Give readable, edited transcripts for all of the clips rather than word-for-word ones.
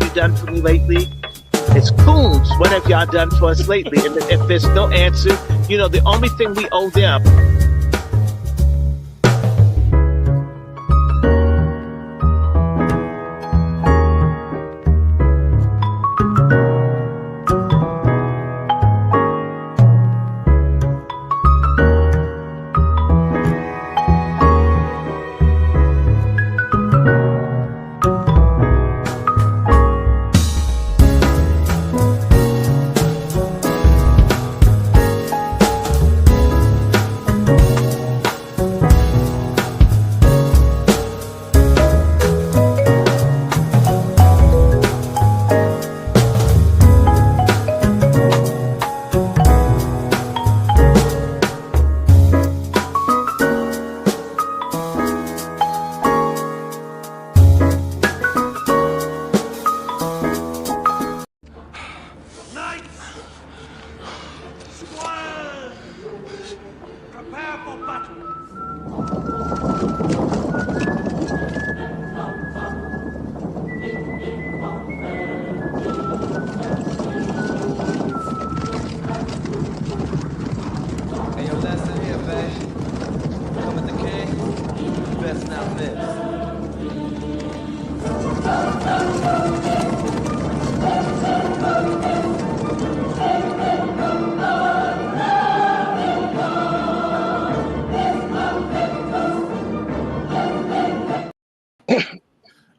you done for me lately? It's Coons. What have y'all done for us lately? And if there's no answer, the only thing we owe them.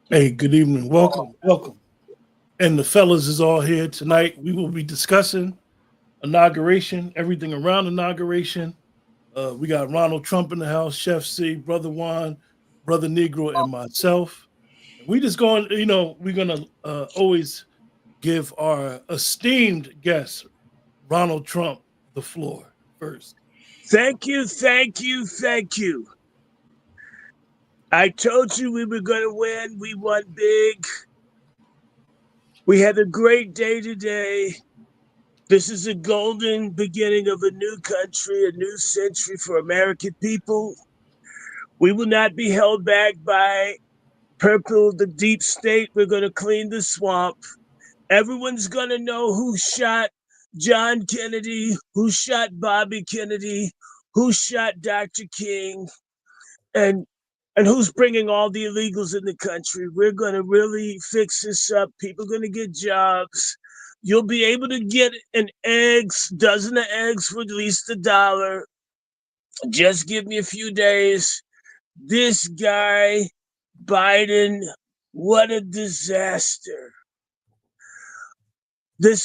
Hey, good evening. Welcome. And the fellas is all here tonight. We will be discussing inauguration, everything around inauguration. We got Ronald Trump in the house, Chef C, Brother Juan, Brother Negro, and myself. We just going, we're going to always give our esteemed guest, Ronald Trump, the floor first. Thank you. I told you we were going to win. We won big. We had a great day today. This is a golden beginning of a new country, a new century for American people. We will not be held back by purple, the deep state. We're going to clean the swamp. Everyone's going to know who shot John Kennedy, who shot Bobby Kennedy, who shot Dr. King, and who's bringing all the illegals in the country. We're going to really fix this up. People are going to get jobs. You'll be able to get dozen of eggs for at least $1. Just give me a few days. This guy, Biden, what a disaster.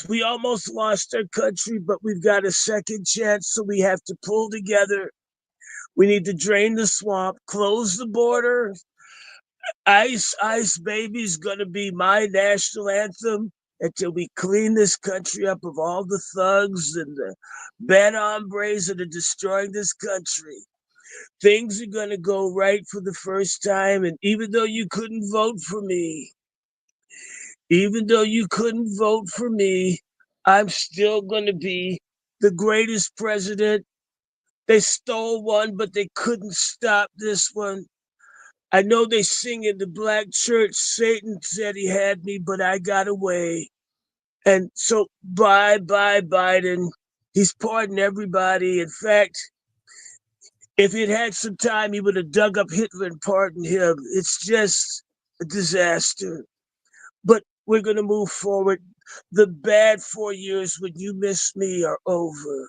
We almost lost our country, but we've got a second chance, so we have to pull together. We need to drain the swamp, close the border. Ice, Ice Baby's going to be my national anthem until we clean this country up of all the thugs and the bad hombres that are destroying this country. Things are going to go right for the first time. And even though you couldn't vote for me, I'm still going to be the greatest president. They stole one, but they couldn't stop this one. I know they sing in the black church, Satan said he had me, but I got away. And so bye, Biden. He's pardoned everybody. In fact, if he'd had some time, he would have dug up Hitler and pardoned him. It's just a disaster. But we're going to move forward. The bad 4 years when you miss me are over.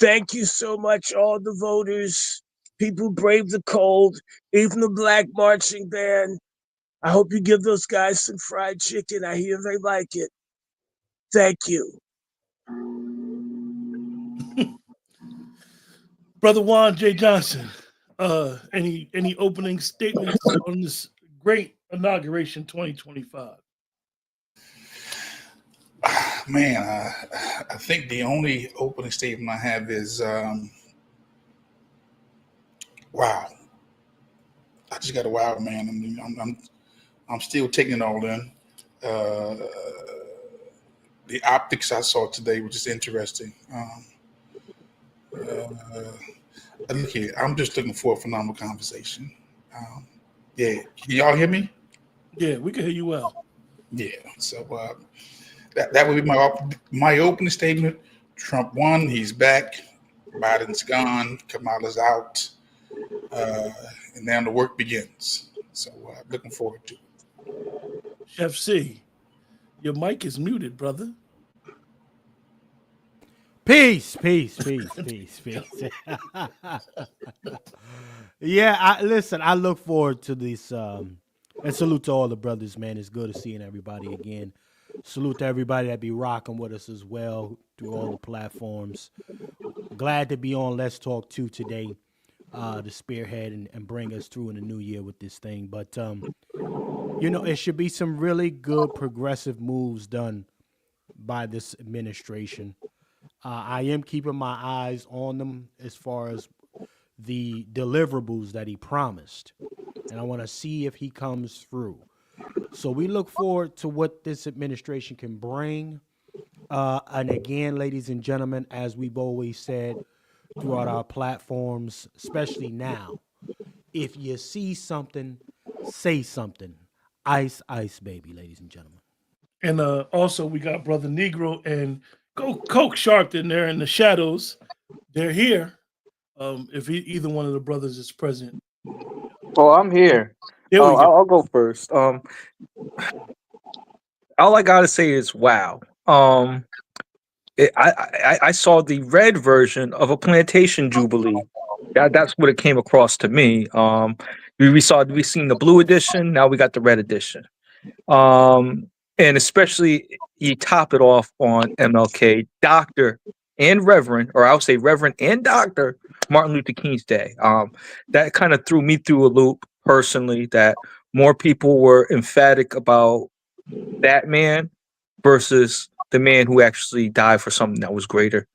Thank you so much, all the voters. People brave the cold, even the black marching band. I hope you give those guys some fried chicken. I hear they like it. Thank you. Brother Juan J. Johnson, any opening statements on this great inauguration 2025? Man, I think the only opening statement I have is, wow. I just got a wow, man. I mean, I'm still taking it all in. The optics I saw today were just interesting. Look here, I'm just looking for a phenomenal conversation. Yeah, can y'all hear me? Yeah, we can hear you well. Yeah. So that would be my opening statement. Trump won. He's back. Biden's gone. Kamala's out. And now the work begins. So looking forward to it. Chef C, your mic is muted, brother. Peace. Yeah, listen, I look forward to this. And salute to all the brothers, man. It's good to seeing everybody again. Salute to everybody that be rocking with us as well through all the platforms. Glad to be on Let's Talk 2 today, to spearhead and bring us through in the new year with this thing. But, it should be some really good progressive moves done by this administration. I am keeping my eyes on them as far as the deliverables that he promised. And I want to see if he comes through. So we look forward to what this administration can bring. And again, ladies and gentlemen, as we've always said throughout our platforms, especially now, if you see something, say something. Ice, ice, baby, ladies and gentlemen. And also we got Brother Negro and Coke Sharpton there in the shadows. They're here. If either one of the brothers is present. Oh, I'm here. There we go. I'll go first. All I gotta say is wow. I saw the red version of a plantation jubilee. That's what it came across to me. We've seen the blue edition. Now we got the red edition. And especially you top it off on MLK, Doctor and Reverend, or I'll say Reverend and Doctor Martin Luther King's Day. That kind of threw me through a loop personally. That more people were emphatic about that man versus the man who actually died for something that was greater.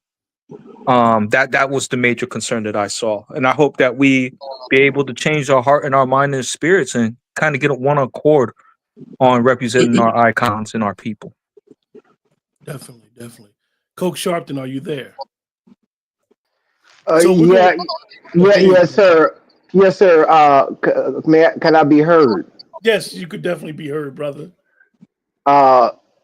That was the major concern that I saw, and I hope that we be able to change our heart and our mind and spirits and kind of get a one accord on representing our icons and our people. Definitely. Coke Sharpton, are you there? Yes, sir. Yes, sir. Can I be heard? Yes, you could definitely be heard, brother.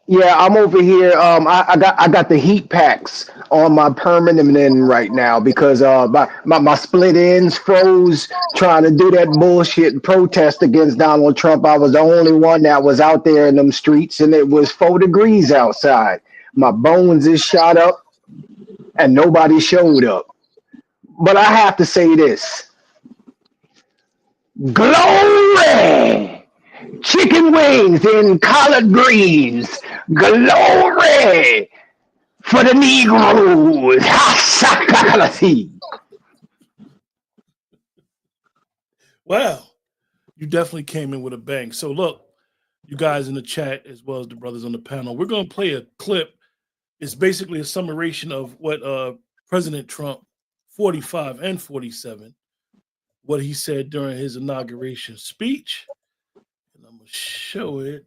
Yeah, I'm over here. I got the heat packs on my permanent end right now because my split ends froze trying to do that bullshit protest against Donald Trump. I was the only one that was out there in them streets, and it was 4 degrees outside. My bones is shot up, and nobody showed up. But I have to say this: glory! Chicken wings and collard greens. Glory for the Negroes. Wow, you definitely came in with a bang. So look, you guys in the chat as well as the brothers on the panel, we're going to play a clip. It's basically a summation of what President Trump, 45 and 47, what he said during his inauguration speech. And I'm going to show it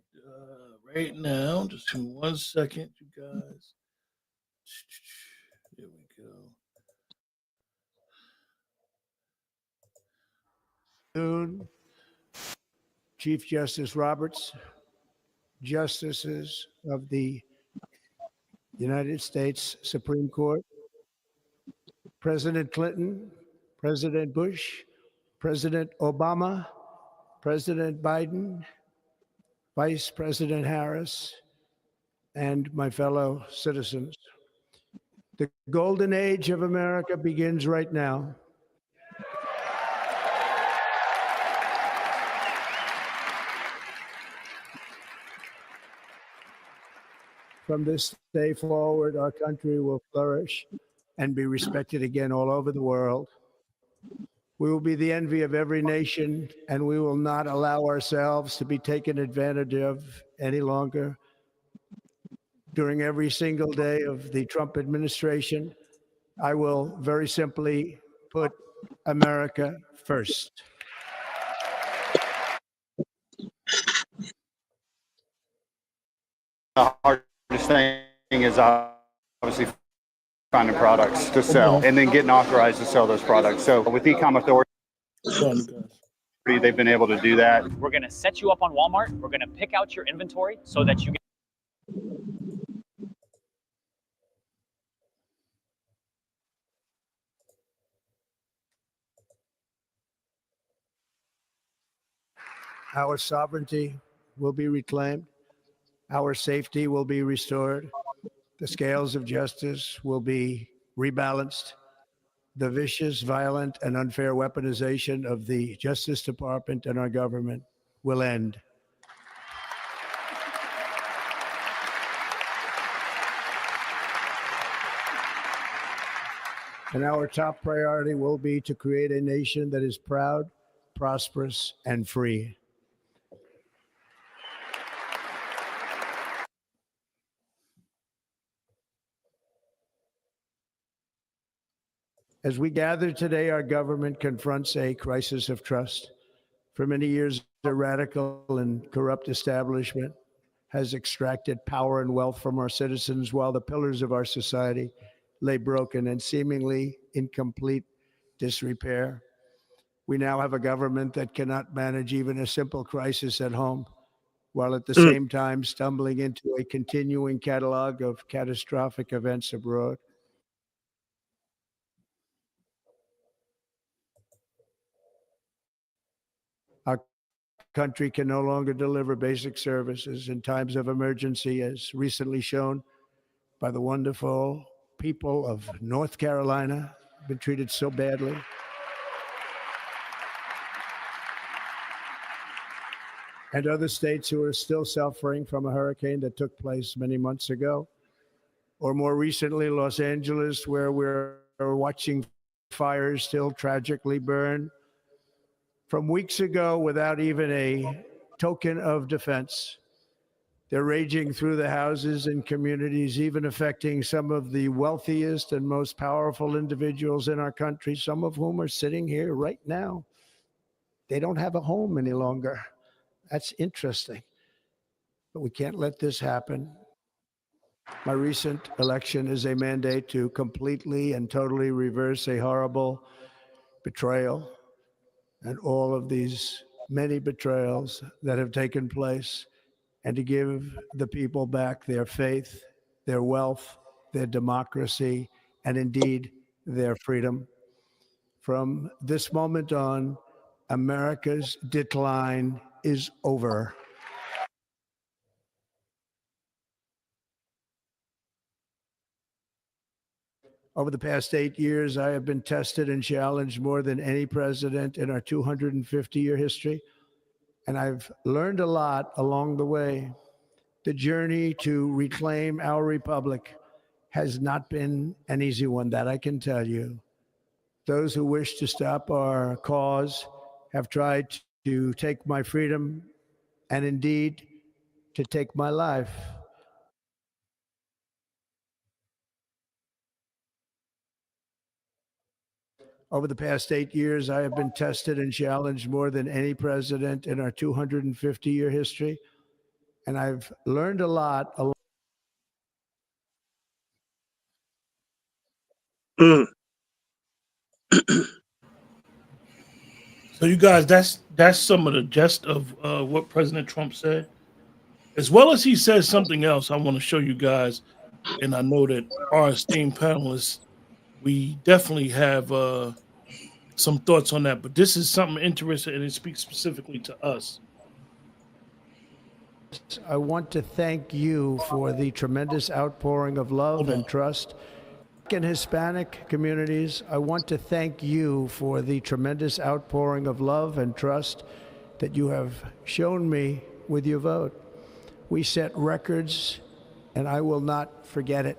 right now. Just in 1 second, you guys. Here we go. Chief Justice Roberts, justices of the United States Supreme Court, President Clinton, President Bush, President Obama, President Biden, Vice President Harris, and my fellow citizens. The golden age of America begins right now. From this day forward, our country will flourish and be respected again all over the world. We will be the envy of every nation, and we will not allow ourselves to be taken advantage of any longer. During every single day of the Trump administration, I will very simply put America first. The hardest thing is obviously finding products to sell and then getting authorized to sell those products. So with e-com authority. they've been able to do that. We're going to set you up on Walmart. We're going to pick out your inventory so that you get. Our sovereignty will be reclaimed. Our safety will be restored. The scales of justice will be rebalanced. The vicious, violent, and unfair weaponization of the Justice Department and our government will end. And our top priority will be to create a nation that is proud, prosperous, and free. As we gather today, our government confronts a crisis of trust. For many years, a radical and corrupt establishment has extracted power and wealth from our citizens while the pillars of our society lay broken and seemingly in complete disrepair. We now have a government that cannot manage even a simple crisis at home, while at the same time stumbling into a continuing catalog of catastrophic events abroad. Our country can no longer deliver basic services in times of emergency, as recently shown by the wonderful people of North Carolina, been treated so badly. And other states who are still suffering from a hurricane that took place many months ago. Or more recently, Los Angeles, where we're watching fires still tragically burn from weeks ago without even a token of defense. They're raging through the houses and communities, even affecting some of the wealthiest and most powerful individuals in our country, some of whom are sitting here right now. They don't have a home any longer. That's interesting. But we can't let this happen. My recent election is a mandate to completely and totally reverse a horrible betrayal and all of these many betrayals that have taken place, and to give the people back their faith, their wealth, their democracy, and indeed their freedom. From this moment on, America's decline is over. Over the past 8 years, I have been tested and challenged more than any president in our 250-year history, and I've learned a lot along the way. The journey to reclaim our republic has not been an easy one, that I can tell you. Those who wish to stop our cause have tried to take my freedom and indeed to take my life. Over the past 8 years, I have been tested and challenged more than any president in our 250-year history, and I've learned a lot. So you guys, that's some of the gist of what President Trump said. As well as he says something else, I want to show you guys, and I know that our esteemed panelists, we definitely have some thoughts on that. But this is something interesting, and it speaks specifically to us. I want to thank you for the tremendous outpouring of love and trust. In Hispanic communities, I want to thank you for the tremendous outpouring of love and trust that you have shown me with your vote. We set records, and I will not forget it.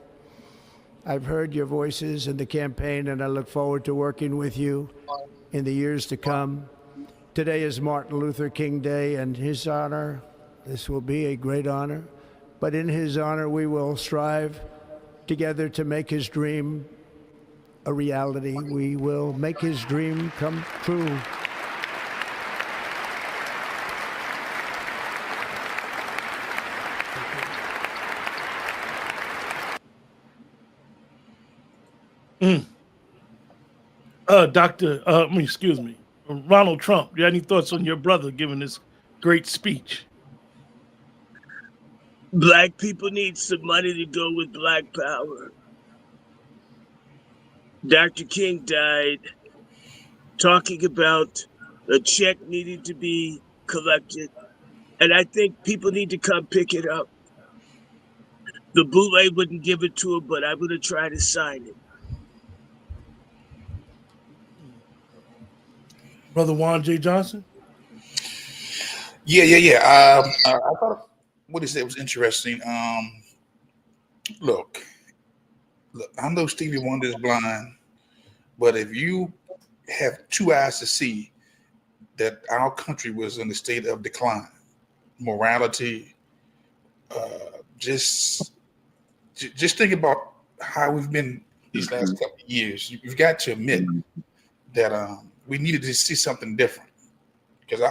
I've heard your voices in the campaign, and I look forward to working with you in the years to come. Today is Martin Luther King Day, and his honor, this will be a great honor, but in his honor, we will strive together to make his dream a reality. We will make his dream come true. Excuse me. Ronald Trump. You have any thoughts on your brother giving this great speech? Black people need some money to go with Black Power. Dr. King died talking about a check needing to be collected, and I think people need to come pick it up. The bootleg wouldn't give it to him, but I'm going to try to sign it. Brother Juan J. Johnson? Yeah. I thought what he said was interesting. Look, I know Stevie Wonder is blind, but if you have two eyes to see that our country was in a state of decline, morality, just think about how we've been these last couple of years. You've got to admit that we needed to see something different. Because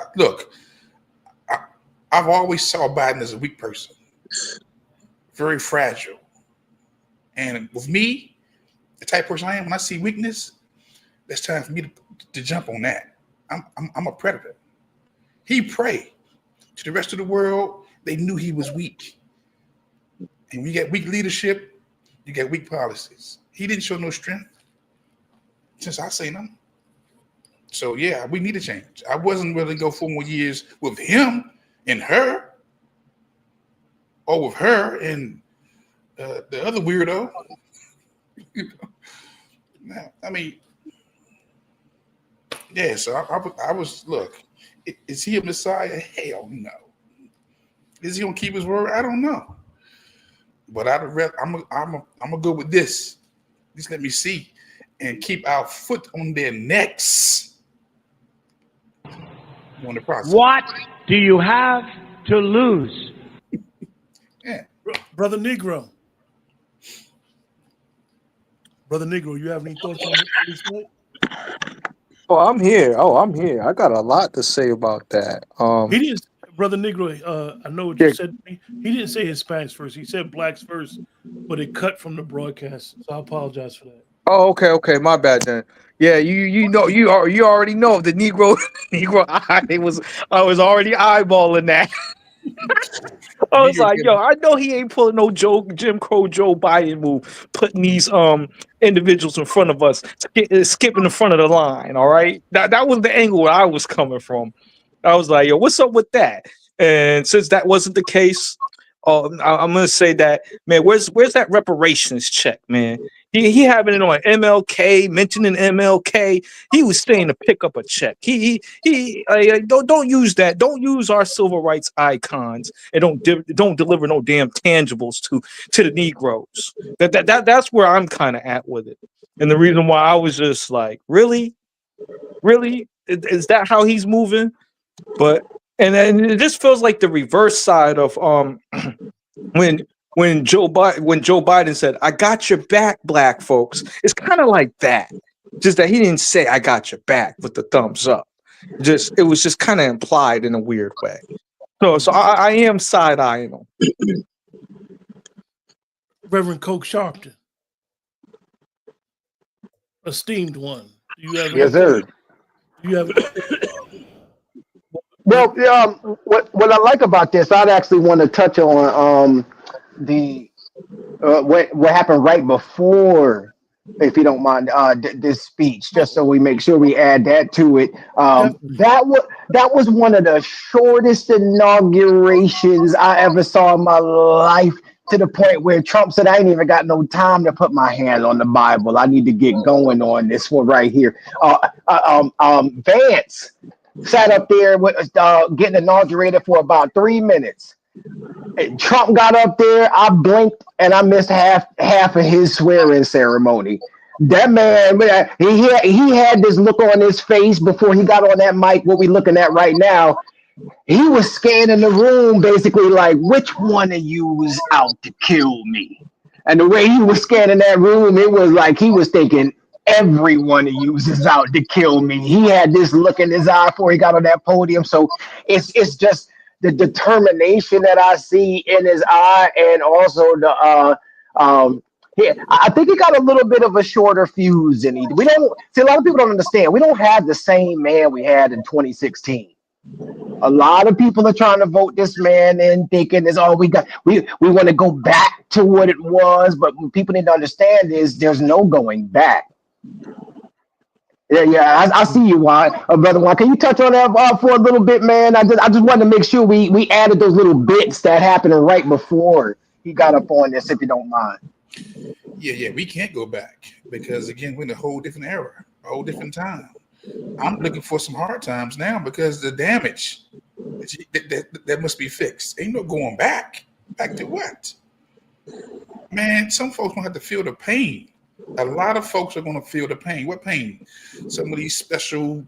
I've always saw Biden as a weak person, very fragile. And with me, the type of person I am, when I see weakness, it's time for me to jump on that. I'm a predator. He prayed to the rest of the world. They knew he was weak. And when you get weak leadership, you get weak policies. He didn't show no strength since I seen him. So yeah, we need to change. I wasn't willing to go 4 more years with him and her, or with her and the other weirdo. I mean, yeah. So I was look. Is he a Messiah? Hell no. Is he gonna keep his word? I don't know. But I'm gonna go with this. Just let me see and keep our foot on their necks. On the process. What do you have to lose? Yeah. Brother Negro. Brother Negro, you have any thoughts on this? Oh, I'm here. I got a lot to say about that. He didn't, Brother Negro. I know what you said to me. He didn't say Hispanics first. He said blacks first, but it cut from the broadcast. So I apologize for that. Oh, okay, my bad then. Yeah, you know you already know the Negro I was already eyeballing that. I was like, yo, I know he ain't pulling no Jim Crow Joe Biden move, putting these individuals in front of us, skipping in front of the line. All right, that was the angle where I was coming from. I was like, yo, what's up with that? And since that wasn't the case, I'm gonna say that, man, where's that reparations check, man? He having it on MLK, mentioning MLK. He was saying to pick up a check. He don't use that. Don't use our civil rights icons and don't deliver no damn tangibles to the Negroes. That's where I'm kind of at with it. And the reason why I was just like, really, is that how he's moving? But and then it just feels like the reverse side of when Joe Biden said, "I got your back, black folks." It's kind of like that. Just that he didn't say "I got your back" with the thumbs up. It was just kind of implied in a weird way. So I am side eyeing him. Reverend Coke Sharpton, esteemed one. Do you have yes, sir. Do you have? Well, what I like about this, I'd actually want to touch on the what happened right before, if you don't mind, this speech, just so we make sure we add that to it. That was one of the shortest inaugurations I ever saw in my life. To the point where Trump said, "I ain't even got no time to put my hand on the Bible. I need to get going on this one right here." Vance sat up there with getting inaugurated for about 3 minutes. And Trump got up there. I blinked and I missed half of his swearing ceremony. That man, he had this look on his face before he got on that mic. What we looking at right now, he was scanning the room, basically like, which one of you is out to kill me? And the way he was scanning that room, it was like he was thinking, every one of you is out to kill me. He had this look in his eye before he got on that podium. So it's just the determination that I see in his eye, and also Yeah, I think he got a little bit of a shorter fuse than he. We don't see, a lot of people don't understand. We don't have the same man we had in 2016. A lot of people are trying to vote this man in, thinking is all we got. We want to go back to what it was, but what people need to understand is there's no going back. Yeah, yeah, I see you, Juan, brother Juan. Can you touch on that for a little bit, man? I just wanted to make sure we added those little bits that happened right before he got up on this, if you don't mind. Yeah, we can't go back because again, we're in a whole different era, a whole different time. I'm looking for some hard times now because the damage that must be fixed. Ain't no going back. Back to what? Man, some folks gonna have to feel the pain. A lot of folks are gonna feel the pain. What pain? Some of these special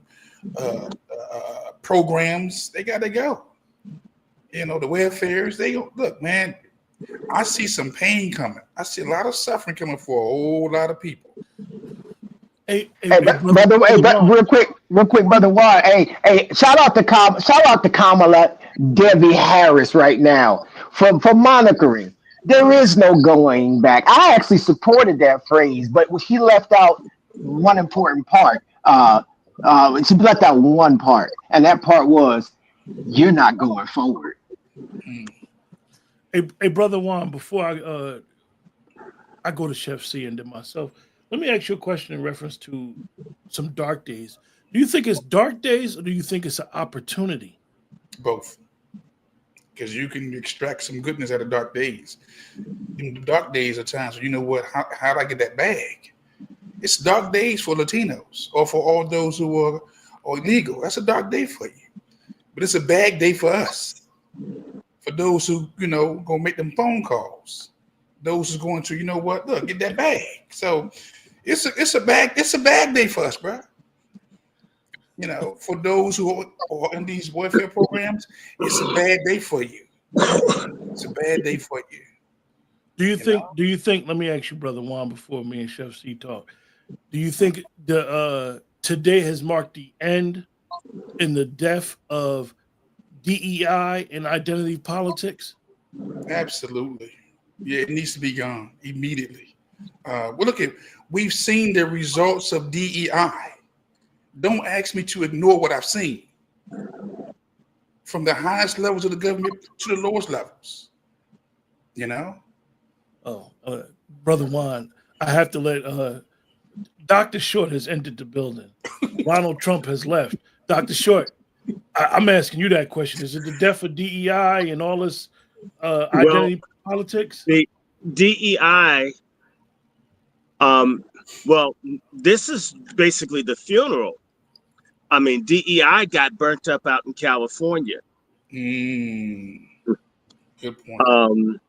programs, they gotta go. You know, the welfares, they go, look, man, I see some pain coming. I see a lot of suffering coming for a whole lot of people. Hey, brother, real quick, brother Juan. Hey, shout out to Kamala Debbie Harris right now for monitoring. There is no going back. I actually supported that phrase, but she left out one important part. She left out one part, and that part was you're not going forward. Hey, brother Juan, before I go to Chef C and then myself, let me ask you a question in reference to some dark days. Do you think it's dark days or do you think it's an opportunity? Both. Because you can extract some goodness out of dark days. In the dark days are times when you know what, how do I get that bag? It's dark days for Latinos or for all those who are illegal. That's a dark day for you. But it's a bag day for us. For those who, gonna make them phone calls. Those who's going to, you know what, look, get that bag. So it's a bag day for us, bro. For those who are in these welfare programs, it's a bad day for you. It's a bad day for you. Do you think, let me ask you, Brother Juan, before me and Chef C talk, do you think today has marked the end in the death of DEI and identity politics? Absolutely. Yeah, it needs to be gone immediately. We've seen the results of DEI. Don't ask me to ignore what I've seen. From the highest levels of the government to the lowest levels. Brother Juan, I have to let Dr. Short has entered the building. Ronald Trump has left. Dr. Short, I'm asking you that question. Is it the death of DEI and all this identity politics? The DEI, this is basically the funeral. I mean, DEI got burnt up out in California. Good point.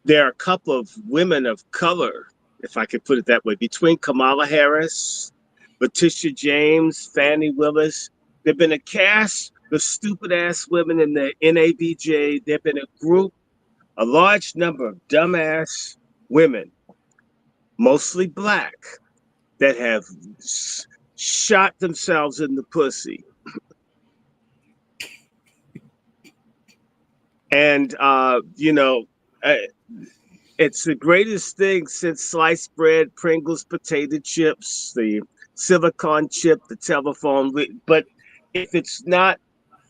There are a couple of women of color, if I could put it that way, between Kamala Harris, Letitia James, Fannie Willis. There've been a cast of stupid ass women in the NABJ. There've been a large number of dumbass women, mostly black, that have shot themselves in the pussy. And, it's the greatest thing since sliced bread, Pringles potato chips, the silicone chip, the telephone. But if it's not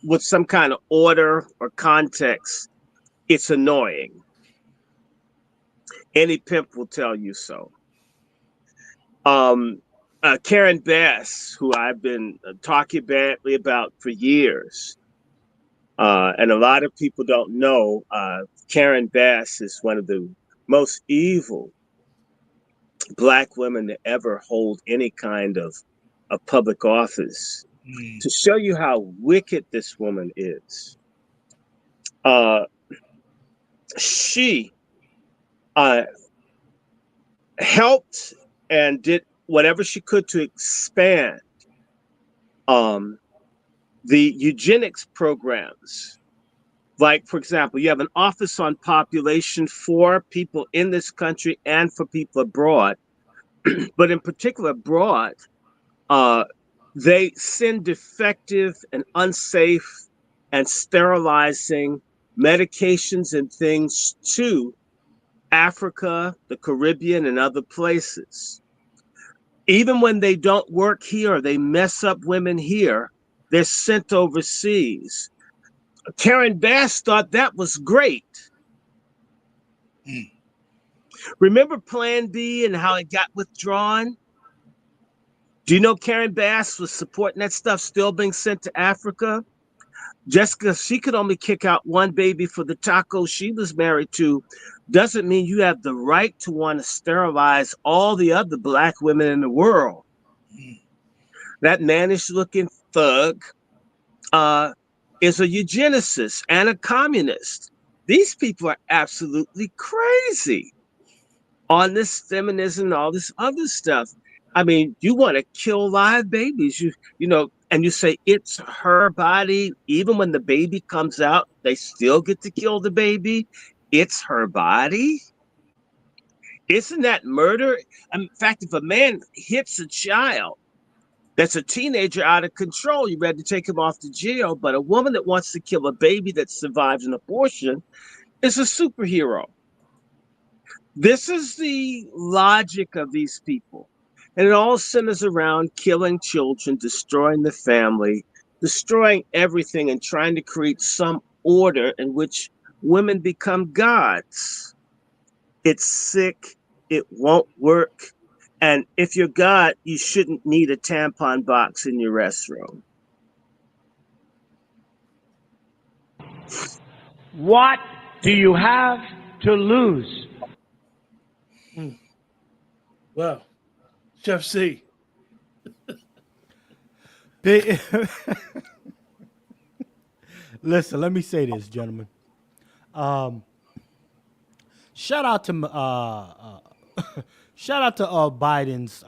with some kind of order or context, it's annoying. Any pimp will tell you so. Karen Bass, who I've been talking badly about for years, and a lot of people don't know, Karen Bass is one of the most evil Black women to ever hold any kind of a public office. To show you how wicked this woman is, she helped and did whatever she could to expand the eugenics programs. Like, for example, you have an office on population for people in this country and for people abroad. But in particular, abroad, they send defective and unsafe and sterilizing medications and things to Africa, the Caribbean, and other places. Even when they don't work here or they mess up women here, they're sent overseas. Karen Bass thought that was great. Mm. Remember Plan B and how it got withdrawn? Do you know Karen Bass was supporting that stuff still being sent to Africa? Jessica, she could only kick out one baby for the taco she was married to. Doesn't mean you have the right to want to sterilize all the other black women in the world. Mm. That mannish looking thug is a eugenicist and a communist. These people are absolutely crazy on this feminism and all this other stuff. I mean, you want to kill live babies, and you say it's her body. Even when the baby comes out, they still get to kill the baby. It's her body. Isn't that murder? In fact, if a man hits a child that's a teenager out of control, you're ready to take him off to jail. But a woman that wants to kill a baby that survives an abortion is a superhero. This is the logic of these people. And it all centers around killing children, destroying the family, destroying everything, and trying to create some order in which women become gods. It's sick. It won't work. And if you're God, you shouldn't need a tampon box in your restroom. What do you have to lose? Well, Chef C. Big- Listen, let me say this, gentlemen. Shout out to shout out to Obama's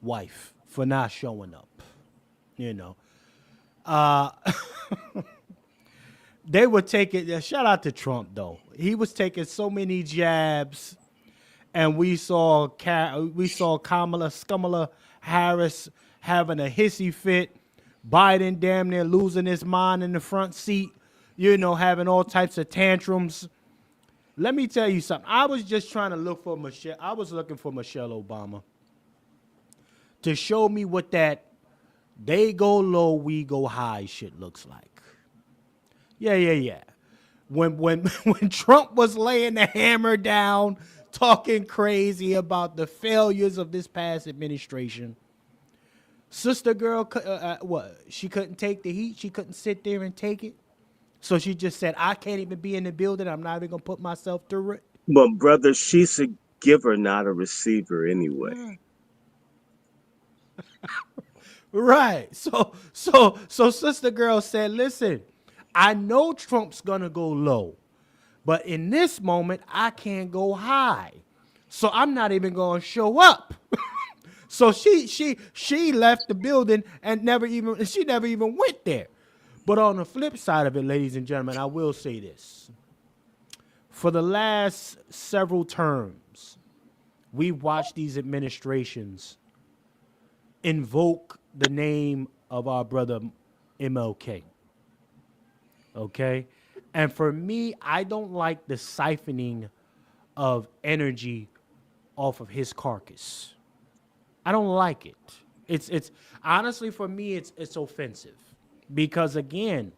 wife for not showing up. You know, uh, they were taking. Shout out to Trump though. He was taking so many jabs, and we saw Kamala Harris having a hissy fit. Biden damn near losing his mind in the front seat. Having all types of tantrums. Let me tell you something. I was just trying to look for Michelle. I was looking for Michelle Obama to show me what that they go low, we go high shit looks like. Yeah. When when Trump was laying the hammer down, talking crazy about the failures of this past administration, sister girl, what? She couldn't take the heat. She couldn't sit there and take it. So she just said, I can't even be in the building. I'm not even going to put myself through it. But brother, she's a giver, not a receiver anyway. Right. So sister girl said, listen, I know Trump's going to go low, but in this moment, I can't go high. So I'm not even going to show up. So she left the building and never even went there. But on the flip side of it, ladies and gentlemen, I will say this. For the last several terms, we watched these administrations invoke the name of our brother MLK. Okay? And for me, I don't like the siphoning of energy off of his carcass. I don't like it. It's honestly, for me, it's offensive. Because again,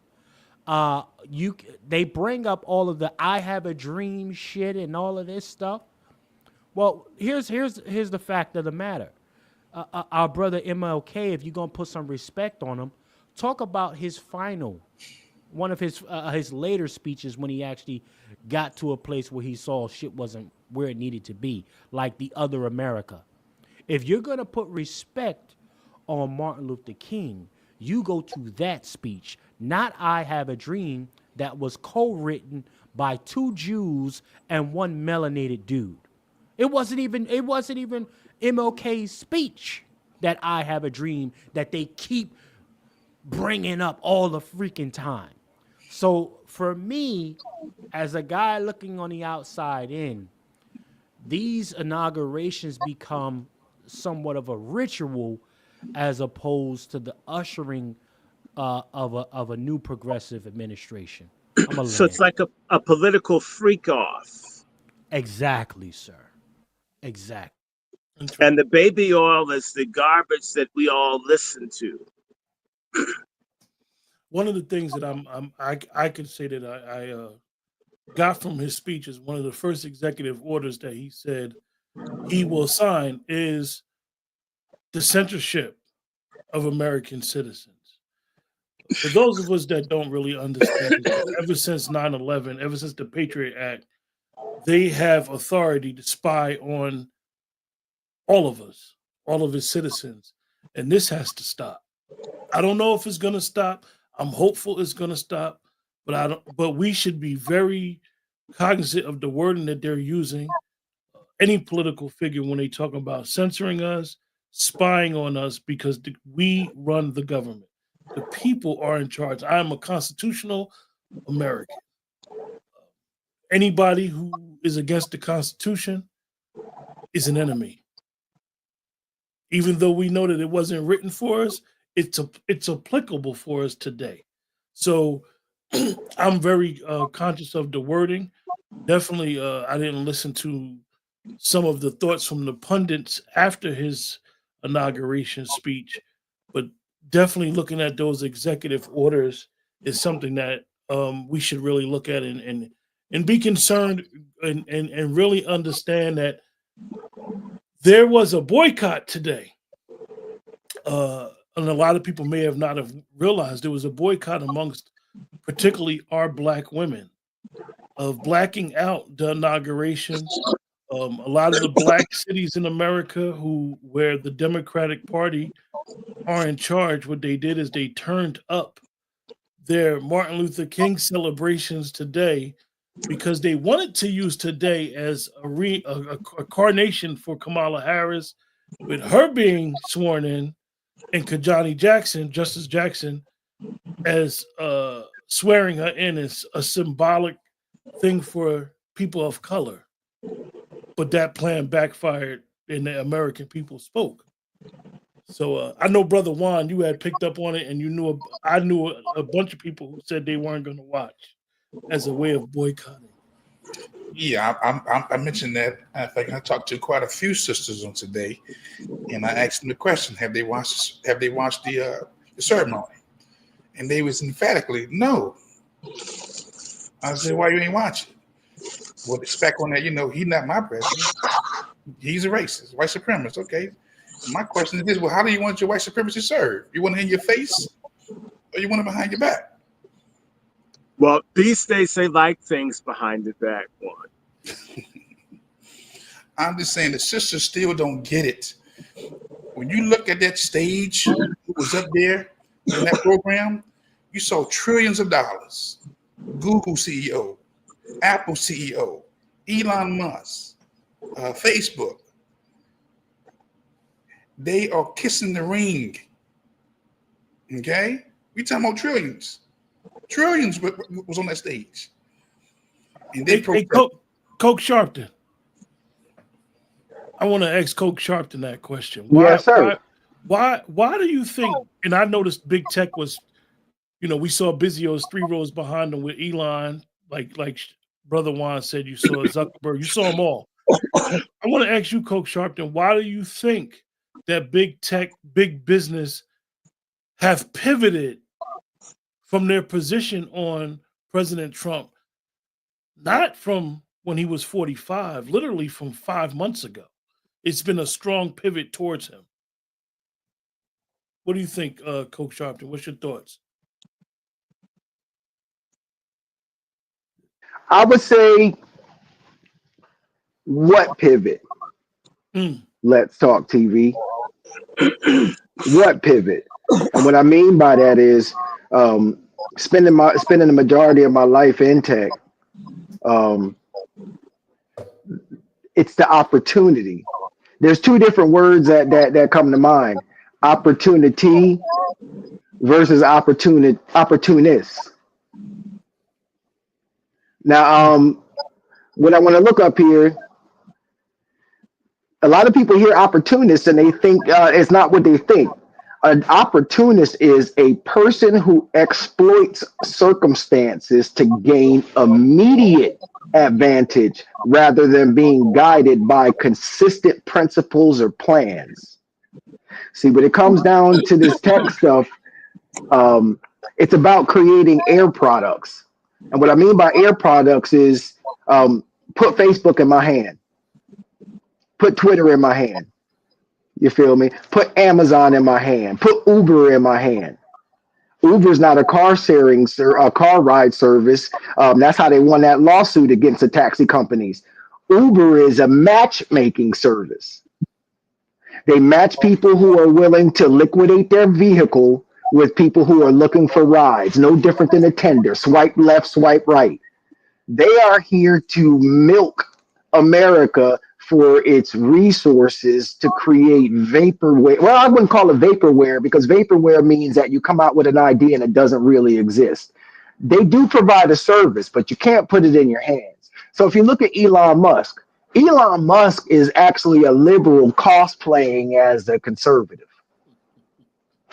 they bring up all of the "I have a dream" shit and all of this stuff. Well, here's the fact of the matter. Our brother MLK, if you're gonna put some respect on him, talk about one of his later speeches when he actually got to a place where he saw shit wasn't where it needed to be, like the other America. If you're gonna put respect on Martin Luther King, you go to that speech, not "I Have a Dream," that was co-written by 2 Jews and 1 melanated dude. It wasn't even MLK's speech, that "I Have a Dream," that they keep bringing up all the freaking time. So for me, as a guy looking on the outside in, these inaugurations become somewhat of a ritual as opposed to the ushering of a new progressive administration. I'm a So it's land. like a political freak off. Exactly, sir. Exactly. And the baby oil is the garbage that we all listen to. One of the things that I could say that I got from his speech is one of the first executive orders that he said he will sign is the censorship of American citizens. For those of us that don't really understand, ever since 9/11, ever since the Patriot Act, they have authority to spy on all of us, all of his citizens. And this has to stop. I don't know if it's going to stop. I'm hopeful it's going to stop, but I don't but we should be very cognizant of the wording that they're using, any political figure when they talk about censoring us, spying on us, because we run the government. The people are in charge. I am a constitutional American. Anybody who is against the Constitution is an enemy. Even though we know that it wasn't written for us, it's applicable for us today. So I'm very conscious of the wording. Definitely, I didn't listen to some of the thoughts from the pundits after his inauguration speech, but definitely looking at those executive orders is something that we should really look at and be concerned and really understand that there was a boycott today. And a lot of people may have not have realized there was a boycott amongst particularly our black women of blacking out the inauguration. A lot of the black cities in America where the Democratic Party are in charge, what they did is they turned up their Martin Luther King celebrations today because they wanted to use today as a coronation for Kamala Harris, with her being sworn in, and Kajani Jackson, Justice Jackson, as swearing her in as a symbolic thing for people of color. But that plan backfired and the American people spoke. So I know, Brother Juan, you had picked up on it, and I knew a bunch of people who said they weren't going to watch as a way of boycotting. Yeah, I mentioned that. In fact, I talked to quite a few sisters on today, and I asked them the question: Have they watched the ceremony? And they was emphatically no. I said, why you ain't watching? Well, the spec on that, he's not my president. He's a racist, white supremacist. Okay. My question is this: well, how do you want your white supremacy served? You want it in your face, or you want it behind your back? Well, these days they like things behind the back, one. I'm just saying the sisters still don't get it. When you look at that stage, who was up there in that program, you saw trillions of dollars. Google CEO, Apple CEO, Elon Musk, Facebook. They are kissing the ring. Okay? We talking about trillions. Trillions was on that stage. And they Coke Sharpton. I want to ask Coke Sharpton that question. Yes, sir. Why do you think, and I noticed big tech was, we saw Bizio's 3 rows behind him with Elon, like Brother Juan said, you saw Zuckerberg, you saw them all. I want to ask you, Coke Sharpton, why do you think that big tech, big business have pivoted from their position on President Trump, not from when he was 45, literally from 5 months ago? It's been a strong pivot towards him. What do you think, Coach Sharpton? What's your thoughts? I would say, what pivot? Let's Talk TV. What pivot? And what I mean by that is spending the majority of my life in tech. It's the opportunity. There's 2 different words that come to mind: opportunity versus opportunist. Now, when I want to look up here, a lot of people hear opportunists and they think it's not what they think. An opportunist is a person who exploits circumstances to gain immediate advantage rather than being guided by consistent principles or plans. See, when it comes down to this tech stuff, um, it's about creating air products. And what I mean by air products is put Facebook in my hand, put Twitter in my hand. You feel me? Put Amazon in my hand, put Uber in my hand. Uber's not a car sharing, a car ride service. That's how they won that lawsuit against the taxi companies. Uber is a matchmaking service. They match people who are willing to liquidate their vehicle with people who are looking for rides. No different than a tender. Swipe left, swipe right. They are here to milk America for its resources to create vaporware. Well, I wouldn't call it vaporware because vaporware means that you come out with an idea and it doesn't really exist. They do provide a service, but you can't put it in your hands. So if you look at Elon Musk is actually a liberal cosplaying as a conservative.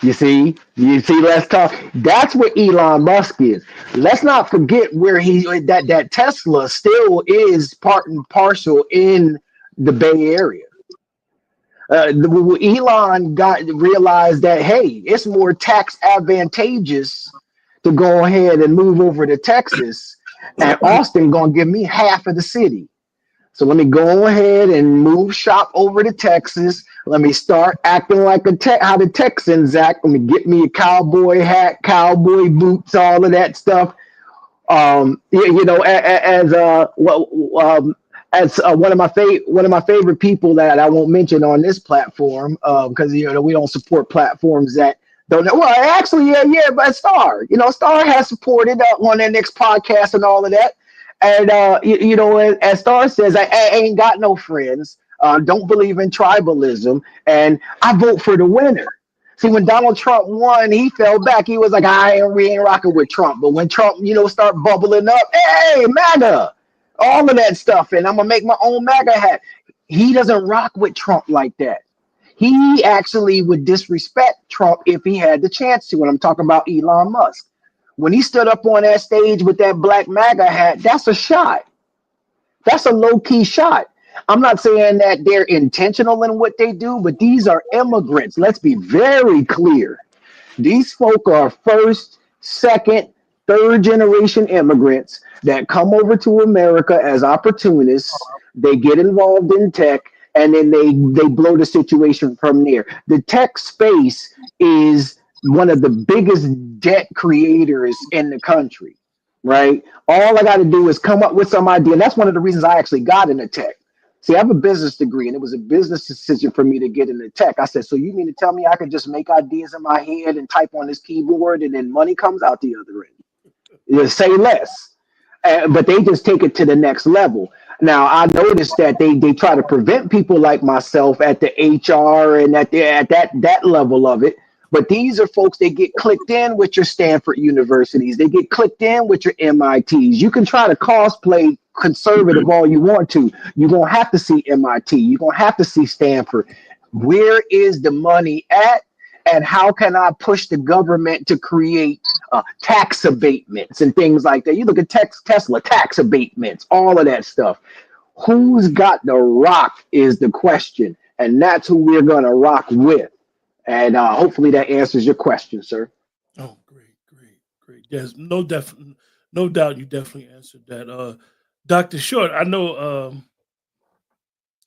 You see, let's talk. That's what Elon Musk is. Let's not forget where that Tesla still is part and parcel in the Bay Area. Elon realized that, hey, it's more tax advantageous to go ahead and move over to Texas, and Austin gonna give me half of the city. So let me go ahead and move shop over to Texas. Let me start acting like how the Texans act. Let me get me a cowboy hat, cowboy boots, all of that stuff. As one of my favorite people that I won't mention on this platform, because we don't support platforms that don't know. Well, actually, but Star has supported on their next podcast and all of that. And as Star says, I ain't got no friends. Don't believe in tribalism, and I vote for the winner. See, when Donald Trump won, he fell back. He was like, we ain't rocking with Trump. But when Trump, start bubbling up, hey, MAGA, all of that stuff, and I'm gonna make my own MAGA hat. He doesn't rock with Trump like that. He actually would disrespect Trump if he had the chance to. When I'm talking about Elon Musk. When he stood up on that stage with that black MAGA hat, that's a shot. That's a low-key shot. I'm not saying that they're intentional in what they do, but these are immigrants. Let's be very clear. These folk are first, second, third generation immigrants that come over to America as opportunists. They get involved in tech, and then they blow the situation from there. The tech space is one of the biggest debt creators in the country, right? All I got to do is come up with some idea. And that's one of the reasons I actually got into tech. See, I have a business degree, and it was a business decision for me to get into tech. I said, so you mean to tell me I could just make ideas in my head and type on this keyboard and then money comes out the other end? Say less. But they just take it to the next level. Now, I noticed that they try to prevent people like myself at the HR and at that level of it. But these are folks, they get clicked in with your Stanford universities. They get clicked in with your MITs. You can try to cosplay conservative all you want to. You're going to have to see MIT. You're going to have to see Stanford. Where is the money at? And how can I push the government to create tax abatements and things like that? You look at Tesla, tax abatements, all of that stuff. Who's got the rock is the question. And that's who we're going to rock with. And hopefully that answers your question, sir. Oh, great. Yes, no doubt you definitely answered that. Dr. Short, I know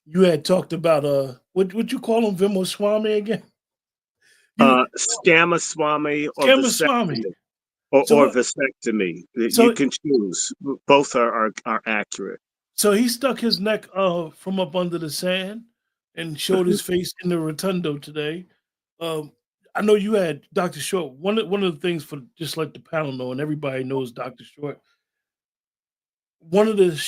you had talked about what you call him, Vimaswamy again? Stamaswamy or Skamaswamy. vasectomy. You can choose. Both are accurate. So he stuck his neck from up under the sand and showed his face in the rotundo today. I know you had Dr. Short. One of the things, for just like the panel know, and everybody knows Dr. Short. One of the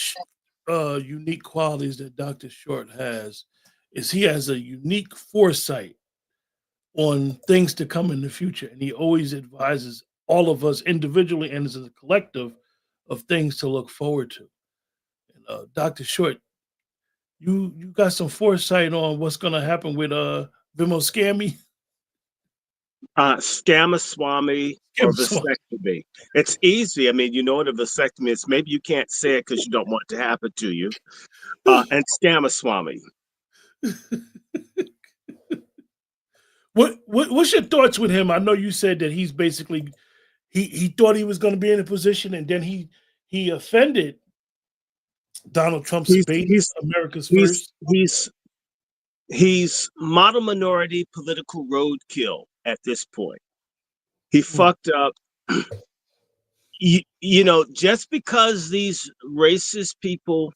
unique qualities that Dr. Short has is he has a unique foresight on things to come in the future, and he always advises all of us individually and as a collective of things to look forward to. And Dr. Short, you got some foresight on what's going to happen with Vimoscammy? Scamaswamy or Swami. vasectomy. It's easy. I mean, you know what a vasectomy is. Maybe you can't say it because you don't want it to happen to you. And Scamaswamy. What's your thoughts with him? I know you said that he's basically he thought he was going to be in a position, and then he offended Donald Trump's base, America's first. He's model minority political roadkill at this point. He fucked up. You know, just because these racist people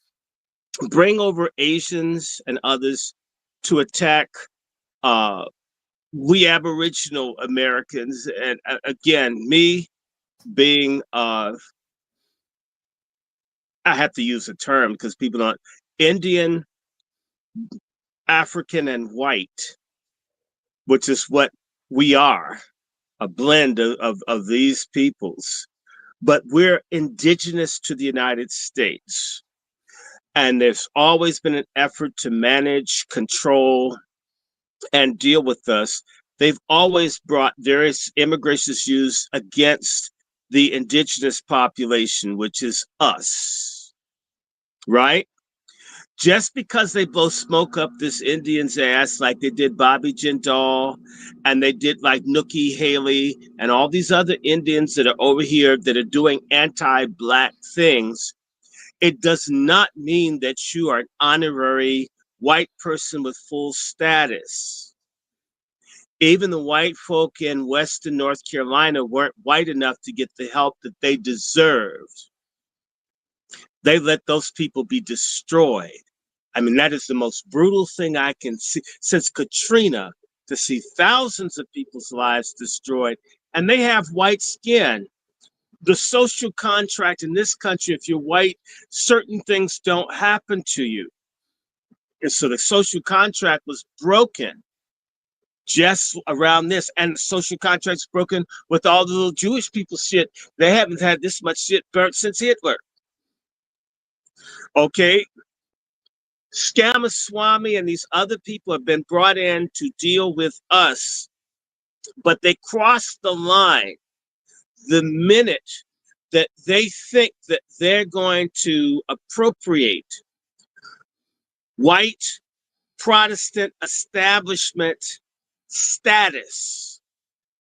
bring over Asians and others to attack we Aboriginal Americans, and again, me being I have to use a term because people don't Indian, African, and white, which is what we are, a blend of these peoples. But we're indigenous to the United States. And there's always been an effort to manage, control, and deal with us. They've always brought various immigration issues against the indigenous population, which is us, right? Just because they both smoke up this Indian's ass like they did Bobby Jindal and they did like Nookie Haley and all these other Indians that are over here that are doing anti-Black things, it does not mean that you are an honorary white person with full status. Even the white folk in Western North Carolina weren't white enough to get the help that they deserved. They let those people be destroyed. I mean, that is the most brutal thing I can see since Katrina, to see thousands of people's lives destroyed, and they have white skin. The social contract in this country, if you're white, certain things don't happen to you. And so the social contract was broken just around this, and the social contract's broken with all the little Jewish people shit. They haven't had this much shit burnt since Hitler. Okay? Scamaswamy and these other people have been brought in to deal with us, but they crossed the line the minute that they think that they're going to appropriate white Protestant establishment status.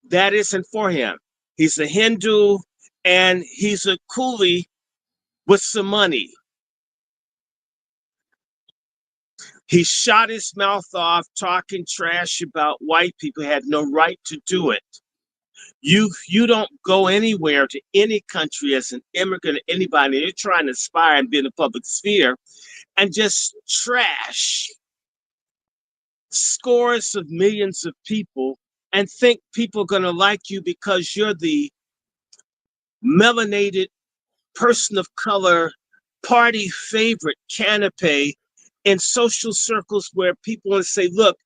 That isn't for him. He's a Hindu and he's a coolie with some money. He shot his mouth off talking trash about white people. He had no right to do it. You don't go anywhere to any country as an immigrant or anybody. You're trying to aspire and be in the public sphere and just trash scores of millions of people and think people are going to like you because you're the melanated person of color party favorite canapé in social circles where people will say, look,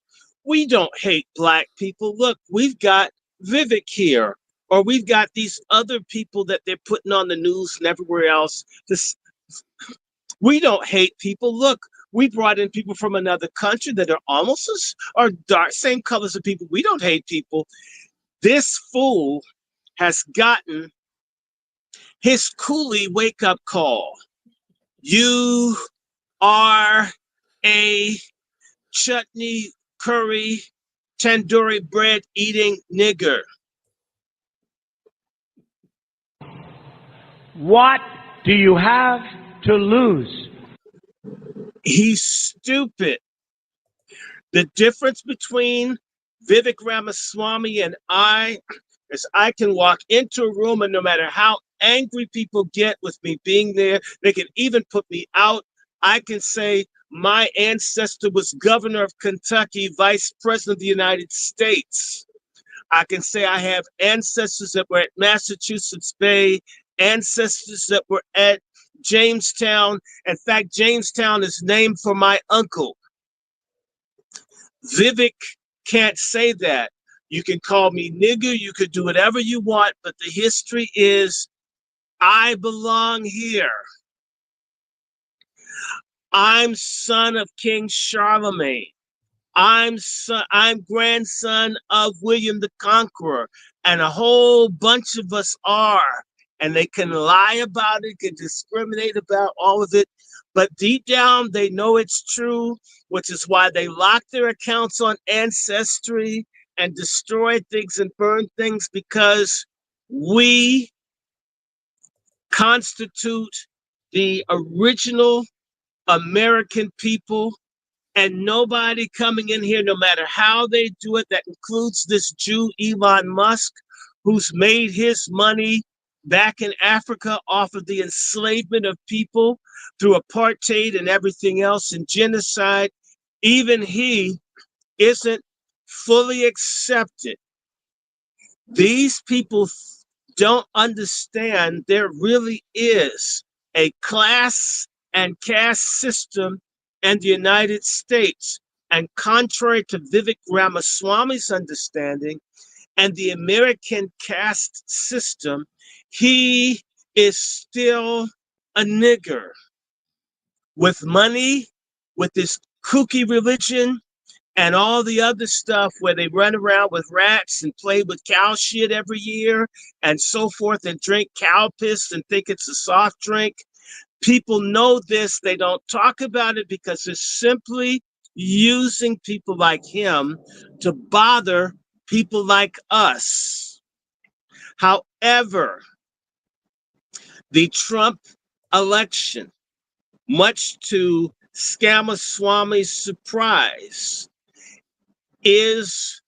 we don't hate Black people. Look, we've got Vivek here, or we've got these other people that they're putting on the news and everywhere else. We don't hate people. Look, we brought in people from another country that are almost as, or dark, same colors of people. We don't hate people. This fool has gotten his coolie wake-up call. You are a chutney, curry, tandoori bread eating nigger. What do you have to lose? He's stupid. The difference between Vivek Ramaswamy and I is I can walk into a room and no matter how angry people get with me being there, they can even put me out. I can say my ancestor was governor of Kentucky, vice president of the United States. I can say I have ancestors that were at Massachusetts Bay, ancestors that were at Jamestown. In fact, Jamestown is named for my uncle. Vivek can't say that. You can call me nigger, you could do whatever you want, but the history is I belong here. I'm son of King Charlemagne. I'm grandson of William the Conqueror, and a whole bunch of us are. And they can lie about it, can discriminate about all of it, but deep down they know it's true, which is why they lock their accounts on Ancestry and destroy things and burn things, because we constitute the original American people, and nobody coming in here, no matter how they do it, that includes this Jew, Elon Musk, who's made his money back in Africa off of the enslavement of people through apartheid and everything else and genocide. Even he isn't fully accepted. These people don't understand there really is a class and caste system in the United States. And contrary to Vivek Ramaswamy's understanding and the American caste system, he is still a nigger with money, with this kooky religion, and all the other stuff where they run around with rats and play with cow shit every year and so forth and drink cow piss and think it's a soft drink. People know this. They don't talk about it because they're simply using people like him to bother people like us. However, the Trump election, much to Scamaswamy's surprise, is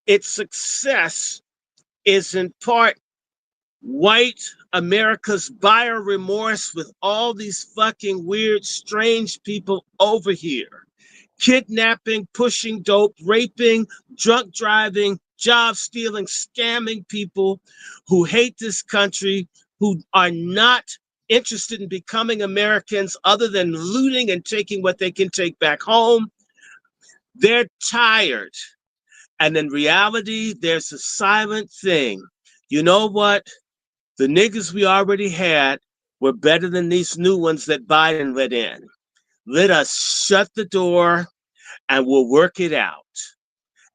its success is in part white America's buyer remorse with all these fucking weird, strange people over here. Kidnapping, pushing dope, raping, drunk driving, job stealing, scamming people who hate this country, who are not interested in becoming Americans other than looting and taking what they can take back home. They're tired. And in reality, there's a silent thing. You know what? The niggas we already had were better than these new ones that Biden let in. Let us shut the door and we'll work it out.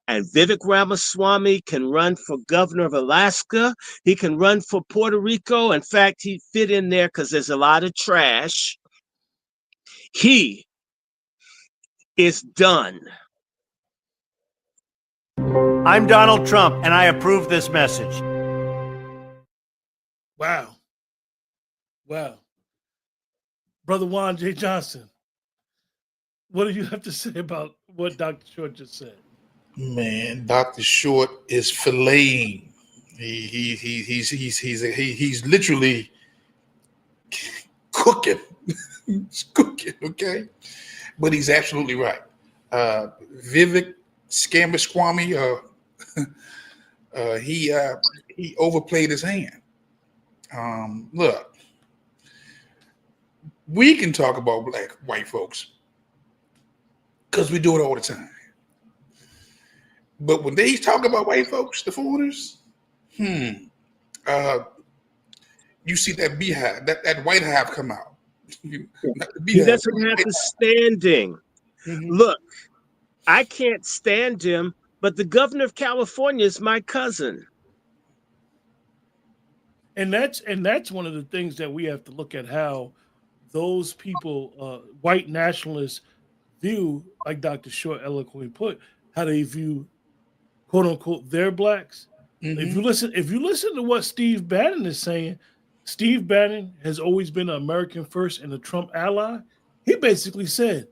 And Vivek Ramaswamy can run for governor of Alaska. He can run for Puerto Rico. In fact, he'd fit in there because there's a lot of trash. He is done. I'm Donald Trump, and I approve this message. Wow. Wow. Brother Juan J. Johnson, what do you have to say about what Dr. Short just said? Man, Dr. Short is filleting. He's literally cooking. He's cooking, okay? But he's absolutely right. Vivek Ramaswamy, he overplayed his hand. Look, we can talk about white folks because we do it all the time. But when they talk about white folks, the foreigners, you see that beehive, that white hive come out. He doesn't have the standing. Mm-hmm. Look, I can't stand him, but the governor of California is my cousin. And that's one of the things that we have to look at, how those people, white nationalists, view, like Dr. Short eloquently put, how they view, quote unquote, their blacks. Mm-hmm. If you listen to what Steve Bannon is saying, Steve Bannon has always been an American first and a Trump ally. He basically said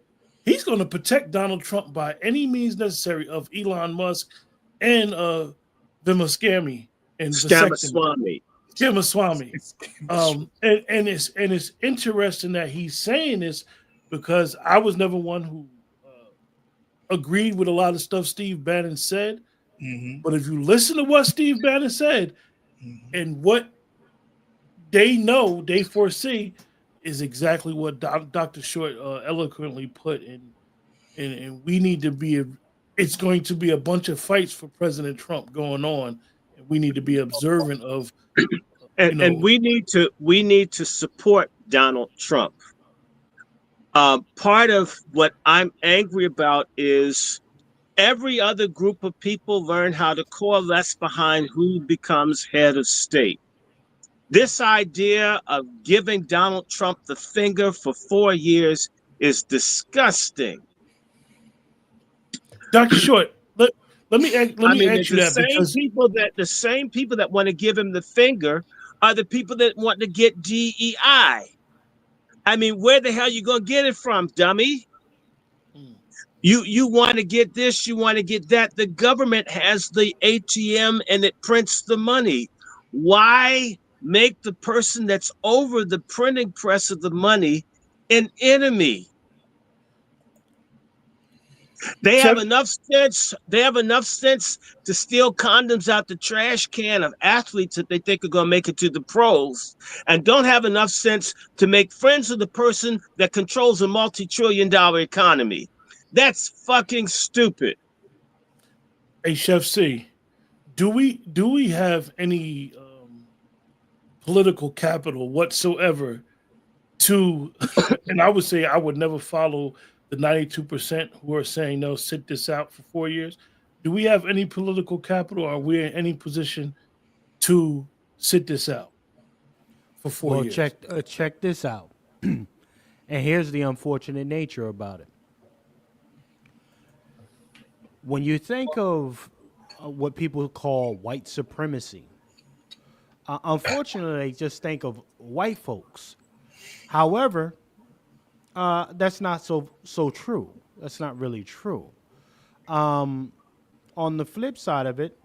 he's going to protect Donald Trump by any means necessary of Elon Musk and Ramaswamy and Ramaswamy. And it's interesting that he's saying this, because I was never one who agreed with a lot of stuff Steve Bannon said. Mm-hmm. But if you listen to what Steve Bannon said, mm-hmm. and what they know, they foresee, is exactly what Dr. Short eloquently put in. And we need to be, it's going to be a bunch of fights for President Trump going on. And we need to be observant of, and we need to support Donald Trump. Part of what I'm angry about is every other group of people learn how to coalesce behind who becomes head of state. This idea of giving Donald Trump the finger for 4 years is disgusting. Dr. Short, let me I me mean, ask you that because the same people that want to give him the finger are the people that want to get DEI. I mean, where the hell you gonna get it from, dummy? You want to get this, you want to get that. The government has the ATM and it prints the money. Why make the person that's over the printing press of the money an enemy? They have Chef, enough sense. They have enough sense to steal condoms out the trash can of athletes that they think are going to make it to the pros, and don't have enough sense to make friends with the person that controls a multi-trillion-dollar economy. That's fucking stupid. hey Chef C, do we have any political capital whatsoever to, and I would say I would never follow the 92% who are saying they'll sit this out for 4 years. Do we have any political capital? Are we in any position to sit this out for 4 Well, years? check this out. And here's the unfortunate nature about it. When you think of what people call white supremacy, unfortunately, they just think of white folks. However, that's not so true. That's not really true. On the flip side of it,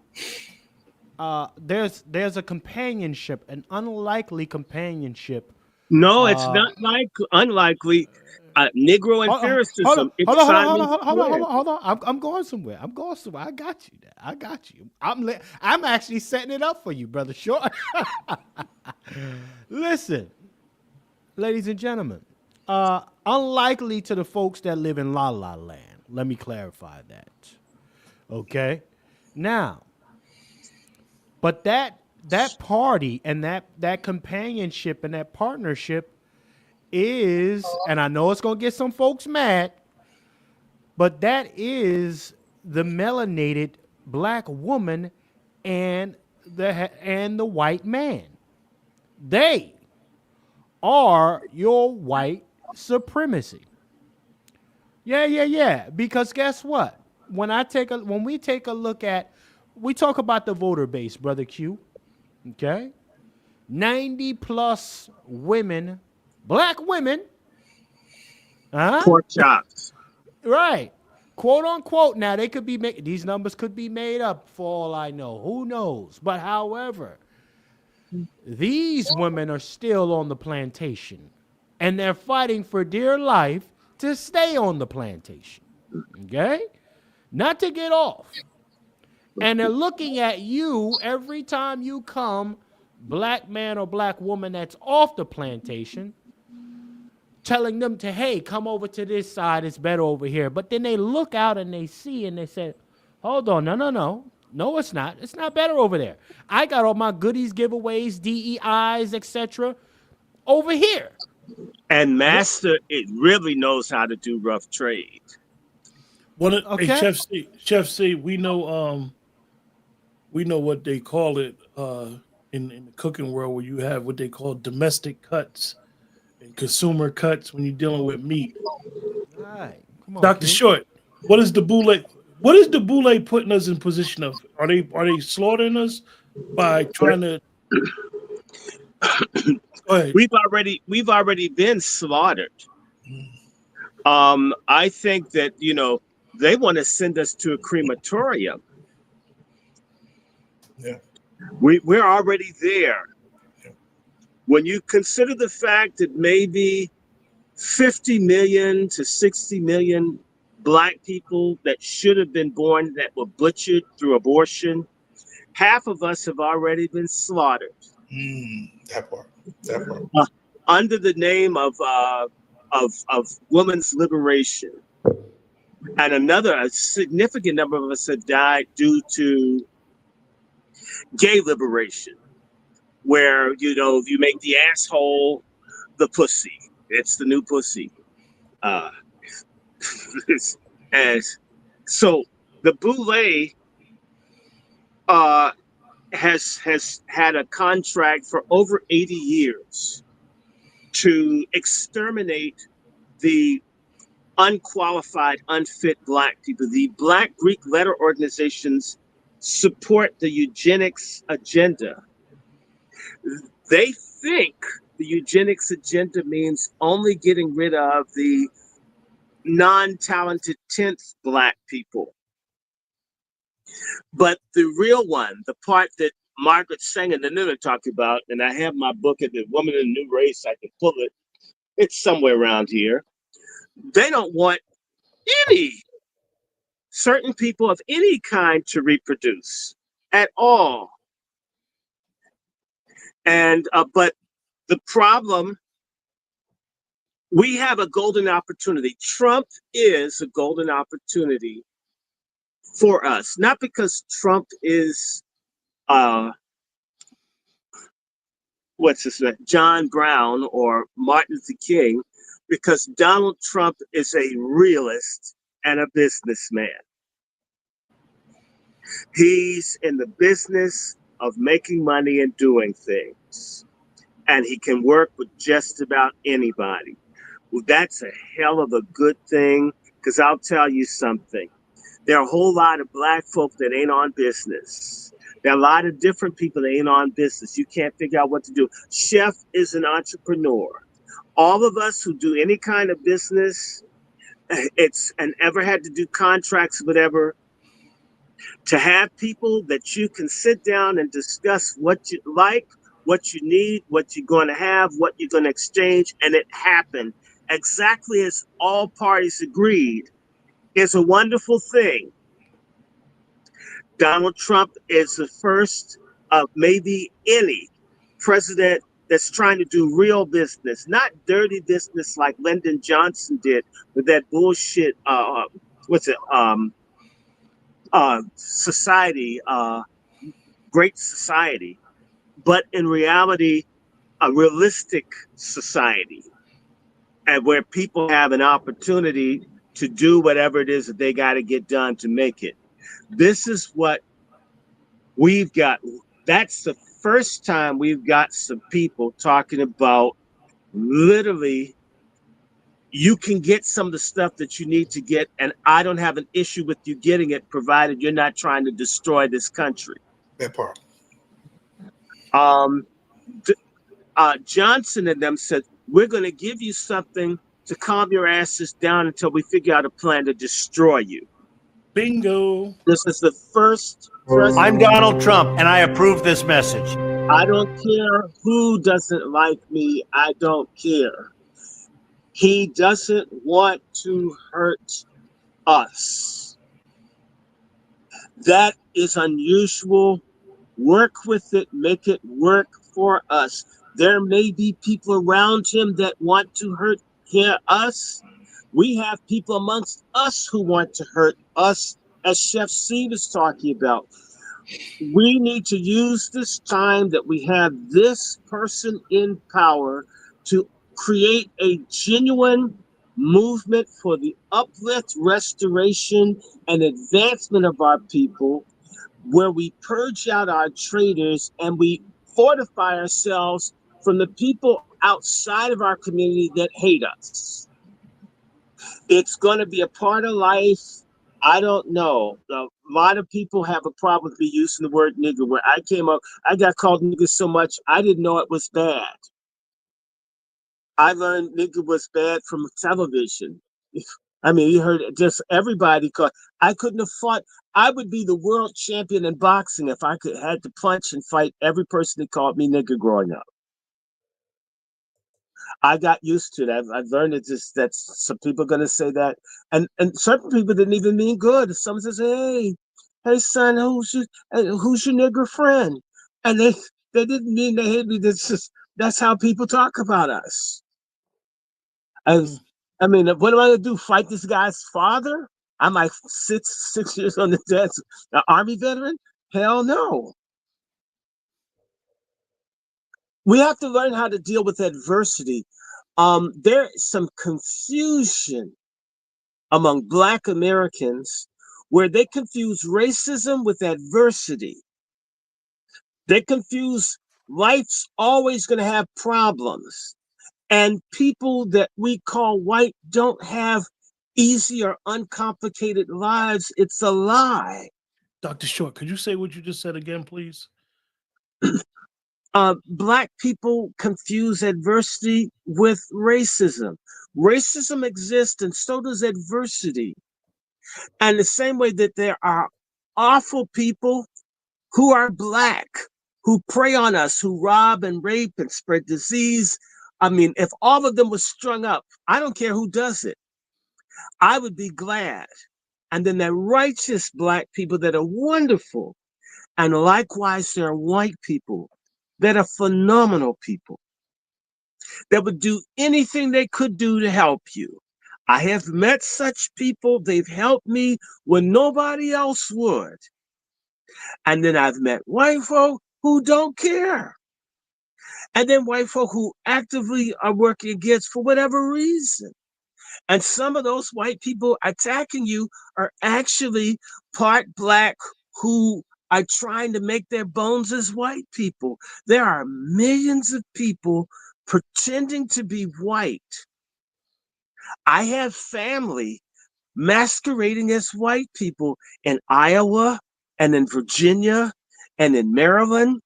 there's a companionship, an unlikely companionship. No, it's not like unlikely. Negro empiricism. Hold on. I'm going somewhere. I got you. I got you. I'm actually setting it up for you, brother Short. Listen, ladies and gentlemen, unlikely to the folks that live in La La Land. Let me clarify that. Okay? Now, but that party and that companionship and that partnership is, and I know it's going to get some folks mad, but that is the melanated black woman and the white man. They are your white supremacy. Yeah. Because guess what? When we take a look at, we talk about the voter base, brother Q. Okay, 90 plus women, black women, pork chops, right? Quote unquote. Now they could be these numbers could be made up for all I know. Who knows? But however, these women are still on the plantation, and they're fighting for dear life to stay on the plantation. Okay, not to get off. And they're looking at you every time you come, black man or black woman that's off the plantation, telling them to, hey, come over to this side. It's better over here. But then they look out and they see and they say, hold on, no. No, it's not. It's not better over there. I got all my goodies, giveaways, DEIs, etc. over here. And Master, it really knows how to do rough trade. Hey, Chef C, we know what they call it in the cooking world, where you have what they call domestic cuts and consumer cuts when you're dealing with meat. All right. Come on, Dr. Short, what is the boule putting us in position of? Are they slaughtering us by trying to go ahead. We've already been slaughtered. I think that, they want to send us to a crematorium. Yeah. We're already there. Yeah. When you consider the fact that maybe 50 million to 60 million black people that should have been born that were butchered through abortion, half of us have already been slaughtered. That part. Under the name of women's liberation. And a significant number of us have died due to gay liberation, where, you make the asshole the pussy. It's the new pussy. And so The Boule has had a contract for over 80 years to exterminate the unqualified, unfit black people. The Black Greek letter organizations support the eugenics agenda. They think the eugenics agenda means only getting rid of the non-talented 10th black people. But the real one, the part that Margaret Sanger and Nina talked about, and I have my book at The Woman in the New Race, I can pull it, it's somewhere around here. They don't want any certain people of any kind to reproduce at all. And but the problem, we have a golden opportunity. Trump is a golden opportunity for us, not because Trump is what's his name, John Brown or Martin Luther King, because Donald Trump is a realist and a businessman. He's in the business of making money and doing things, and he can work with just about anybody. Well, that's a hell of a good thing, because I'll tell you something. There are a whole lot of black folk that ain't on business. There are a lot of different people that ain't on business. You can't figure out what to do. Chef is an entrepreneur. All of us who do any kind of business, and ever had to do contracts, whatever, to have people that you can sit down and discuss what you like, what you need, what you're going to have, what you're going to exchange, and it happened exactly as all parties agreed, is a wonderful thing. Donald Trump is the first of maybe any president that's trying to do real business, not dirty business like Lyndon Johnson did with that bullshit. Society, great society, but in reality, a realistic society, and where people have an opportunity to do whatever it is that they got to get done to make it. This is what we've got. That's the first time we've got some people talking about literally, you can get some of the stuff that you need to get, and I don't have an issue with you getting it, provided you're not trying to destroy this country. That part. Johnson and them said, we're going to give you something to calm your asses down until we figure out a plan to destroy you. Bingo. This is the first president. I'm Donald Trump, and I approve this message. I don't care who doesn't like me. I don't care. He doesn't want to hurt us. That is unusual. Work with it, make it work for us. There may be people around him that want to hurt us. We have people amongst us who want to hurt us, as Chef C was talking about. We need to use this time that we have this person in power to create a genuine movement for the uplift, restoration, and advancement of our people, where we purge out our traitors and we fortify ourselves from the people outside of our community that hate us. It's going to be a part of life. I don't know. A lot of people have a problem with me using the word nigger. Where I came up, I got called nigger so much, I didn't know it was bad. I learned nigger was bad from television. I mean, you heard it, just everybody called. I couldn't have fought. I would be the world champion in boxing if I had to punch and fight every person that called me nigger growing up. I got used to that. I've learned it. Just that some people are going to say that, and certain people didn't even mean good. Someone says, "Hey, son, who's your nigger friend?" And they didn't mean they hate me. That's how people talk about us. I mean, what am I going to do? Fight this guy's father? I'm like six years on the dance, an Army veteran? Hell no. We have to learn how to deal with adversity. There is some confusion among Black Americans where they confuse racism with adversity. They confuse life's always going to have problems. And people that we call white don't have easy or uncomplicated lives. It's a lie. Dr. Short, could you say what you just said again, please? Black people confuse adversity with racism. Racism exists, and so does adversity. And the same way that there are awful people who are black, who prey on us, who rob and rape and spread disease. I mean, if all of them were strung up, I don't care who does it, I would be glad. And then there are righteous black people that are wonderful. And likewise, there are white people that are phenomenal people that would do anything they could do to help you. I have met such people. They've helped me when nobody else would. And then I've met white folk who don't care. And then white folk who actively are working against for whatever reason. And some of those white people attacking you are actually part black who are trying to make their bones as white people. There are millions of people pretending to be white. I have family masquerading as white people in Iowa and in Virginia and in Maryland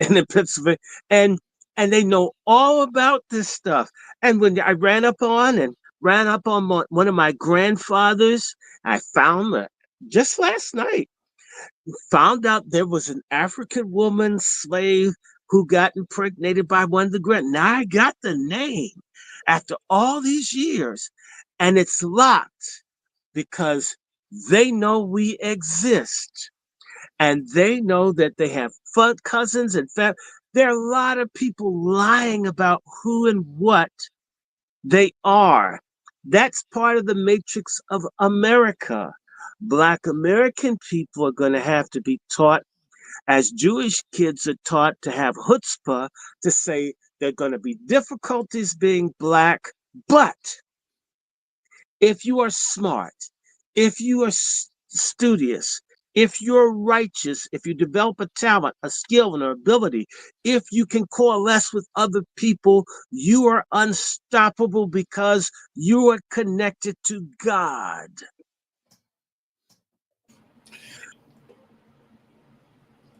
and in Pennsylvania. And they know all about this stuff. And when I ran up on one of my grandfathers, I found that just last night, found out there was an African woman slave who got impregnated by one of the grand. Now I got the name after all these years, and it's locked because they know we exist, and they know that they have cousins and family. There are a lot of people lying about who and what they are. That's part of the matrix of America. Black American people are going to have to be taught, as Jewish kids are taught to have chutzpah, to say there are going to be difficulties being black. But if you are smart, if you are studious, if you're righteous, if you develop a talent, a skill, and an ability, if you can coalesce with other people, you are unstoppable because you are connected to God.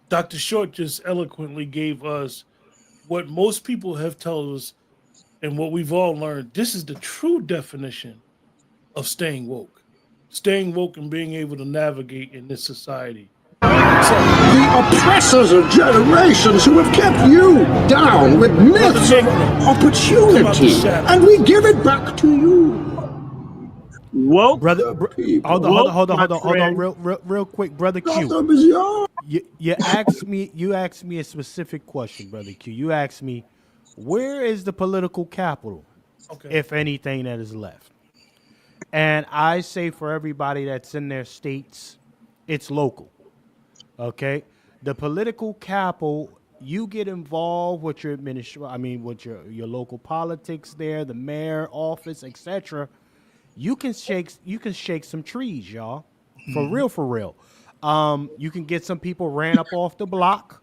Dr. Short just eloquently gave us what most people have told us and what we've all learned. This is the true definition of staying woke. Staying woke and being able to navigate in this society. The oppressors of generations who have kept you down with myths of opportunity, and we give it back to you. Woke, brother. Hold on, real quick, brother Q. You asked me a specific question, brother Q. You asked me, where is the political capital, if anything, that is left? And I say for everybody that's in their states, it's local. Okay, the political capital, you get involved with your with your local politics there, the mayor office, etc. You can shake some trees, y'all. For real. You can get some people ran up off the block.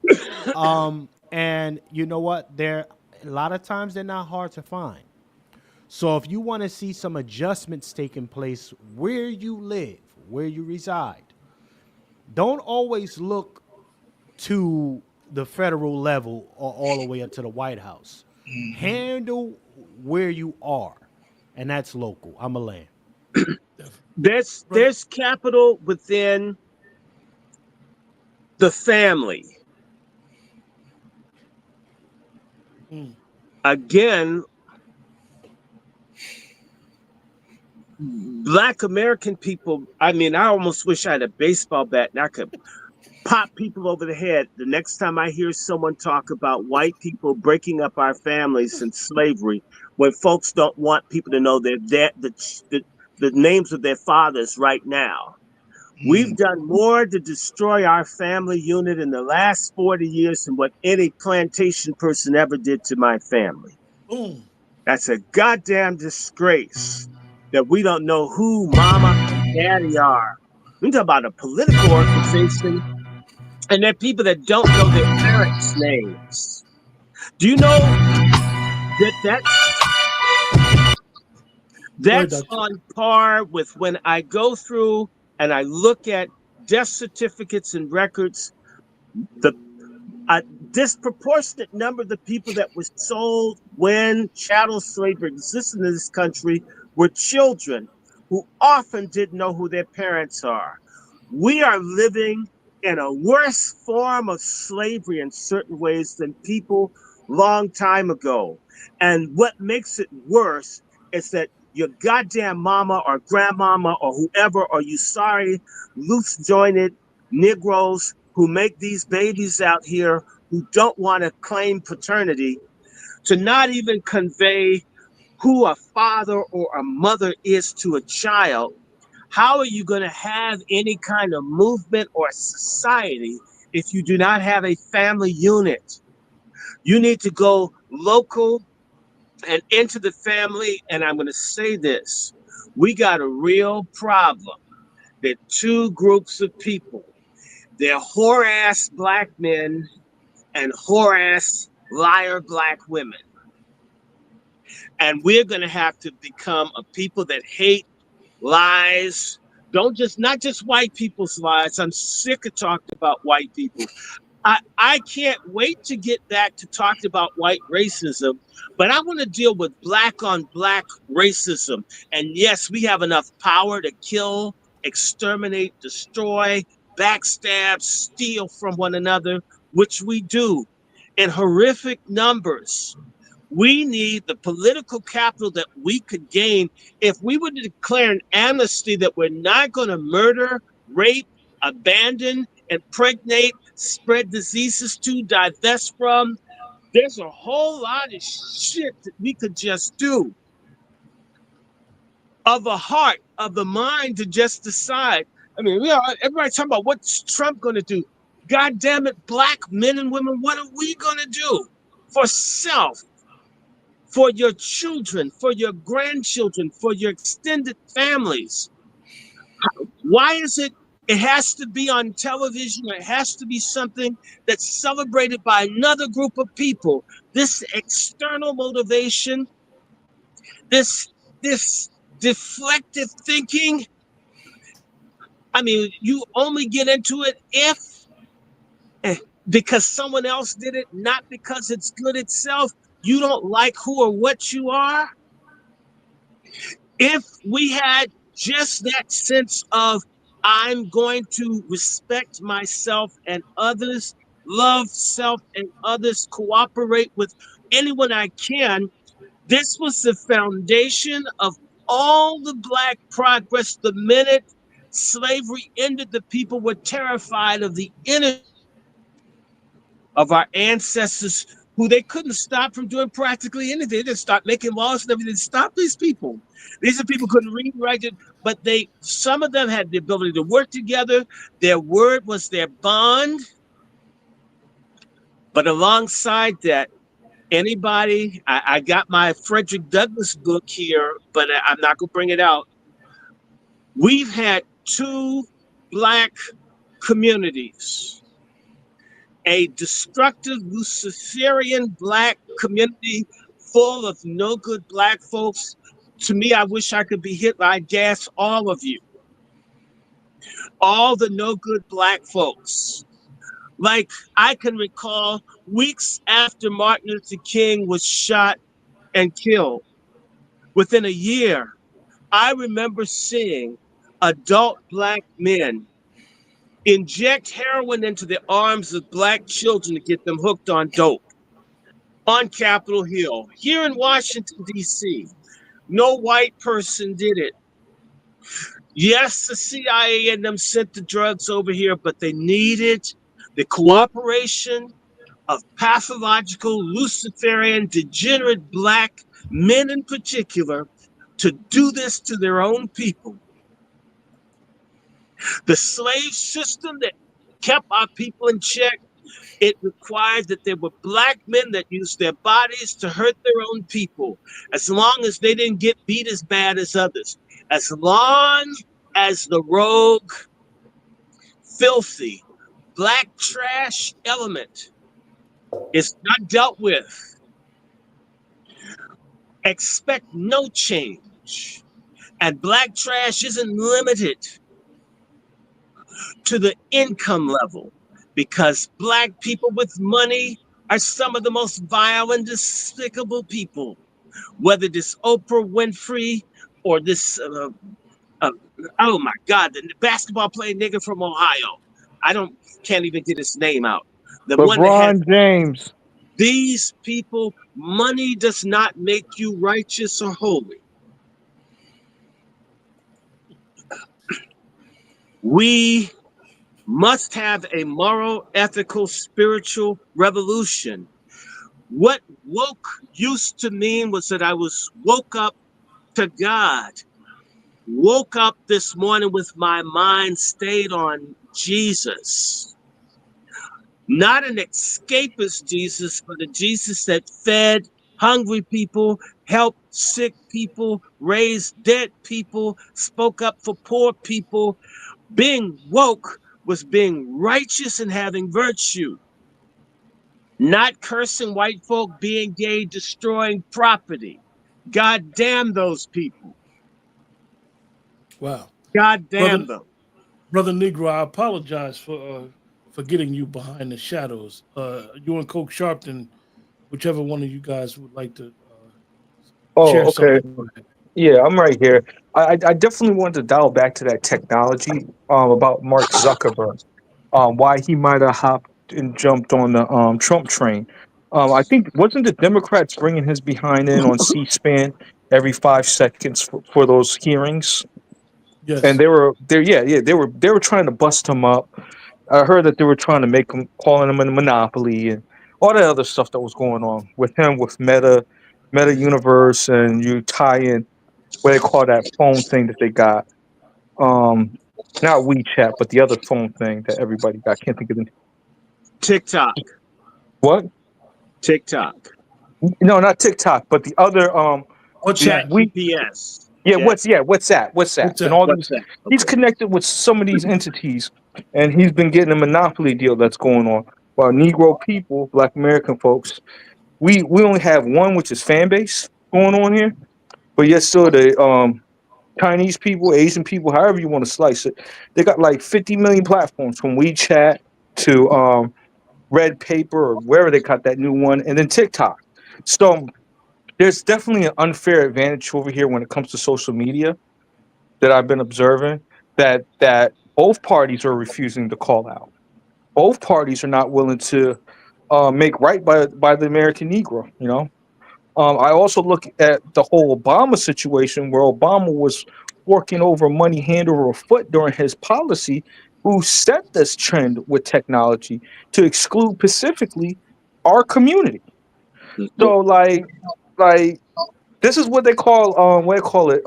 And you know what? A lot of times they're not hard to find. So if you want to see some adjustments taking place where you live, where you reside, don't always look to the federal level or all the way up to the White House. Handle where you are, and that's local. I'm a land. There's capital within the family. Again, Black American people, I almost wish I had a baseball bat and I could pop people over the head the next time I hear someone talk about white people breaking up our families and slavery, when folks don't want people to know the names of their fathers right now. We've done more to destroy our family unit in the last 40 years than what any plantation person ever did to my family. That's a goddamn disgrace that we don't know who mama and daddy are. We talk about a political organization, and there are people that don't know their parents' names. Do you know that that's on par with when I go through and I look at death certificates and records, the a disproportionate number of the people that were sold when chattel slavery existed in this country were children who often didn't know who their parents are. We are living in a worse form of slavery in certain ways than people long time ago. And what makes it worse is that your goddamn mama or grandmama or whoever, or you sorry, loose jointed Negroes who make these babies out here who don't want to claim paternity, to not even convey who a father or a mother is to a child. How are you going to have any kind of movement or society if you do not have a family unit? You need to go local and into the family. And I'm going to say this. We got a real problem. There are two groups of people. They're whore-ass black men and whore-ass liar black women. And we're going to have to become a people that hate lies. Not just white people's lies. I'm sick of talking about white people. I can't wait to get back to talking about white racism, but I want to deal with black on black racism. And yes, we have enough power to kill, exterminate, destroy, backstab, steal from one another, which we do in horrific numbers. We need the political capital that we could gain if we were to declare an amnesty that we're not going to murder, rape, abandon, impregnate, spread diseases to, divest from. There's a whole lot of shit that we could just do. Of a heart, of the mind to just decide. I mean, everybody's talking about what's Trump going to do. God damn it, black men and women, what are we going to do for self? For your children, for your grandchildren, for your extended families. Why is it has to be on television, or it has to be something that's celebrated by another group of people? This external motivation, this deflective thinking. I mean, you only get into it if because someone else did it, not because it's good itself. You don't like who or what you are. If we had just that sense of, I'm going to respect myself and others, love self and others, cooperate with anyone I can, this was the foundation of all the black progress. The minute slavery ended, the people were terrified of the energy of our ancestors, who they couldn't stop from doing practically anything. They didn't stop making laws and everything to stop these people. These are people who couldn't read and write it, but some of them had the ability to work together. Their word was their bond. But alongside that, I got my Frederick Douglass book here, but I'm not going to bring it out. We've had two black communities. A destructive Luciferian black community full of no good black folks. To me, I wish I could be Hitler. I'd gas all of you. All the no good black folks. Like I can recall weeks after Martin Luther King was shot and killed, within a year, I remember seeing adult black men inject heroin into the arms of black children to get them hooked on dope on Capitol Hill. Here in Washington, D.C., no white person did it. Yes, the CIA and them sent the drugs over here, but they needed the cooperation of pathological, Luciferian, degenerate black men in particular to do this to their own people. The slave system that kept our people in check, it required that there were black men that used their bodies to hurt their own people, as long as they didn't get beat as bad as others. As long as the rogue filthy, black trash element is not dealt with, expect no change. And black trash isn't limited to the income level, because black people with money are some of the most vile and despicable people. Whether this Oprah Winfrey or this, uh, oh my God, the basketball playing nigga from Ohio. Can't even get his name out. The one that has LeBron James. these people, money does not make you righteous or holy. We must have a moral, ethical, spiritual revolution. What woke used to mean was that I was woke up to God, woke up this morning with my mind stayed on Jesus. Not an escapist Jesus, but a Jesus that fed hungry people, helped sick people, raised dead people, spoke up for poor people. Being woke was being righteous and having virtue. Not cursing white folk, being gay, destroying property. God damn those people. Wow. God damn Brother, them. Brother Negro, I apologize for getting you behind the shadows. You and Coke Sharpton, whichever one of you guys would like to Oh, share okay. something. Yeah, I'm right here. I definitely wanted to dial back to that technology about Mark Zuckerberg, why he might have hopped and jumped on the Trump train. I think wasn't the Democrats bringing his behind in on C-SPAN every 5 seconds for those hearings, and Yes. they were trying to bust him up. I heard that they were trying to make him, calling him a monopoly and all that other stuff that was going on with him with Meta Universe, and you tie in what they call that phone thing that they got. Um, Not WeChat, but the other phone thing that everybody got. Can't think of the TikTok. what? TikTok. No, not TikTok, but the other What's the Chat that? we GPS. yeah, Chat. WhatsApp, What's and that? all What's these. that? He's Okay. connected with some of these entities, and he's been getting a monopoly deal that's going on. While Negro people, Black American folks, we only have one, which is fan base going on here, but yet still the Chinese people, Asian people, however you want to slice it, they got like 50 million platforms from WeChat to Red Paper or wherever they got that new one, and then TikTok. So there's definitely an unfair advantage over here when it comes to social media that I've been observing, that both parties are refusing to call out. Both parties are not willing to make right by the American Negro. You know, I also look at the whole Obama situation where Obama was forking over money hand over foot during his policy, who set this trend with technology to exclude specifically our community. So like this is what they call what do they call it,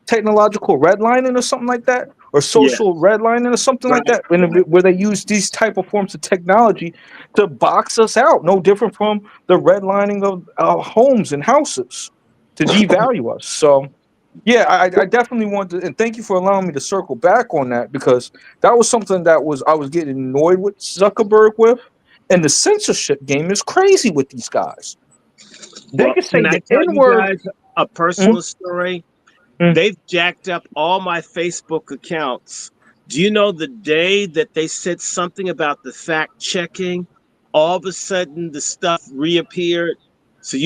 technological redlining or something like that, or Yeah. social redlining or something Right. like that, where they use these type of forms of technology to box us out. No different from the redlining of homes and houses to devalue us. So yeah, I definitely want to, and thank you for allowing me to circle back on that, because that was something that was I was getting annoyed with Zuckerberg with, and the censorship game is crazy with these guys. They Well, can say can I the tell N you word. guys a personal story? They've jacked up all my Facebook accounts. Do you know the day that they said something about the fact checking, all of a sudden the stuff reappeared? So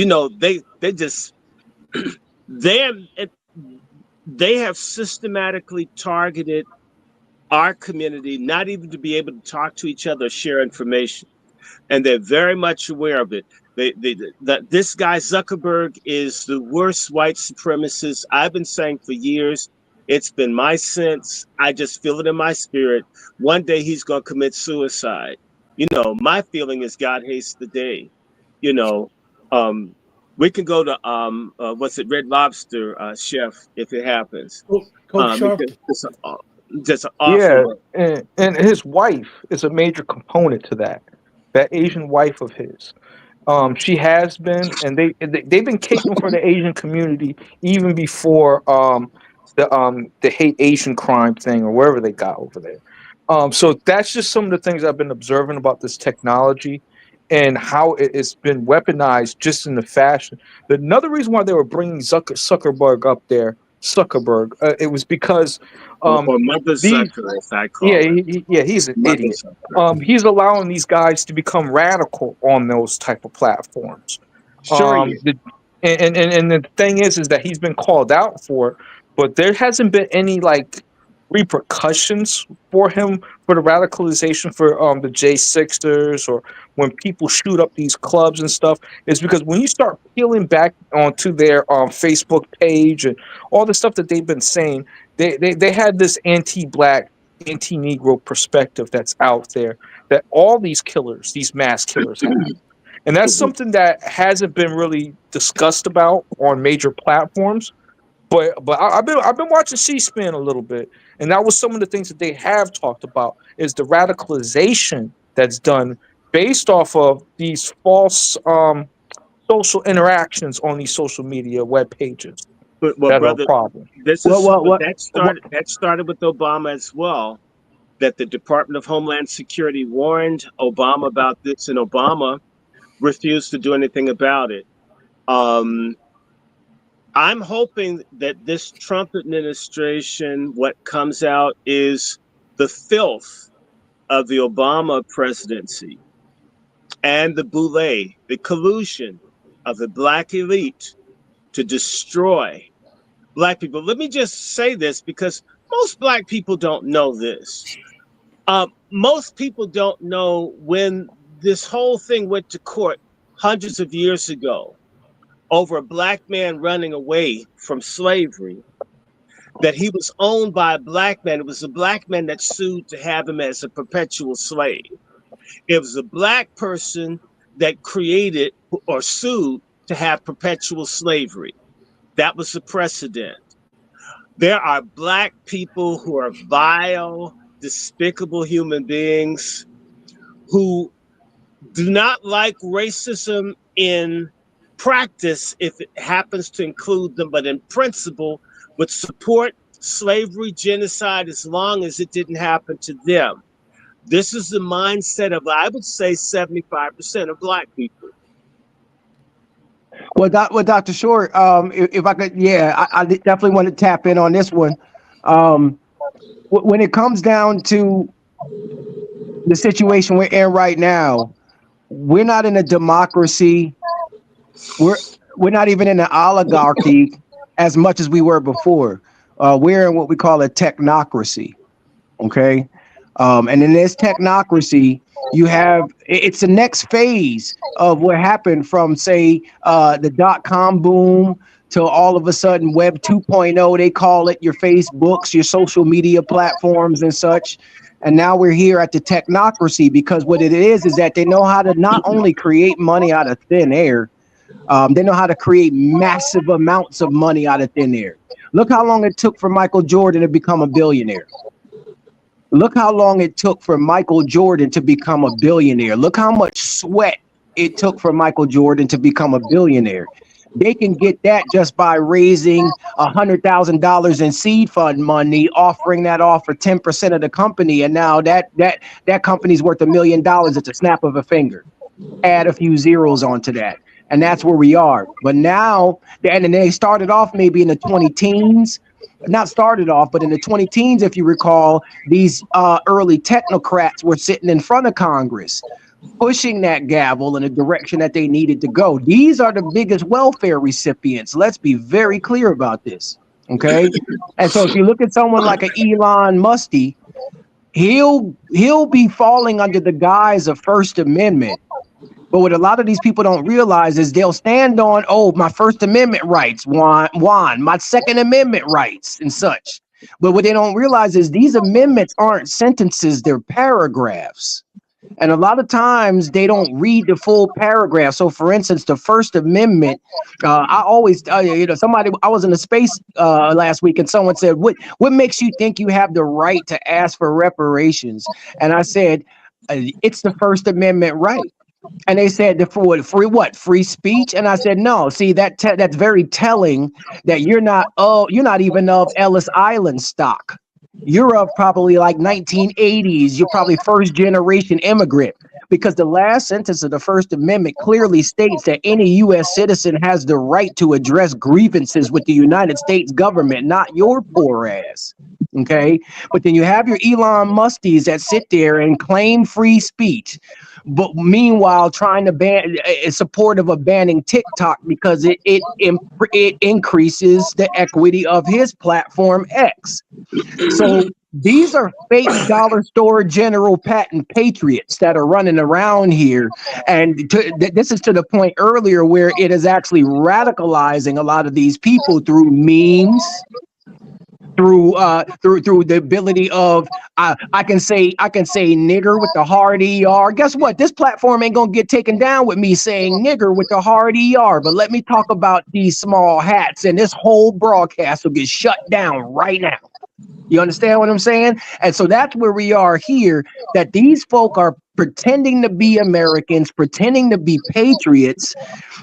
they just they have they have systematically targeted our community, not even to be able to talk to each other, share information, and they're very much aware of it. That this guy Zuckerberg is the worst white supremacist. I've been saying for years. It's been my sense. I just feel it in my spirit. One day he's going to commit suicide. My feeling is God hates the day. You know, um, we can go to what's it, Red Lobster, chef, if it happens. Coke Because Sharpton. just an awful Yeah, look. and his wife is a major component to that. That Asian wife of his. She has been, and they've been caping for the Asian community even before the hate Asian crime thing or wherever they got over there. So that's just some of the things I've been observing about this technology and how it's been weaponized just in the fashion. Another reason why they were bringing Zuckerberg up there, it was because Or Mother these Sucker, as I yeah, call it. he's an Mother idiot. Sucker. He's allowing these guys to become radical on those type of platforms. Sure he is. And the thing is that he's been called out for it, but there hasn't been any like repercussions for him for the radicalization for the J6ers or when people shoot up these clubs and stuff. Is because when you start peeling back onto their Facebook page and all the stuff that they've been saying, they had this anti-black, anti-Negro perspective that's out there that all these killers, these mass killers have. And that's something that hasn't been really discussed about on major platforms. But I've been watching C-SPAN a little bit, and that was some of the things that they have talked about is the radicalization that's done based off of these false social interactions on these social media web pages Well, that are a brother, problem. this What is what what? that started with Obama as well. That the Department of Homeland Security warned Obama about this, and Obama refused to do anything about it. Um, I'm hoping that this Trump administration, what comes out is the filth of the Obama presidency and the boule, the collusion of the black elite to destroy black people. Let me just say this because most black people don't know this. Most people don't know when this whole thing went to court hundreds of years ago over a black man running away from slavery, that he was owned by a black man. It was a black man that sued to have him as a perpetual slave. It was a black person that created or sued to have perpetual slavery. That was the precedent. There are black people who are vile, despicable human beings who do not like racism in practice if it happens to include them, but in principle would support slavery, genocide, as long as it didn't happen to them. This is the mindset of, I would say, 75% of black people. Well, Dr. Short, if I could, yeah, I definitely want to tap in on this one. When it comes down to the situation we're in right now, we're not in a democracy. We're not even in an oligarchy as much as we were before. We're in what we call a technocracy. Okay. And in this technocracy, you have it's the next phase of what happened from, say, the .com boom to all of a sudden Web 2.0, they call it, your Facebooks, your social media platforms and such. And now we're here at the technocracy because what it is that they know how to not only create money out of thin air, they know how to create massive amounts of money out of thin air. Look how long it took for Michael Jordan to become a billionaire. Look how long it took for Michael Jordan to become a billionaire. Look how much sweat it took for Michael Jordan to become a billionaire. They can get that just by raising $100,000 in seed fund money, offering that off for 10% of the company. And now that company's worth $1 million at the snap of a finger. Add a few zeros onto that. And that's where we are. But now, and they started off maybe in the 20 teens. Not started off, but in the 20 teens, if you recall, these early technocrats were sitting in front of Congress, pushing that gavel in the direction that they needed to go. These are the biggest welfare recipients. Let's be very clear about this. Okay. And so if you look at someone like an Elon Musk, he'll be falling under the guise of First Amendment. But what a lot of these people don't realize is they'll stand on, oh, my First Amendment rights, Juan, my Second Amendment rights and such. But what they don't realize is these amendments aren't sentences, they're paragraphs. And a lot of times they don't read the full paragraph. So, for instance, the First Amendment, I always, I was in a space last week and someone said, what makes you think you have the right to ask for reparations? And I said, it's the First Amendment right. And they said, free what? Free speech? And I said, no. See, that's very telling that you're not even of Ellis Island stock. You're of probably like 1980s. You're probably first generation immigrant, because the last sentence of the First Amendment clearly states that any U.S. citizen has the right to address grievances with the United States government, not your poor ass. Okay. But then you have your Elon Musties that sit there and claim free speech, but meanwhile trying to ban, supportive of banning TikTok because it increases the equity of his platform X. So these are fake dollar store general patent patriots that are running around here. And this is to the point earlier where it is actually radicalizing a lot of these people through memes, through the ability of I can say nigger with the hard ER. Guess what? This platform ain't gonna get taken down with me saying nigger with the hard ER. But let me talk about these small hats, and this whole broadcast will get shut down right now. You understand what I'm saying? And so that's where we are here, that these folk are pretending to be Americans, pretending to be patriots,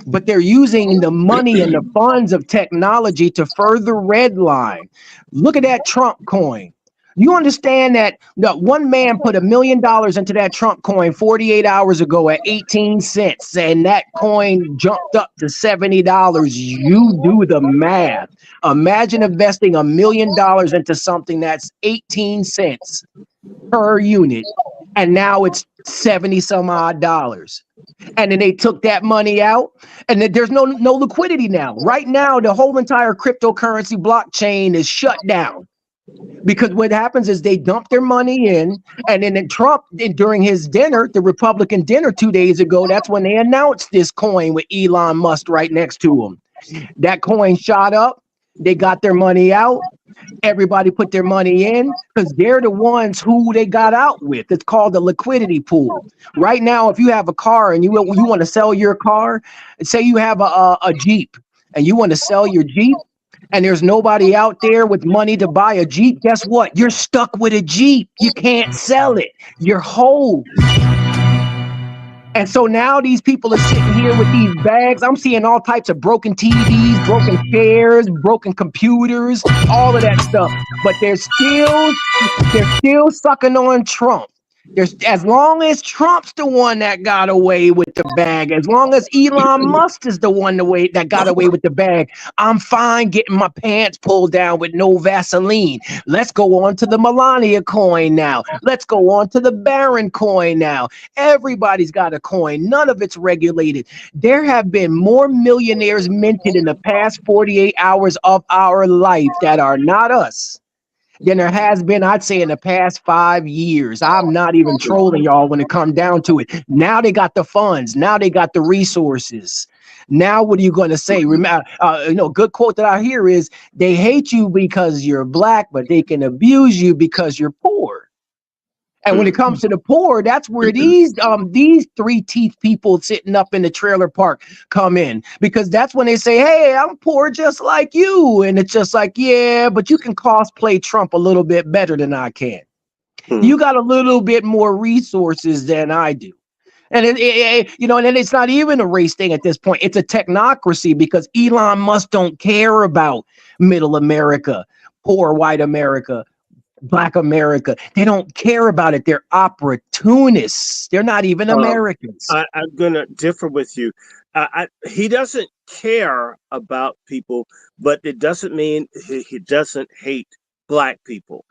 but they're using the money and the funds of technology to further redline. Look at that Trump coin. You understand that one man put $1 million into that Trump coin 48 hours ago at 18 cents, and that coin jumped up to $70. You do the math. Imagine investing $1 million into something that's 18 cents per unit, and now it's 70 some odd dollars. And then they took that money out, and then there's no liquidity now. Right now, the whole entire cryptocurrency blockchain is shut down. Because what happens is they dump their money in, and then Trump, during his dinner, the Republican dinner 2 days ago, that's when they announced this coin with Elon Musk right next to him. That coin shot up. They got their money out. Everybody put their money in because they're the ones who they got out with. It's called the liquidity pool. Right now, if you have a car and you want to sell your car, say you have a Jeep and you want to sell your Jeep, and there's nobody out there with money to buy a Jeep, guess what? You're stuck with a Jeep. You can't sell it. You're whole. And so now these people are sitting here with these bags. I'm seeing all types of broken TVs, broken chairs, broken computers, all of that stuff. But they're still sucking on Trump. As long as Trump's the one that got away with the bag, as long as Elon Musk is the one that got away with the bag, I'm fine getting my pants pulled down with no Vaseline. Let's go on to the Melania coin now. Let's go on to the Barron coin now. Everybody's got a coin. None of it's regulated. There have been more millionaires minted in the past 48 hours of our life that are not us than there has been, I'd say, in the past 5 years. I'm not even trolling y'all when it comes down to it. Now they got the funds. Now they got the resources. Now what are you going to say? Remember, good quote that I hear is, they hate you because you're black, but they can abuse you because you're poor. And when it comes to the poor, that's where these three teeth people sitting up in the trailer park come in, because that's when they say, hey, I'm poor just like you. And it's just like, yeah, but you can cosplay Trump a little bit better than I can. You got a little bit more resources than I do. And and then it's not even a race thing at this point. It's a technocracy, because Elon Musk don't care about middle America, poor white America, Black America. They don't care about it. They're opportunists. They're not even Americans. I'm going to differ with you. He doesn't care about people, but it doesn't mean he doesn't hate Black people.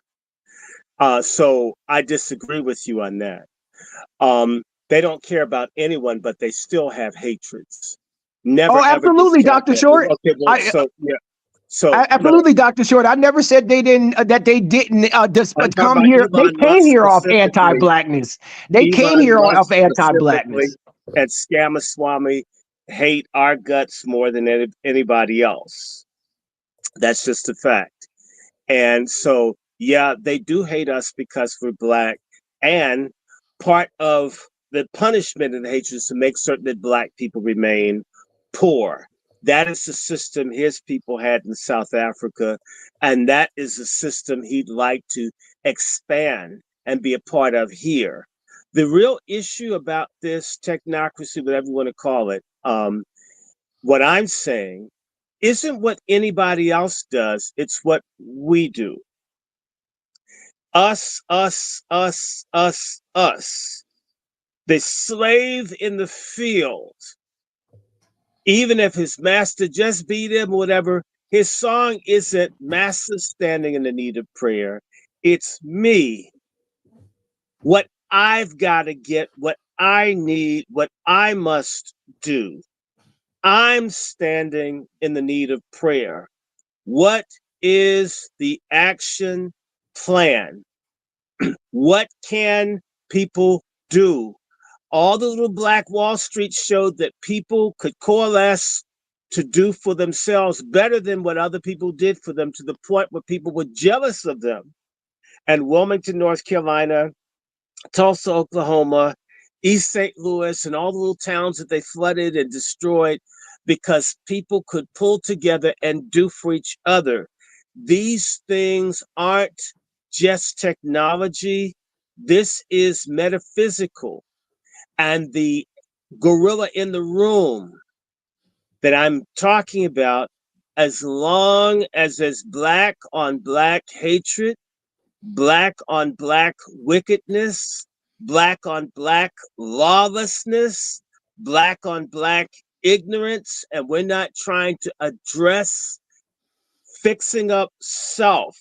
So I disagree with you on that. They don't care about anyone, but they still have hatreds. Never. Absolutely, Dr. Short. Okay, well, yeah. So absolutely, Dr. Short. I never said they didn't come here. They came here off anti-blackness. They came here off anti-blackness. And Scamaswamy hate our guts more than anybody else. That's just a fact. And so, yeah, they do hate us because we're Black. And part of the punishment and hatred is to make certain that Black people remain poor. That is the system his people had in South Africa, and that is the system he'd like to expand and be a part of here. The real issue about this technocracy, whatever you want to call it, what I'm saying isn't what anybody else does, it's what we do. Us, us, us, us, us. The slave in the field, even if his master just beat him or whatever, his song isn't master standing in the need of prayer. It's me. What I've got to get, what I need, what I must do. I'm standing in the need of prayer. What is the action plan? What can people do? All the little Black Wall Street showed that people could coalesce to do for themselves better than what other people did for them, to the point where people were jealous of them. And Wilmington, North Carolina, Tulsa, Oklahoma, East St. Louis, and all the little towns that they flooded and destroyed because people could pull together and do for each other. These things aren't just technology. This is metaphysical. And the gorilla in the room that I'm talking about, as long as there's black on black hatred, black on black wickedness, black on black lawlessness, black on black ignorance, and we're not trying to address fixing up self.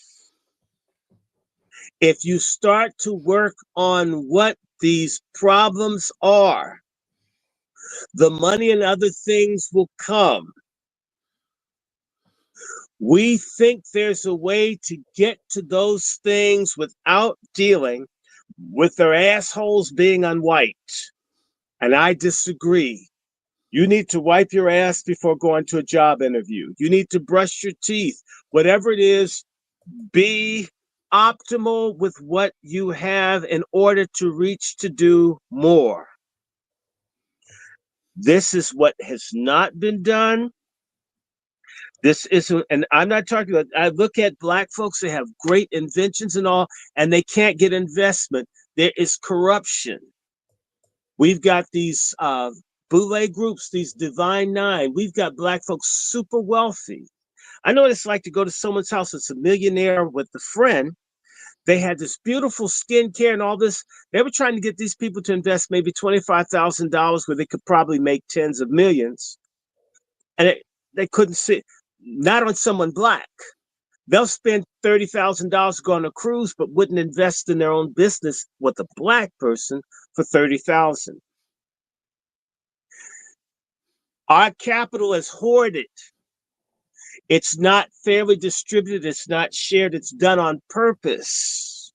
If you start to work on what these problems are, the money and other things will come. We think there's a way to get to those things without dealing with their assholes being unwiped. And I disagree. You need to wipe your ass before going to a job interview. You need to brush your teeth. Whatever it is, be optimal with what you have in order to reach to do more. This is what has not been done. This isn't, and I'm not talking about, I look at Black folks, they have great inventions and all, and they can't get investment. There is corruption. We've got these boule groups, these Divine Nine. We've got Black folks super wealthy. I know what it's like to go to someone's house that's a millionaire with a friend. They had this beautiful skincare and all this. They were trying to get these people to invest maybe $25,000 where they could probably make tens of millions. And they couldn't see, not on someone Black. They'll spend $30,000 going on a cruise, but wouldn't invest in their own business with a Black person for $30,000. Our capital is hoarded. It's not fairly distributed. It's not shared. It's done on purpose.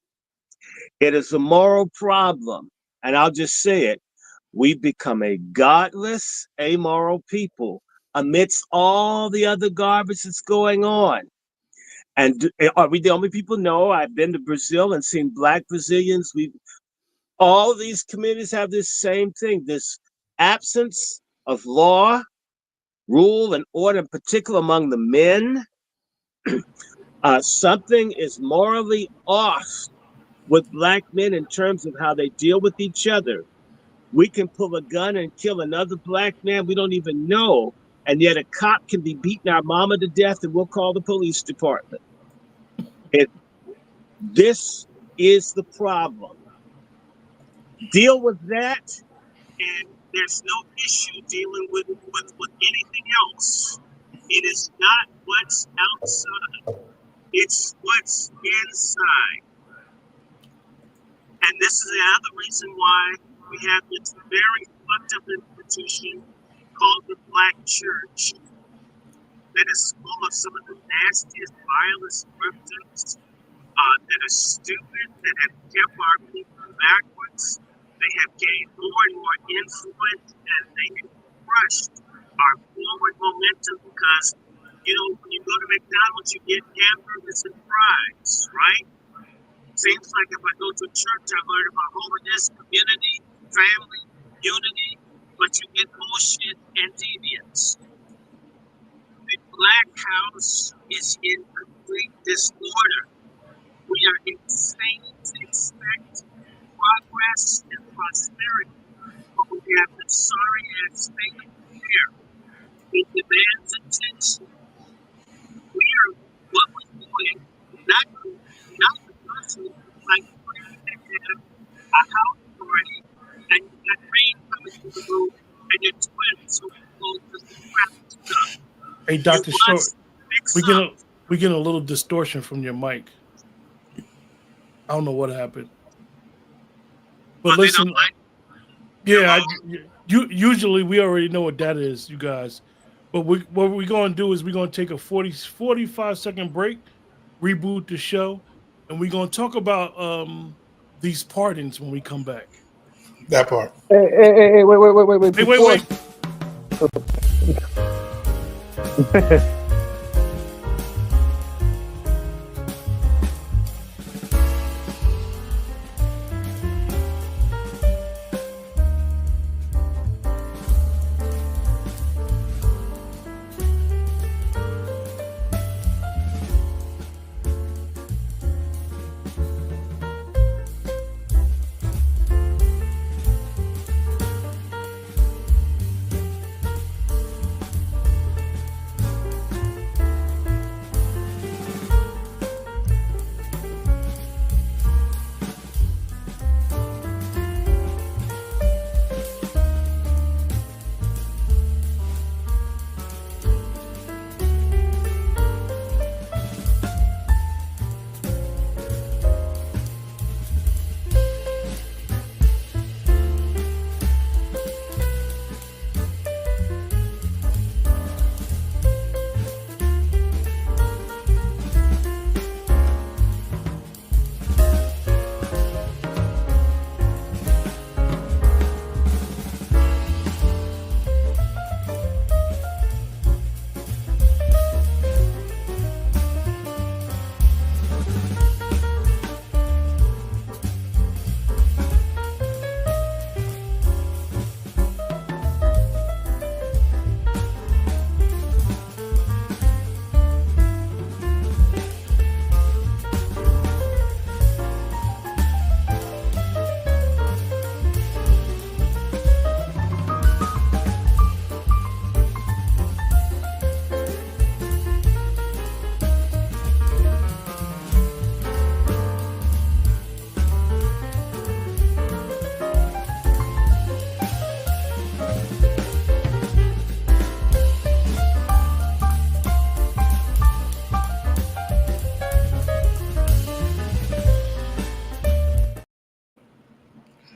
It is a moral problem. And I'll just say it. We've become a godless, amoral people amidst all the other garbage that's going on. And are we the only people? No, I've been to Brazil and seen Black Brazilians. All of these communities have this same thing, this absence of law, rule, and order, in particular among the men. Something is morally off with Black men in terms of how they deal with each other. We can pull a gun and kill another Black man we don't even know, and yet a cop can be beating our mama to death and we'll call the police department. This is the problem. Deal with that, and there's no issue dealing with anything else. It is not what's outside, it's what's inside. And this is another reason why we have this very fucked up institution called the Black Church that is full of some of the nastiest, vilest grifters that are stupid, that have kept our people backwards. They have gained more and more influence, and they have crushed our forward momentum because, when you go to McDonald's, you get hamburgers and fries, right? Seems like if I go to a church, I learn about holiness, community, family, unity, but you get bullshit and deviance. The Black house is in complete disorder. We are insane to expect progress and prosperity, but we have the sorry ass state of affairs. It demands attention. We are what we're doing, not the person, like Hey, Dr. Short, we get a little distortion from your mic. I don't know what happened. But listen, yeah, usually we already know what that is, you guys. But what we're going to do is we're going to take a 45-second break, reboot the show, and we're going to talk about these pardons when we come back. That part. Hey, wait. Hey, Before, wait.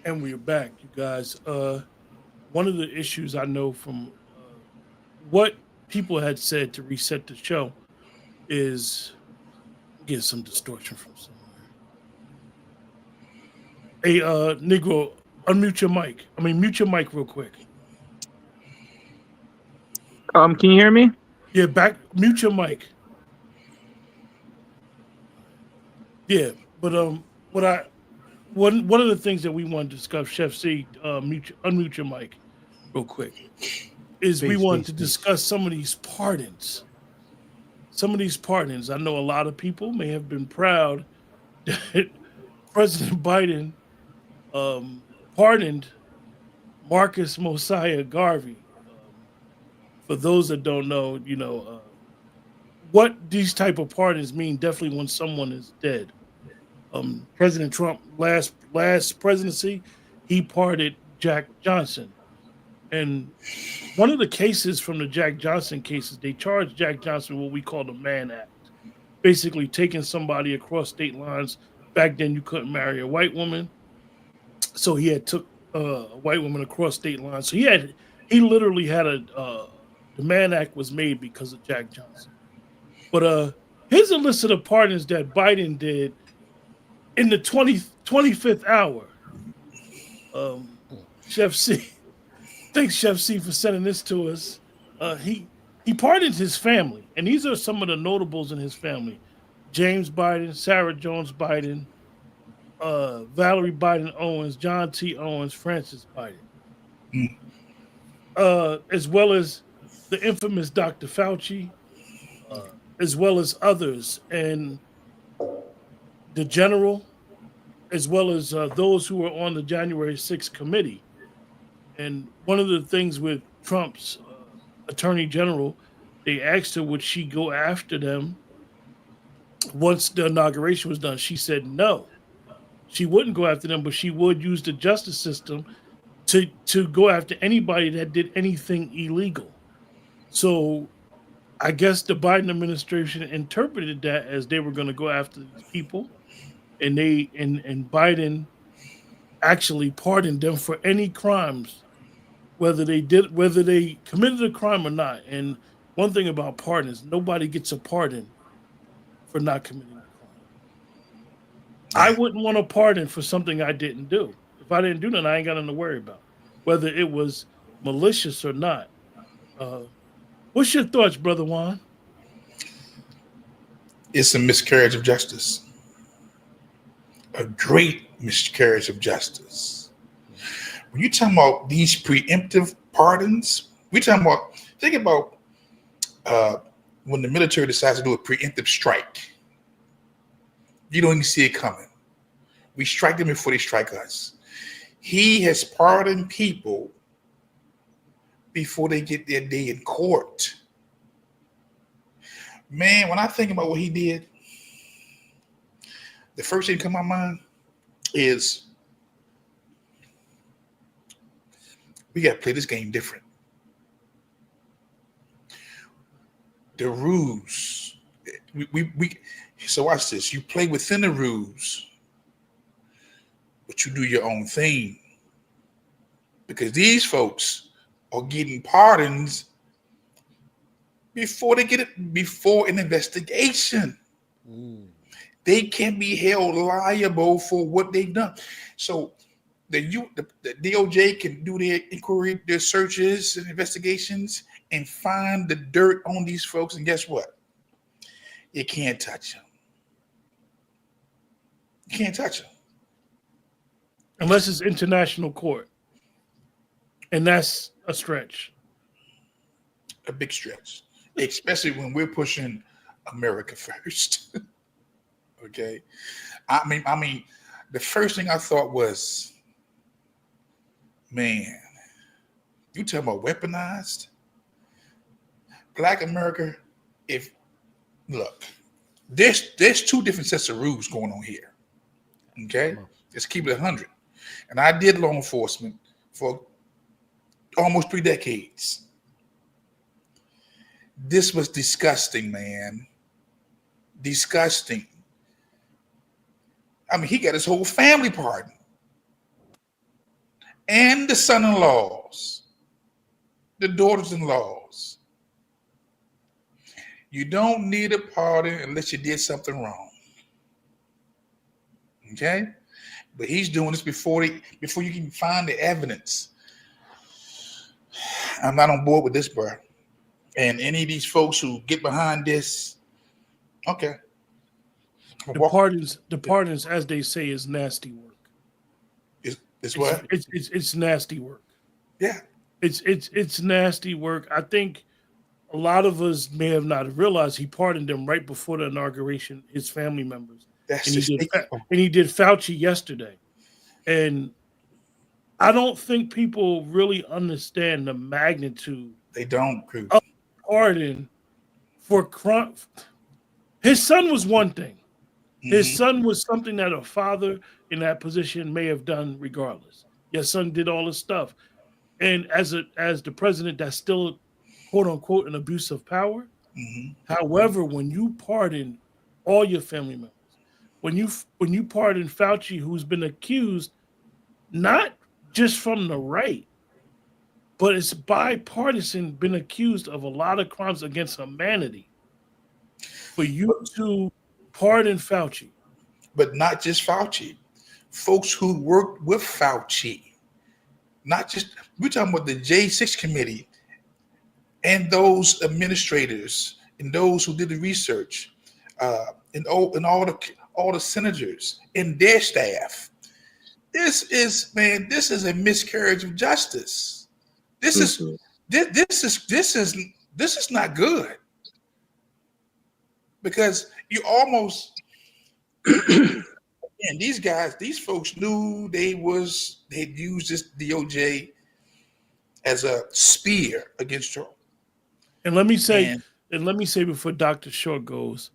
And we're back, you guys. One of the issues I know from what people had said to reset the show is get some distortion from somewhere. Hey, Negro, unmute your mic. Mute your mic real quick. can you hear me? Yeah, mute your mic. Yeah, but one of the things that we want to discuss, Chef C, unmute your mic real quick, is we want to discuss some of these pardons. Some of these pardons. I know a lot of people may have been proud that President Biden pardoned Marcus Mosiah Garvey. For those that don't know, what these type of pardons mean. Definitely when someone is dead. President Trump last presidency, he pardoned Jack Johnson, and one of the cases from the Jack Johnson cases, they charged Jack Johnson with what we call the Mann Act, basically taking somebody across state lines. Back then, you couldn't marry a white woman, so he had took a white woman across state lines. So he literally had the Mann Act was made because of Jack Johnson. But here's a list of the pardons that Biden did in the 25th hour. Chef C, thanks Chef C for sending this to us. He pardoned his family, and these are some of the notables in his family: James Biden, Sarah Jones Biden, Valerie Biden Owens, John T. Owens, Francis Biden, as well as the infamous Dr. Fauci, as well as others, and the general, as well as those who were on the January 6th committee. And one of the things with Trump's attorney general, they asked her, would she go after them once the inauguration was done? She said no. she wouldn't go after them, but she would use the justice system to go after anybody that did anything illegal. So I guess the Biden administration interpreted that as they were going to go after these people, and Biden actually pardoned them for any crimes, whether they committed a crime or not. And one thing about pardons, nobody gets a pardon for not committing a crime. I wouldn't want a pardon for something I didn't do. If I didn't do nothing, I ain't got nothing to worry about, whether it was malicious or not. What's your thoughts, Brother Juan? It's a miscarriage of justice. A great miscarriage of justice. When you talking about these preemptive pardons, think about when the military decides to do a preemptive strike. You don't even see it coming. We strike them before they strike us. He has pardoned people before they get their day in court. Man, when I think about what he did, the first thing that comes to my mind is we got to play this game different. The rules. So watch this. You play within the rules, but you do your own thing. Because these folks are getting pardons before an investigation. They can be held liable for what they've done. So the DOJ can do their inquiry, their searches and investigations, and find the dirt on these folks. And guess what? You can't touch them. You can't touch them. Unless it's international court. And that's a stretch. A big stretch. Especially when we're pushing America first. Okay. I mean, the first thing I thought was, man, you talking about weaponized? Black America, there's two different sets of rules going on here. Okay? Let's keep it 100. And I did law enforcement for almost 3 decades. This was disgusting, man. Disgusting. I mean, he got his whole family pardoned. And the son-in-laws, the daughters-in-laws. You don't need a pardon unless you did something wrong. Okay? But he's doing this before you can find the evidence. I'm not on board with this, bro. And any of these folks who get behind this, okay. The pardons, as they say, is nasty work. It's what? It's nasty work. Yeah. It's nasty work. I think a lot of us may have not realized he pardoned them right before the inauguration, his family members. And he did Fauci yesterday. And I don't think people really understand the magnitude. They don't. Of pardon for crime. His son was one thing. His son was something that a father in that position may have done regardless. Your son did all this stuff. And as the president, that's still, quote unquote, an abuse of power. However, when you pardon all your family members, when you pardon Fauci, who's been accused, not just from the right, but it's bipartisan, been accused of a lot of crimes against humanity. For you to pardon Fauci. But not just Fauci. Folks who worked with Fauci. Not just, we're talking about the J6 committee and those administrators and those who did the research and all the senators and their staff. This is a miscarriage of justice. This is not good. Because you almost, and these folks knew they'd used this DOJ as a spear against Trump. And let me say before Dr. Short goes,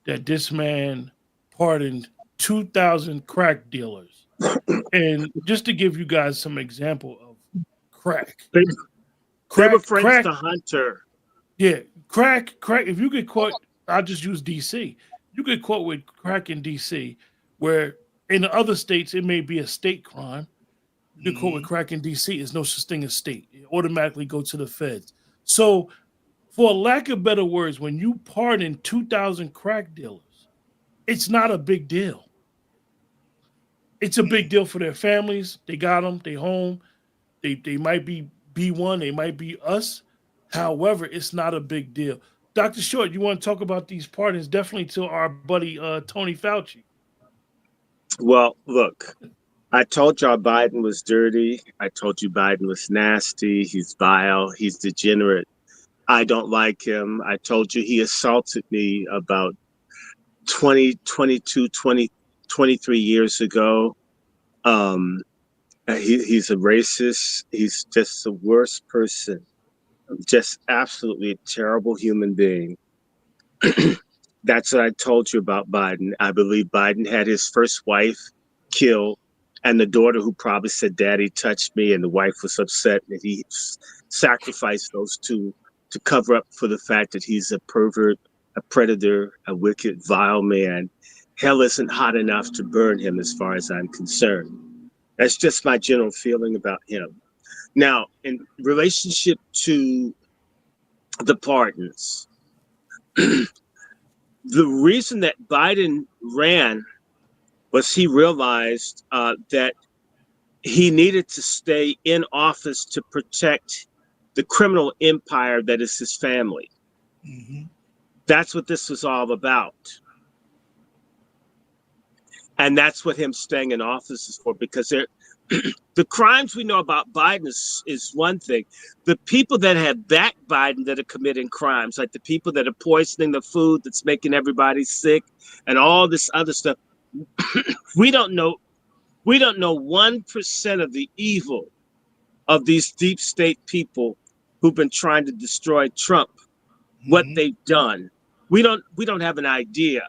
that this man pardoned 2,000 crack dealers. And just to give you guys some example of crack. They were friends Crack, to Hunter. yeah, crack. If you get caught, I'll just use DC. You get caught with crack in DC, where in the other states it may be a state crime. You get caught with crack in DC, there's no such thing as state. It automatically go to the feds. So, for lack of better words, when you pardon 2,000 crack dealers, it's not a big deal. It's a big deal for their families. They got them. They home. They might be B1. They might be us. However, it's not a big deal. Dr. Short, you want to talk about these pardons? Definitely to our buddy Tony Fauci. Well, look, I told y'all Biden was dirty. I told you Biden was nasty. He's vile. He's degenerate. I don't like him. I told you he assaulted me about 20, 22, 20, 23 years ago. He's a racist. He's just the worst person. Just absolutely a terrible human being. That's what I told you about Biden. I believe Biden had his first wife killed and the daughter who probably said, "Daddy touched me," and the wife was upset that he sacrificed those two to cover up for the fact that he's a pervert, a predator, a wicked, vile man. Hell isn't hot enough to burn him as far as I'm concerned. That's just my general feeling about him. Now, in relationship to the pardons, the reason that Biden ran was he realized that he needed to stay in office to protect the criminal empire that is his family. Mm-hmm. That's what this was all about. And that's what him staying in office is for, because the crimes we know about Biden is one thing. The people that have backed Biden that are committing crimes, like the people that are poisoning the food that's making everybody sick and all this other stuff, we don't know 1% of the evil of these deep state people who've been trying to destroy Trump, what they've done. We don't have an idea.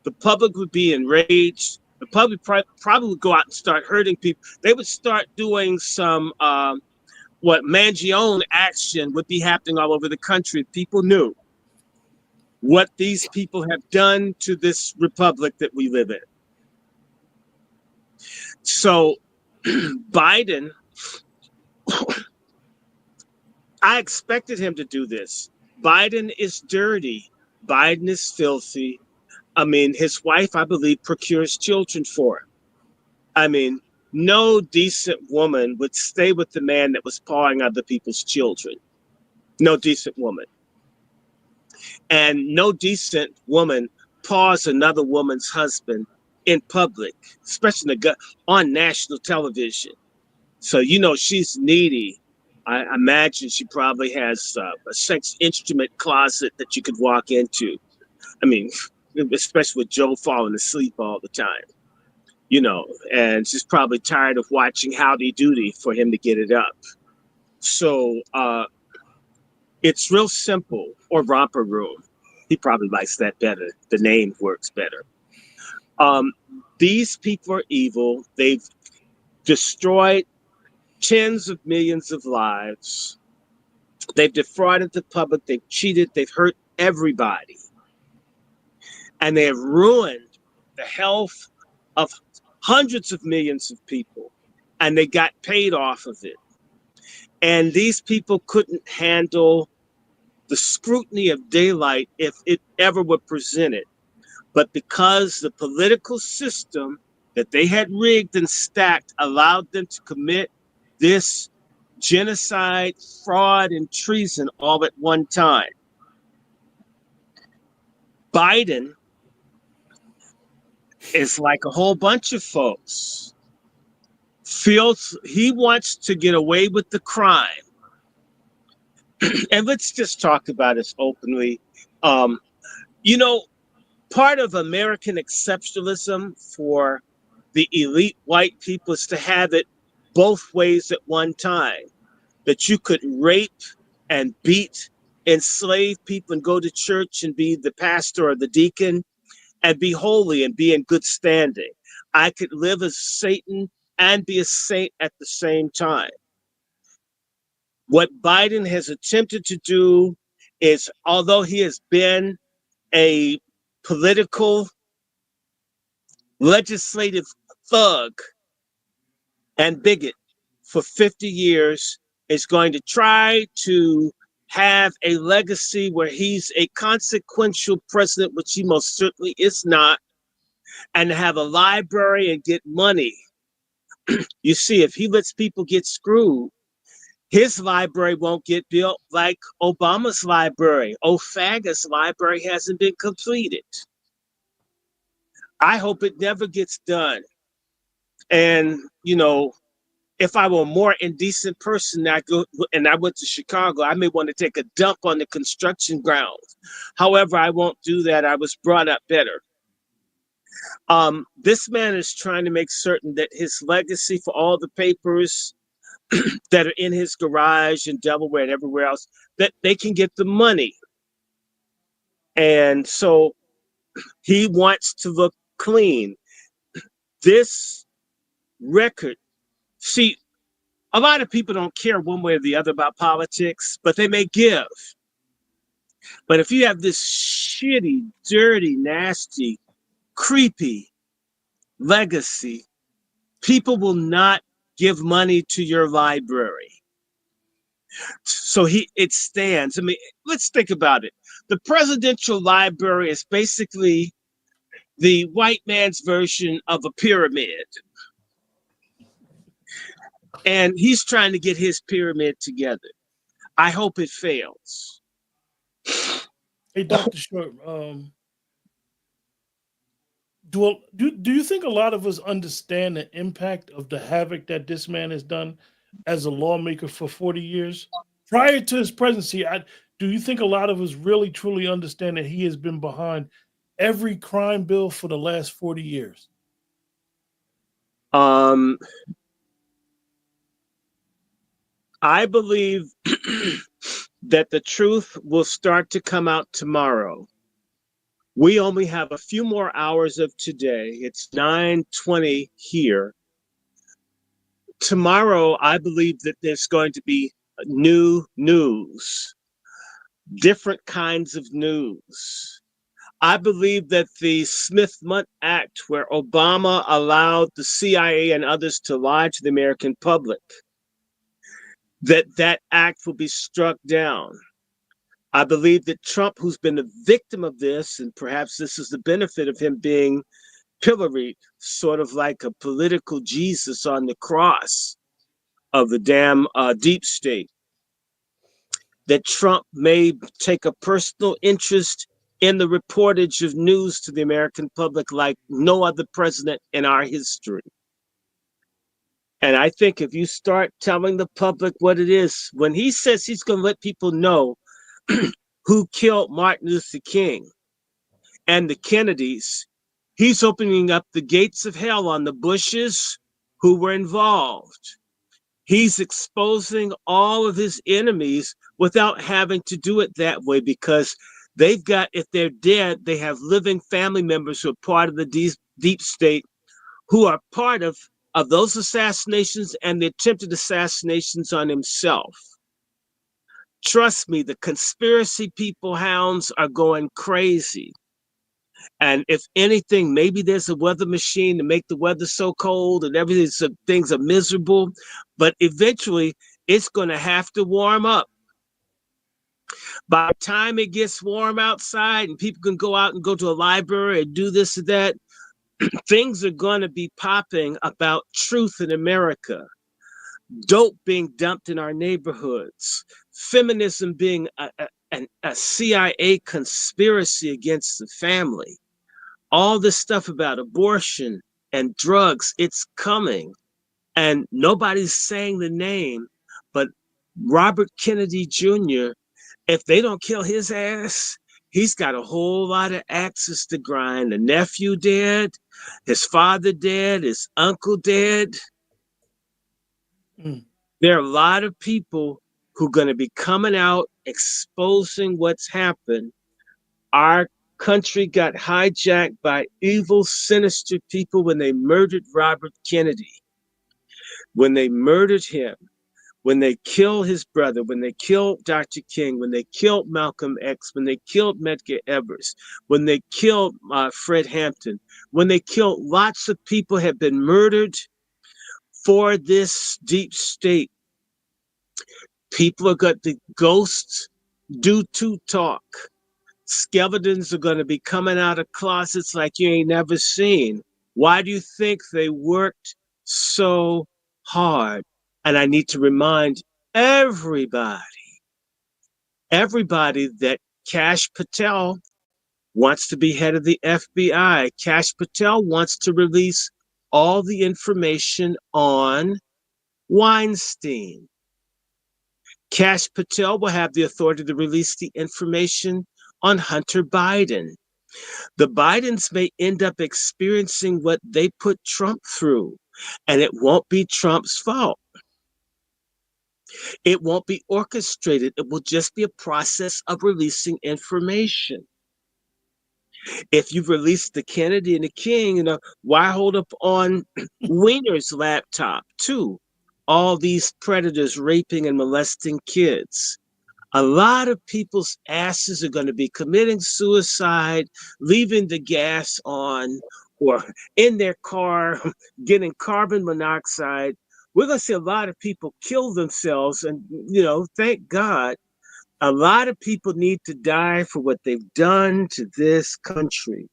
The public would be enraged. The public probably would go out and start hurting people. They would start doing some what Mangione action would be happening all over the country. People knew what these people have done to this republic that we live in. So Biden, I expected him to do this. Biden is dirty. Biden is filthy. I mean, his wife, I believe, procures children for him. I mean, no decent woman would stay with the man that was pawing other people's children. No decent woman. And no decent woman paws another woman's husband in public, especially on national television. So, she's needy. I imagine she probably has a sex instrument closet that you could walk into. I mean, especially with Joe falling asleep all the time, and she's probably tired of watching Howdy Doody for him to get it up. So it's real simple, or Romper Room. He probably likes that better. The name works better. These people are evil. They've destroyed tens of millions of lives. They've defrauded the public. They've cheated. They've hurt everybody. And they have ruined the health of hundreds of millions of people. And they got paid off of it. And these people couldn't handle the scrutiny of daylight if it ever were presented. But because the political system that they had rigged and stacked allowed them to commit this genocide, fraud, and treason all at one time, Biden is like a whole bunch of folks. Feels he wants to get away with the crime. And let's just talk about this openly. Part of American exceptionalism for the elite white people is to have it both ways at one time. That you could rape and beat, enslave people and go to church and be the pastor or the deacon. and be holy and be in good standing. I could live as Satan and be a saint at the same time. What Biden has attempted to do is, although he has been a political, legislative thug and bigot for 50 years, is going to try to have a legacy where he's a consequential president, which he most certainly is not, and have a library and get money. You see, if he lets people get screwed, his library won't get built like Obama's library. Ofaga's library hasn't been completed. I hope it never gets done. And, you know, if I were a more indecent person and I went to Chicago, I may want to take a dump on the construction grounds. However, I won't do that. I was brought up better. This man is trying to make certain that his legacy for all the papers that are in his garage in Delaware and everywhere else, that they can get the money. And so he wants to look clean. This record, see, a lot of people don't care one way or the other about politics, but they may give. But if you have this shitty, dirty, nasty, creepy legacy, people will not give money to your library. So it stands. I mean, let's think about it. The presidential library is basically the white man's version of a pyramid. And he's trying to get his pyramid together. I hope it fails. Hey, Dr. Short, do you think a lot of us understand the impact of the havoc that this man has done as a lawmaker for 40 years? Prior to his presidency, do you think a lot of us really truly understand that he has been behind every crime bill for the last 40 years? I believe that the truth will start to come out tomorrow. We only have a few more hours of today. It's 9:20 here. Tomorrow, I believe that there's going to be new news, different kinds of news. I believe that the Smith-Mundt Act, where Obama allowed the CIA and others to lie to the American public, that act will be struck down. I believe that Trump, who's been a victim of this, and perhaps this is the benefit of him being pilloried, sort of like a political Jesus on the cross of the damn deep state, that Trump may take a personal interest in the reportage of news to the American public like no other president in our history. And I think if you start telling the public what it is, when he says he's going to let people know who killed Martin Luther King and the Kennedys, he's opening up the gates of hell on the Bushes who were involved. He's exposing all of his enemies without having to do it that way, because they've got, if they're dead, they have living family members who are part of the deep state, who are part of those assassinations and the attempted assassinations on himself. Trust me, the conspiracy people hounds are going crazy. And if anything, maybe there's a weather machine to make the weather so cold and everything, so things are miserable. But eventually, it's going to have to warm up. By the time it gets warm outside and people can go out and go to a library and do this or that, things are going to be popping about truth in America. Dope being dumped in our neighborhoods. Feminism being a CIA conspiracy against the family. All this stuff about abortion and drugs, it's coming. And nobody's saying the name, but Robert Kennedy Jr., if they don't kill his ass, he's got a whole lot of axes to grind. The nephew dead, his father dead, his uncle dead. There are a lot of people who are going to be coming out, exposing what's happened. Our country got hijacked by evil, sinister people when they murdered Robert Kennedy, when they murdered him, when they killed his brother, when they killed Dr. King, when they killed Malcolm X, when they killed Medgar Evers, when they killed Fred Hampton, when they killed lots of people have been murdered for this deep state. People are got the ghosts do to talk. Skeletons are going to be coming out of closets like you ain't never seen. Why do you think they worked so hard? And I need to remind everybody that Kash Patel wants to be head of the FBI. Kash Patel wants to release all the information on Weinstein. Kash Patel will have the authority to release the information on Hunter Biden. The Bidens may end up experiencing what they put Trump through, and it won't be Trump's fault. It won't be orchestrated. It will just be a process of releasing information. If you've released the Kennedy and the King, why hold up on Weiner's laptop too? All these predators raping and molesting kids. A lot of people's asses are going to be committing suicide, leaving the gas on, or in their car, getting carbon monoxide. We're going to see a lot of people kill themselves. And, thank God, a lot of people need to die for what they've done to this country.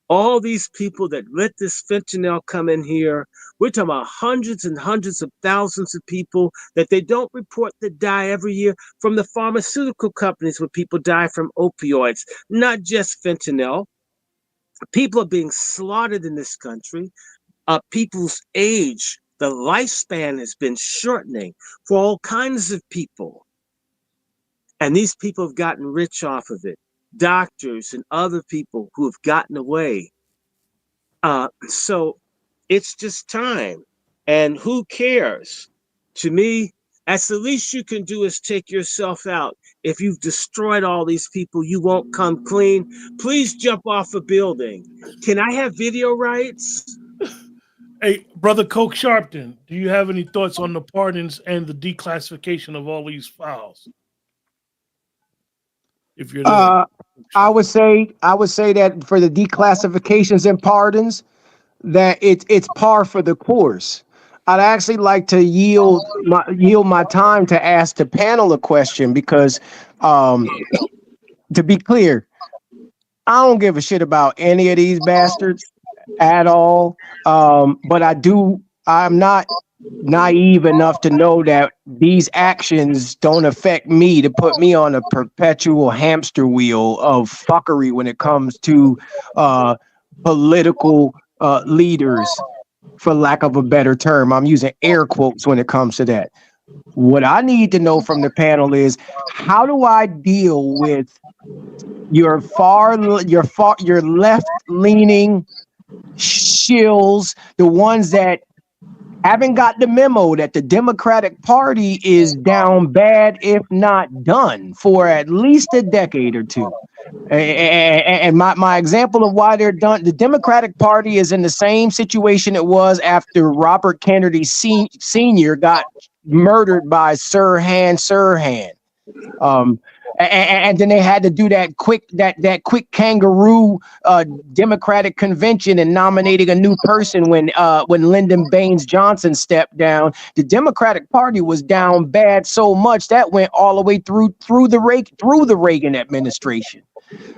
All these people that let this fentanyl come in here, we're talking about hundreds and hundreds of thousands of people that they don't report that die every year from the pharmaceutical companies where people die from opioids, not just fentanyl. People are being slaughtered in this country. People's age, the lifespan has been shortening for all kinds of people. And these people have gotten rich off of it. Doctors and other people who have gotten away. So it's just time. And who cares? To me, that's the least you can do is take yourself out. If you've destroyed all these people, you won't come clean. Please jump off a building. Can I have video rights? Hey, Brother Coke Sharpton, do you have any thoughts on the pardons and the declassification of all these files? If you're there. I would say that for the declassifications and pardons, that it's par for the course. I'd actually like to yield my time to ask the panel a question because, to be clear, I don't give a shit about any of these bastards at all. But I'm not naive enough to know that these actions don't affect me to put me on a perpetual hamster wheel of fuckery when it comes to political leaders, for lack of a better term. I'm using air quotes when it comes to that. What I need to know from the panel is, how do I deal with your left-leaning shills, the ones that haven't got the memo that the Democratic Party is down bad, if not done, for at least a decade or two. And my example of why they're done, the Democratic Party is in the same situation it was after Robert Kennedy Sr. got murdered by Sirhan Sirhan. And then they had to do that quick kangaroo Democratic convention and nominating a new person when Lyndon Baines Johnson stepped down. The Democratic Party was down bad so much that went all the way through the Reagan administration.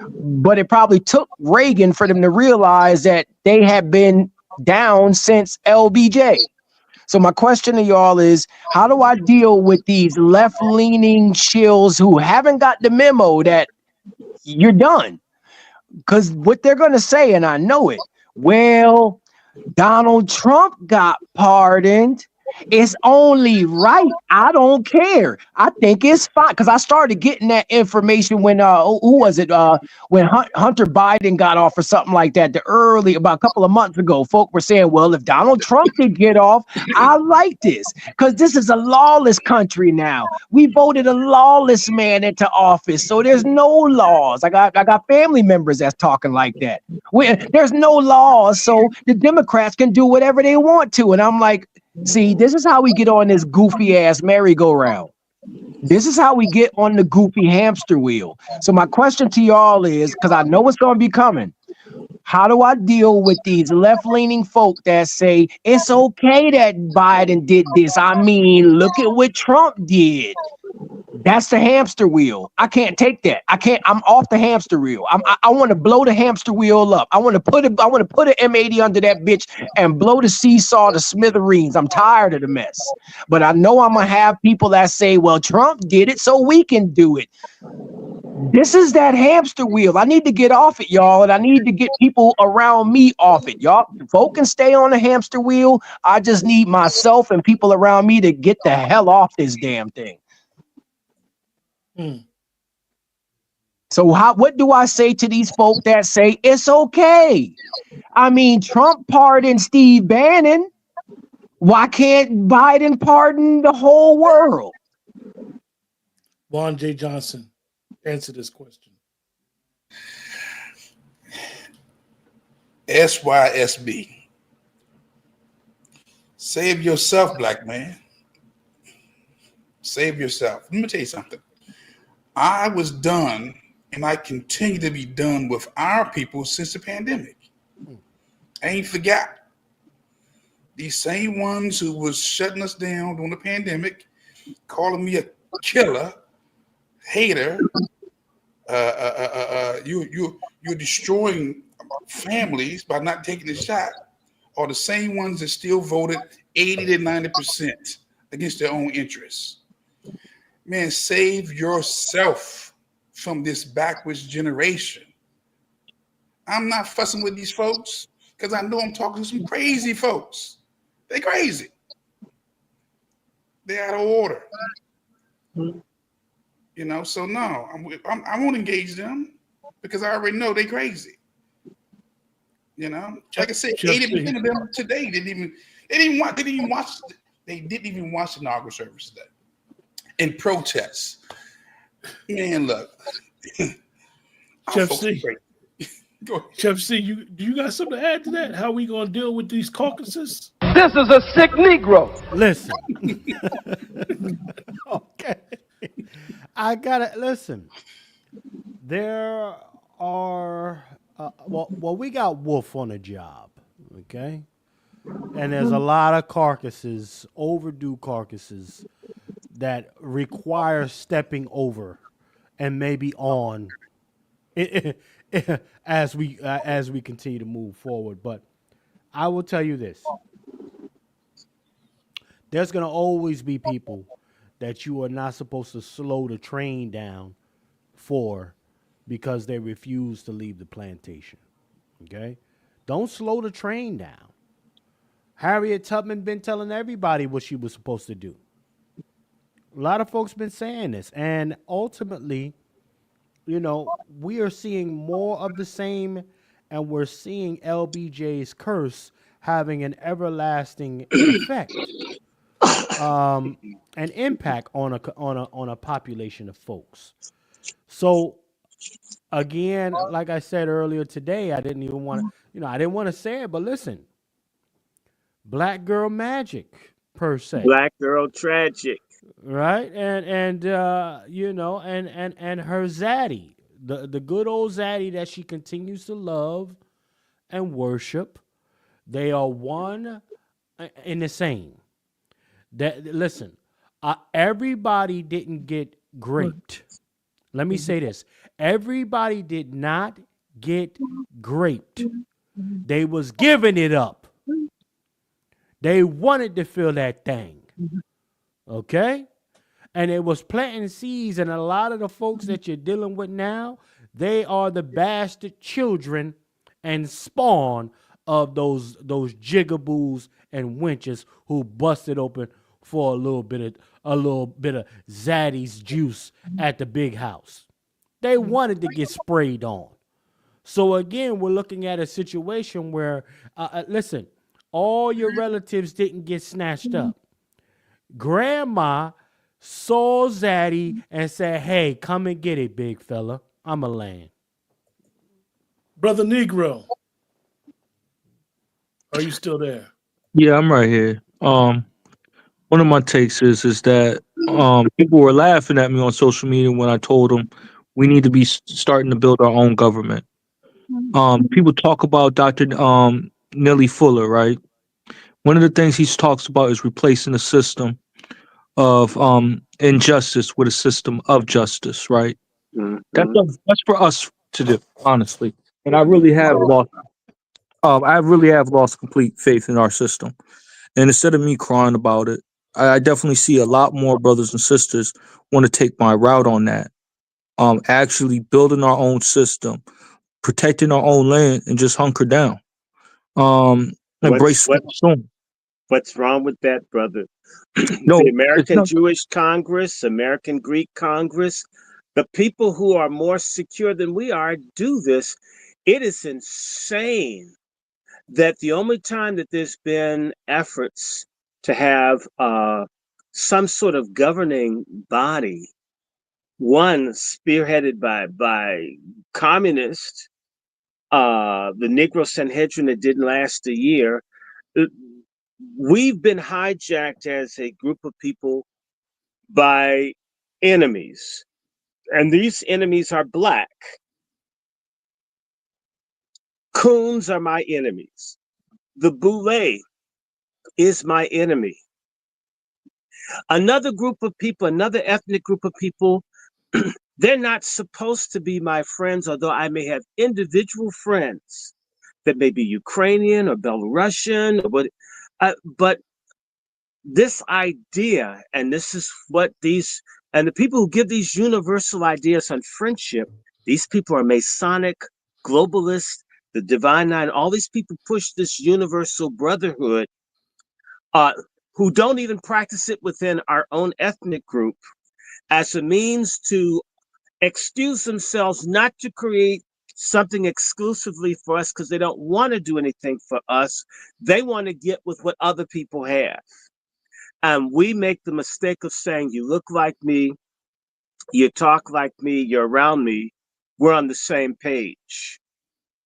But it probably took Reagan for them to realize that they had been down since LBJ. So my question to y'all is, how do I deal with these left-leaning shills who haven't got the memo that you're done? Because what they're going to say, and I know it, well, Donald Trump got pardoned It's only right. I don't care. I think it's fine because I started getting that information when who was it? When Hunter Biden got off or something like that. About a couple of months ago, folk were saying, "Well, if Donald Trump could get off, I like this because this is a lawless country now. We voted a lawless man into office, so there's no laws. I got family members that's talking like that. There's no laws, so the Democrats can do whatever they want to." And I'm like, see, this is how we get on this goofy ass merry-go-round. This is how we get on the goofy hamster wheel. So my question to y'all is, because I know it's going to be coming, how do I deal with these left-leaning folk that say it's okay that Biden did this? I mean, look at what Trump did. That's the hamster wheel. I can't take that. I'm off the hamster wheel. I want to blow the hamster wheel up. I want to put an M80 under that bitch and blow the seesaw to smithereens. I'm tired of the mess. But I know I'm gonna have people that say, well, Trump did it, so we can do it. This is that hamster wheel. I need to get off it, y'all, and I need to get people around me off it. Y'all, folk can stay on the hamster wheel. I just need myself and people around me to get the hell off this damn thing. So what do I say to these folk that say it's okay? I mean, Trump pardoned Steve Bannon. Why can't Biden pardon the whole world? Vaughn J. Johnson, answer this question. SYSB. Save yourself, black man. Save yourself. Let me tell you something. I was done, and I continue to be done with our people since the pandemic. I ain't forgot. These same ones who was shutting us down during the pandemic, calling me a killer, hater, you're destroying families by not taking the shot, are the same ones that still voted 80 to 90% against their own interests. Man, save yourself from this backwards generation. I'm not fussing with these folks because I know I'm talking to some crazy folks. They're crazy. They're out of order. You know, so no, I won't engage them because I already know they're crazy. You know, like I said, 80% of them today didn't even watch the inaugural service today. In protest. Man, look. Chef C. Chef C, do you got something to add to that? How we gonna deal with these caucuses? This is a sick Negro. Listen. Okay. I gotta listen. There are we got Wolf on a job, okay? And there's a lot of carcasses, overdue carcasses, that require stepping over and maybe on as we continue to move forward. But I will tell you this: there's going to always be people that you are not supposed to slow the train down for because they refuse to leave the plantation. Okay? Don't slow the train down. Harriet Tubman been telling everybody what she was supposed to do. A lot of folks been saying this, and ultimately, you know, we are seeing more of the same, and we're seeing LBJ's curse having an everlasting effect, an impact on a population of folks. So, again, like I said earlier today, I didn't want to say it, but listen, Black girl magic per se, Black girl tragic. right? And her zaddy, the good old zaddy that she continues to love and worship, they are one and the same. That listen, everybody didn't get graped. Let me say this: everybody did not get graped. They was giving it up. They wanted to feel that thing. Okay? And it was planting seeds, and a lot of the folks that you're dealing with now, they are the bastard children and spawn of those jigaboos and winches who busted open for a little bit of Zaddy's juice at the big house. They wanted to get sprayed on. So again, we're looking at a situation where, listen, all your relatives didn't get snatched up. Grandma saw Zaddy and said, "Hey, come and get it, big fella. I'm a land." Brother Negro, are you still there? Yeah, I'm right here. One of my takes is that people were laughing at me on social media when I told them we need to be starting to build our own government. People talk about Dr. Nelly Fuller, right? One of the things he talks about is replacing the system of injustice with a system of justice, right? That's for us to do, honestly. And I really have lost complete faith in our system. And instead of me crying about it, I definitely see a lot more brothers and sisters want to take my route on that. Actually building our own system, protecting our own land, and just hunker down. Embrace the storm. What's wrong with that, brother? No, The it's American not. Jewish Congress, American Greek Congress, the people who are more secure than we are do this. It is insane that the only time that there's been efforts to have some sort of governing body, one spearheaded by communists, the Negro Sanhedrin that didn't last a year. We've been hijacked as a group of people by enemies, and these enemies are black. Coons are my enemies. The Boule is my enemy. Another group of people, another ethnic group of people, they're not supposed to be my friends, although I may have individual friends that may be Ukrainian or Belarusian, but this idea, and this is what and the people who give these universal ideas on friendship, these people are Masonic, globalists, the Divine Nine, all these people push this universal brotherhood, who don't even practice it within our own ethnic group as a means to excuse themselves not to create something exclusively for us because they don't want to do anything for us. They want to get with what other people have. And we make the mistake of saying, you look like me, you talk like me, you're around me, we're on the same page.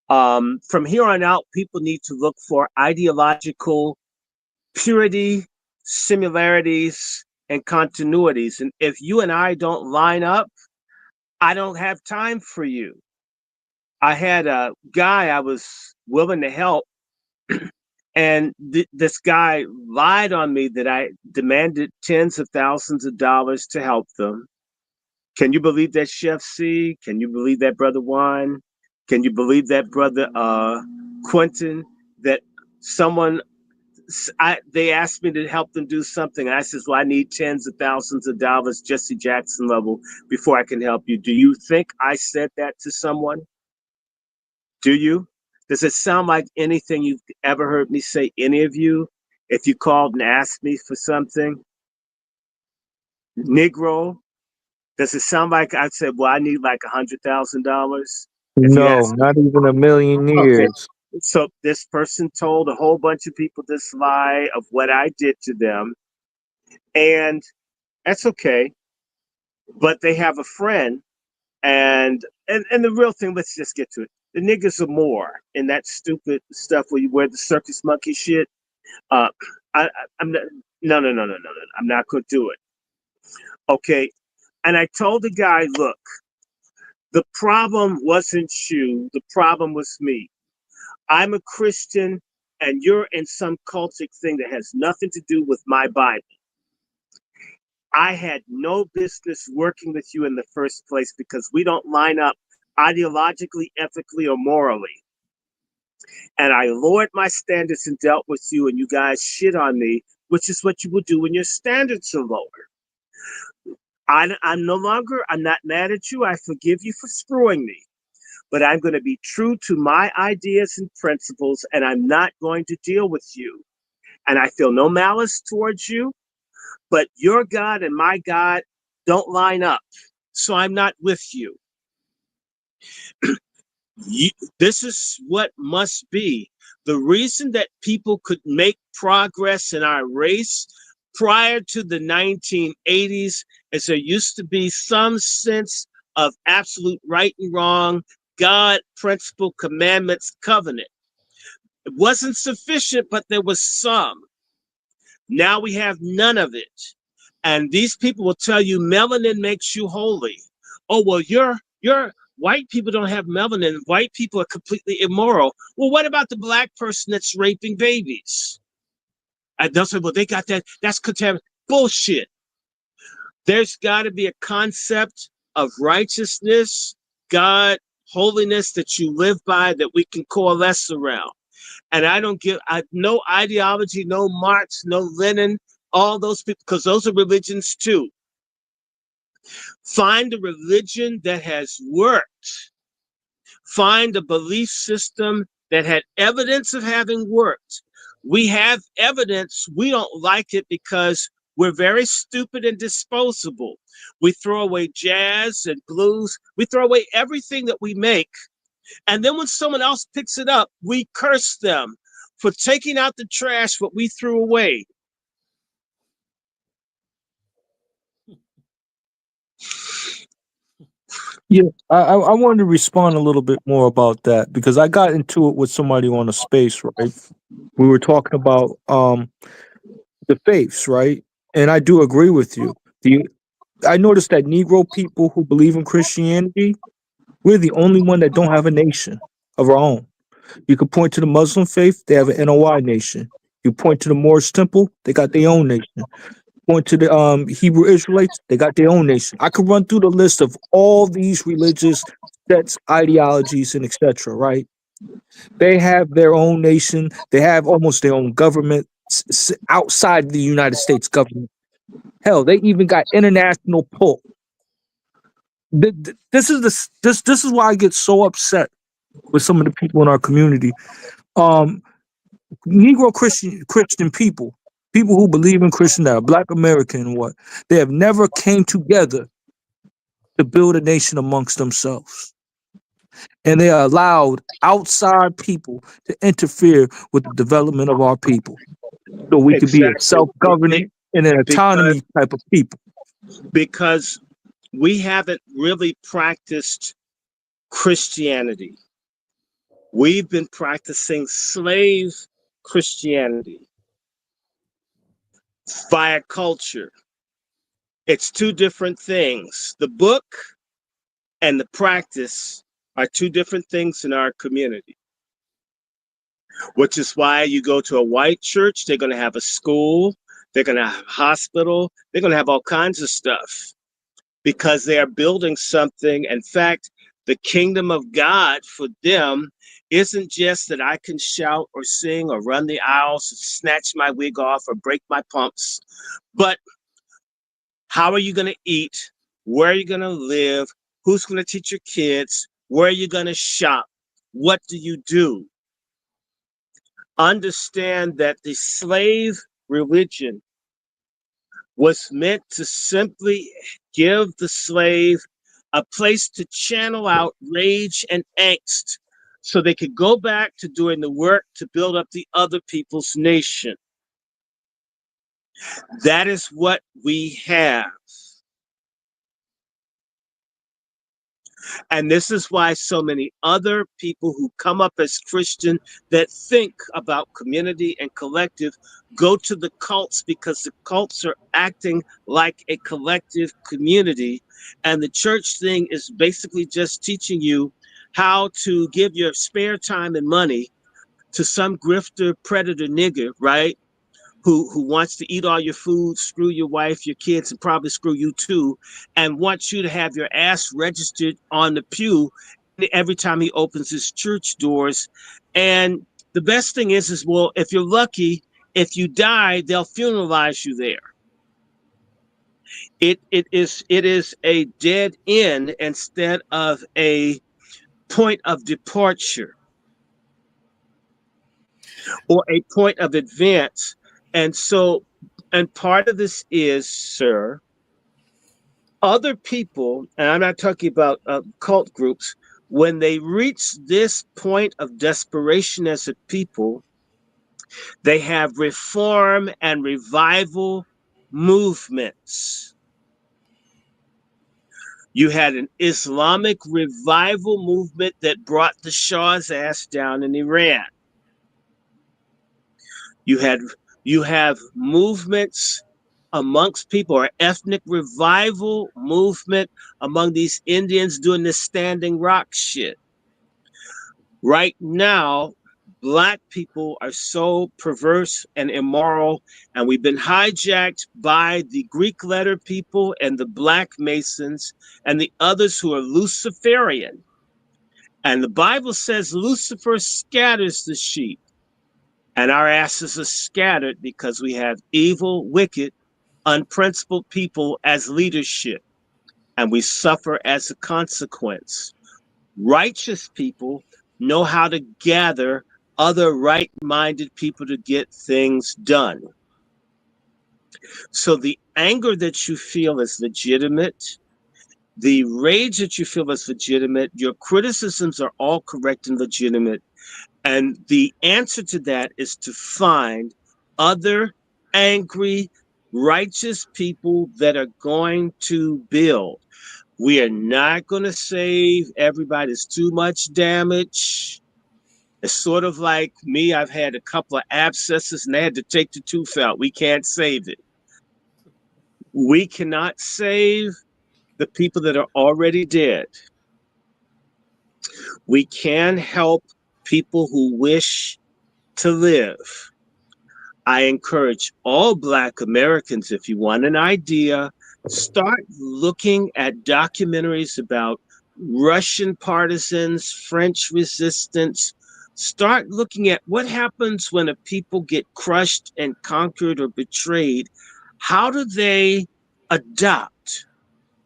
From here on out, people need to look for ideological purity, similarities, and continuities. And if you and I don't line up, I don't have time for you. I had a guy I was willing to help, and this guy lied on me that I demanded tens of thousands of dollars to help them. Can you believe that, Chef C? Can you believe that, Brother Juan? Can you believe that, Brother Quentin? That someone, they asked me to help them do something. And I says, well, I need tens of thousands of dollars, Jesse Jackson level, before I can help you. Do you think I said that to someone? Do you? Does it sound like anything you've ever heard me say, any of you, if you called and asked me for something? Negro, does it sound like I said, well, I need like $100,000? If you No, ask me. not even a million Okay. years. So this person told a whole bunch of people this lie of what I did to them. And that's okay. But they have a friend. And the real thing, let's just get to it. The niggas are more in that stupid stuff where you wear the circus monkey shit. I'm not, no. I'm not going to do it. Okay. And I told the guy, look, the problem wasn't you. The problem was me. I'm a Christian and you're in some cultic thing that has nothing to do with my Bible. I had no business working with you in the first place because we don't line up ideologically, ethically, or morally. And I lowered my standards and dealt with you, and you guys shit on me, which is what you would do when your standards are lower. I'm not mad at you. I forgive you for screwing me. but I'm going to be true to my ideas and principles, and I'm not going to deal with you. And I feel no malice towards you, but your God and my God don't line up. So I'm not with you. This is what must be. The reason that people could make progress in our race prior to the 1980s is there used to be some sense of absolute right and wrong, God, principle, commandments, covenant. It wasn't sufficient, but there was some. Now we have none of it. And these people will tell you melanin makes you holy. Oh, well, you're white people don't have melanin. White people are completely immoral. Well, what about the black person that's raping babies? And they'll say, well, they got that. That's contaminated. Bullshit. There's got to be a concept of righteousness, God, holiness that you live by that we can coalesce around. And no ideology, no Marx, no Lenin, all those people, because those are religions too. Find a religion that has worked. Find a belief system that had evidence of having worked. We have evidence. We don't like it because we're very stupid and disposable. We throw away jazz and blues. We throw away everything that we make. And then when someone else picks it up, we curse them for taking out the trash what we threw away. Yeah, I wanted to respond a little bit more about that because I got into it with somebody on a space, right? We were talking about the faiths, right? And I do agree with you. I noticed that Negro people who believe in Christianity, we're the only one that don't have a nation of our own. You could point to the Muslim faith, they have an NOI nation. You point to the Moorish temple, they got their own nation. Point to the Hebrew Israelites, they got their own nation. I could run through the list of all these religious sets, ideologies, and etc. Right? They have their own nation. They have almost their own government outside the United States government. Hell, they even got international pull. This is why I get so upset with some of the people in our community. Negro Christian people who believe in Christian, that are Black American and what, they have never came together to build a nation amongst themselves. And they are allowed outside people to interfere with the development of our people. So we could be a self-governing and an autonomy type of people. Because we haven't really practiced Christianity. We've been practicing slave Christianity via culture. It's two different things. The book and the practice are two different things in our community, which is why you go to a white church, they're going to have a school, they're going to have a hospital, they're going to have all kinds of stuff because they are building something. In fact, the kingdom of God for them isn't just that I can shout or sing or run the aisles, snatch my wig off or break my pumps, but how are you going to eat? Where are you going to live? Who's going to teach your kids? Where are you going to shop? What do you do? Understand that the slave religion was meant to simply give the slave a place to channel out rage and angst so they could go back to doing the work to build up the other people's nation. That is what we have. And this is why so many other people who come up as Christian that think about community and collective go to the cults because the cults are acting like a collective community. And the church thing is basically just teaching you how to give your spare time and money to some grifter, predator nigger, right? Who wants to eat all your food, screw your wife, your kids, and probably screw you too, and wants you to have your ass registered on the pew every time he opens his church doors. And the best thing is well, if you're lucky, if you die, they'll funeralize you there. It is a dead end instead of a point of departure or a point of advance. And so, and part of this is, sir, other people, and I'm not talking about cult groups, when they reach this point of desperation as a people, they have reform and revival movements. You had an Islamic revival movement that brought the Shah's ass down in Iran. You have movements amongst people, or ethnic revival movement among these Indians doing this Standing Rock shit. Right now, Black people are so perverse and immoral, and we've been hijacked by the Greek letter people and the Black Masons and the others who are Luciferian. And the Bible says Lucifer scatters the sheep, and our asses are scattered because we have evil, wicked, unprincipled people as leadership, and we suffer as a consequence. Righteous people know how to gather other right-minded people to get things done. So the anger that you feel is legitimate. The rage that you feel is legitimate. Your criticisms are all correct and legitimate. And the answer to that is to find other angry, righteous people that are going to build. We are not going to save everybody. There's too much damage. It's sort of like me. I've had a couple of abscesses and they had to take the tooth out. We can't save it. We cannot save the people that are already dead. We can help people who wish to live. I encourage all Black Americans, if you want an idea, start looking at documentaries about Russian partisans, French resistance. Start looking at what happens when a people get crushed and conquered or betrayed. How do they adopt?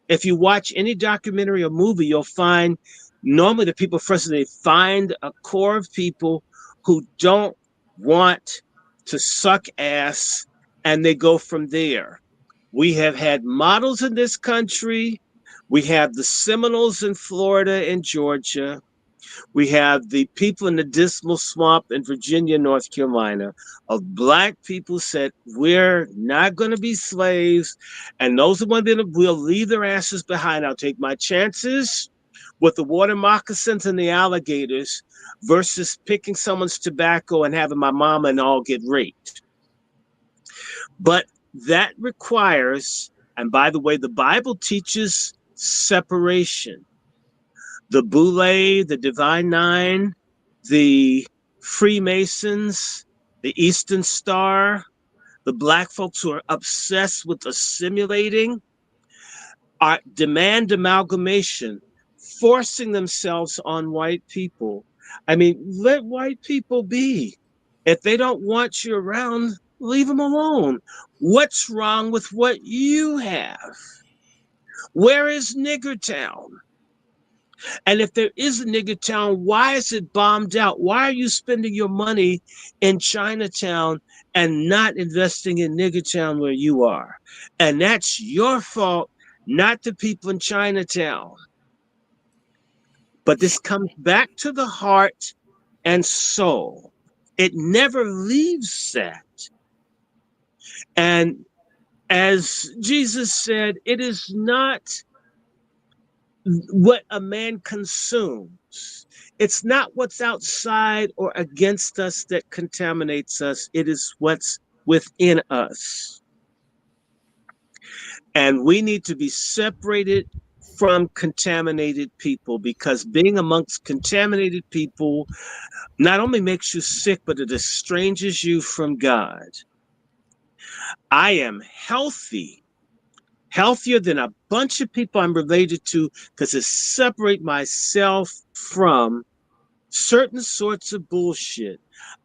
If you watch any documentary or movie, you'll find normally the people first, they find a core of people who don't want to suck ass, and they go from there. We have had models in this country. We have the Seminoles in Florida and Georgia. We have the people in the Dismal Swamp in Virginia, North Carolina, of Black people said, we're not going to be slaves. And those are one that will leave their asses behind. I'll take my chances with the water moccasins and the alligators versus picking someone's tobacco and having my mama and all get raped. But that requires, and by the way, the Bible teaches separation. The Boule, the Divine Nine, the Freemasons, the Eastern Star, the Black folks who are obsessed with assimilating, demand amalgamation, forcing themselves on white people. I mean, let white people be. If they don't want you around, leave them alone. What's wrong with what you have? Where is Niggertown? And if there is a nigger town, why is it bombed out? Why are you spending your money in Chinatown and not investing in nigger town where you are? And that's your fault, not the people in Chinatown. But this comes back to the heart and soul. It never leaves that. And as Jesus said, it is not what a man consumes. It's not what's outside or against us that contaminates us. It is what's within us. And we need to be separated from contaminated people, because being amongst contaminated people not only makes you sick, but it estranges you from God. I am healthy, healthier than a bunch of people I'm related to, because it separates myself from certain sorts of bullshit.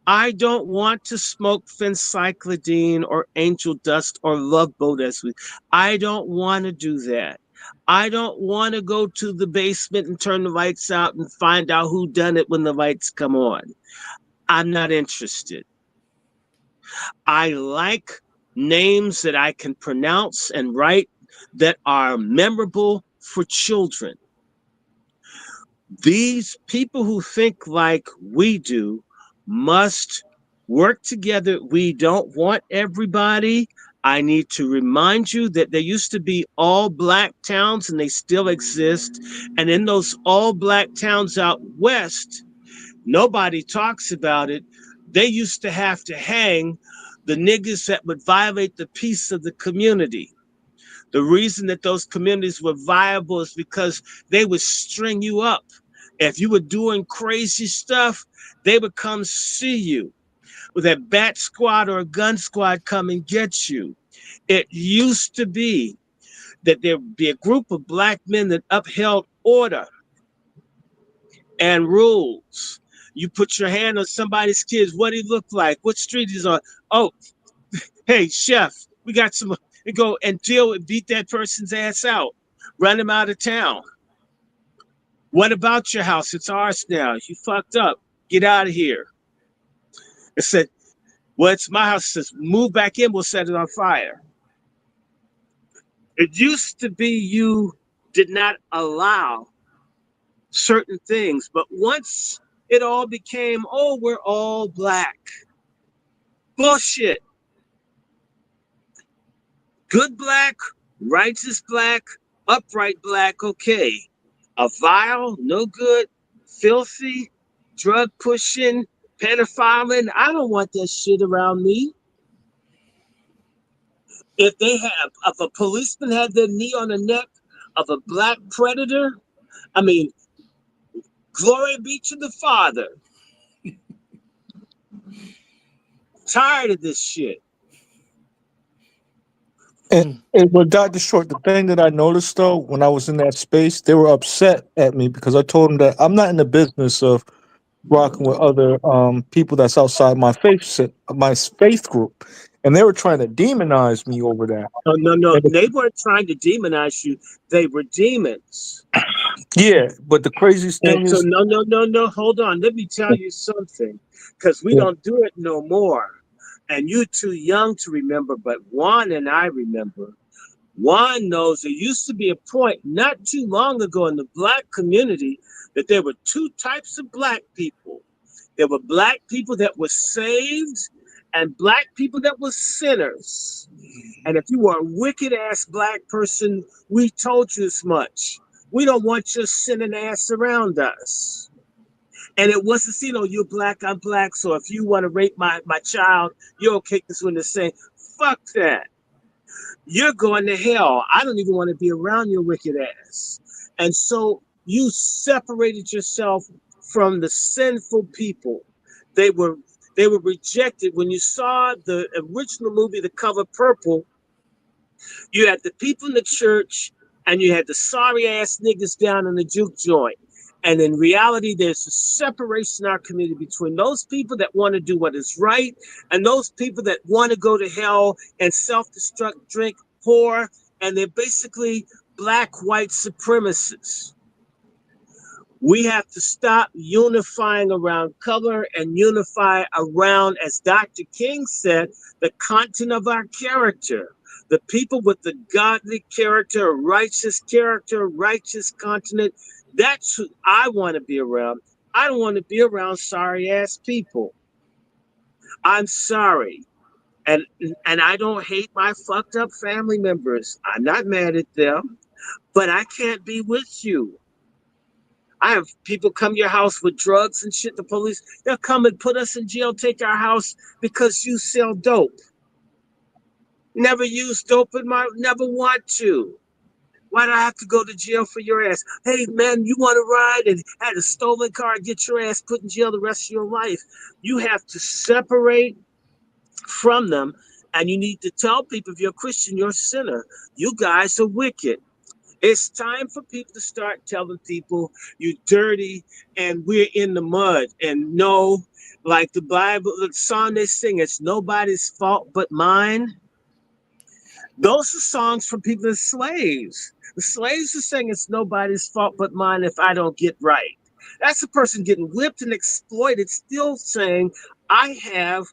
I don't want to smoke phencyclidine or angel dust or love boat as we. I don't want to do that. I don't want to go to the basement and turn the lights out and find out who done it when the lights come on. I'm not interested. I like names that I can pronounce and write that are memorable for children. These people who think like we do must work together. We don't want everybody. I need to remind you that there used to be all black towns and they still exist. And in those all black towns out west, nobody talks about it. They used to have to hang the niggas that would violate the peace of the community. The reason that those communities were viable is because they would string you up. If you were doing crazy stuff, they would come see you with a bat squad or a gun squad come and get you. It used to be that there would be a group of black men that upheld order and rules. You put your hand on somebody's kids, what he look like, what street he's on. Oh, hey, chef, we got some, and go and deal and beat that person's ass out, run him out of town. What about your house? It's ours now. You fucked up. Get out of here. It said, well, it's my house. It says, move back in, we'll set it on fire. It used to be you did not allow certain things, but once it all became, oh, we're all black. Bullshit. Good black, righteous black, upright black, okay. A vile, no good, filthy, drug pushing, pedophiling. I don't want that shit around me. If a policeman had their knee on the neck of a black predator, I mean, glory be to the Father. Tired of this shit. And with Dr. Short, the thing that I noticed though, when I was in that space, they were upset at me because I told them that I'm not in the business of rocking with other people that's outside my faith group, and they were trying to demonize me over that. Oh, no. And They weren't trying to demonize you. They were demons. yeah, but the craziest And thing so, is, no. Hold on. Let me tell you something, because we yeah, don't do it no more. And you're too young to remember, but Juan and I remember. Juan knows there used to be a point not too long ago in the black community that there were two types of black people. There were black people that were saved and black people that were sinners. And if you were a wicked ass black person, we told you as much. We don't want your sinning ass around us. And it wasn't, you're black, I'm black. So if you want to rape my child, you're okay because we're the same. Fuck that. You're going to hell. I don't even want to be around your wicked ass. And so you separated yourself from the sinful people. They were rejected. When you saw the original movie, The Color Purple, you had the people in the church and you had the sorry ass niggas down in the juke joint. And in reality, there's a separation in our community between those people that want to do what is right and those people that want to go to hell and self-destruct, drink, whore, and they're basically black white supremacists. We have to stop unifying around color and unify around, as Dr. King said, the content of our character. The people with the godly character, righteous continent, that's who I want to be around. I don't want to be around sorry ass people. I'm sorry. And I don't hate my fucked up family members. I'm not mad at them, but I can't be with you. I have people come to your house with drugs and shit. The police, they'll come and put us in jail, take our house because you sell dope. Never use dope never want to. Why do I have to go to jail for your ass? Hey, man, you want to ride and had a stolen car and get your ass put in jail the rest of your life? You have to separate from them, and you need to tell people, if you're a Christian, you're a sinner. You guys are wicked. It's time for people to start telling people you dirty and we're in the mud. And no, like the Bible, the song they sing, it's nobody's fault but mine. Those are songs from people as slaves. The slaves are saying it's nobody's fault but mine if I don't get right. That's a person getting whipped and exploited, still saying, I have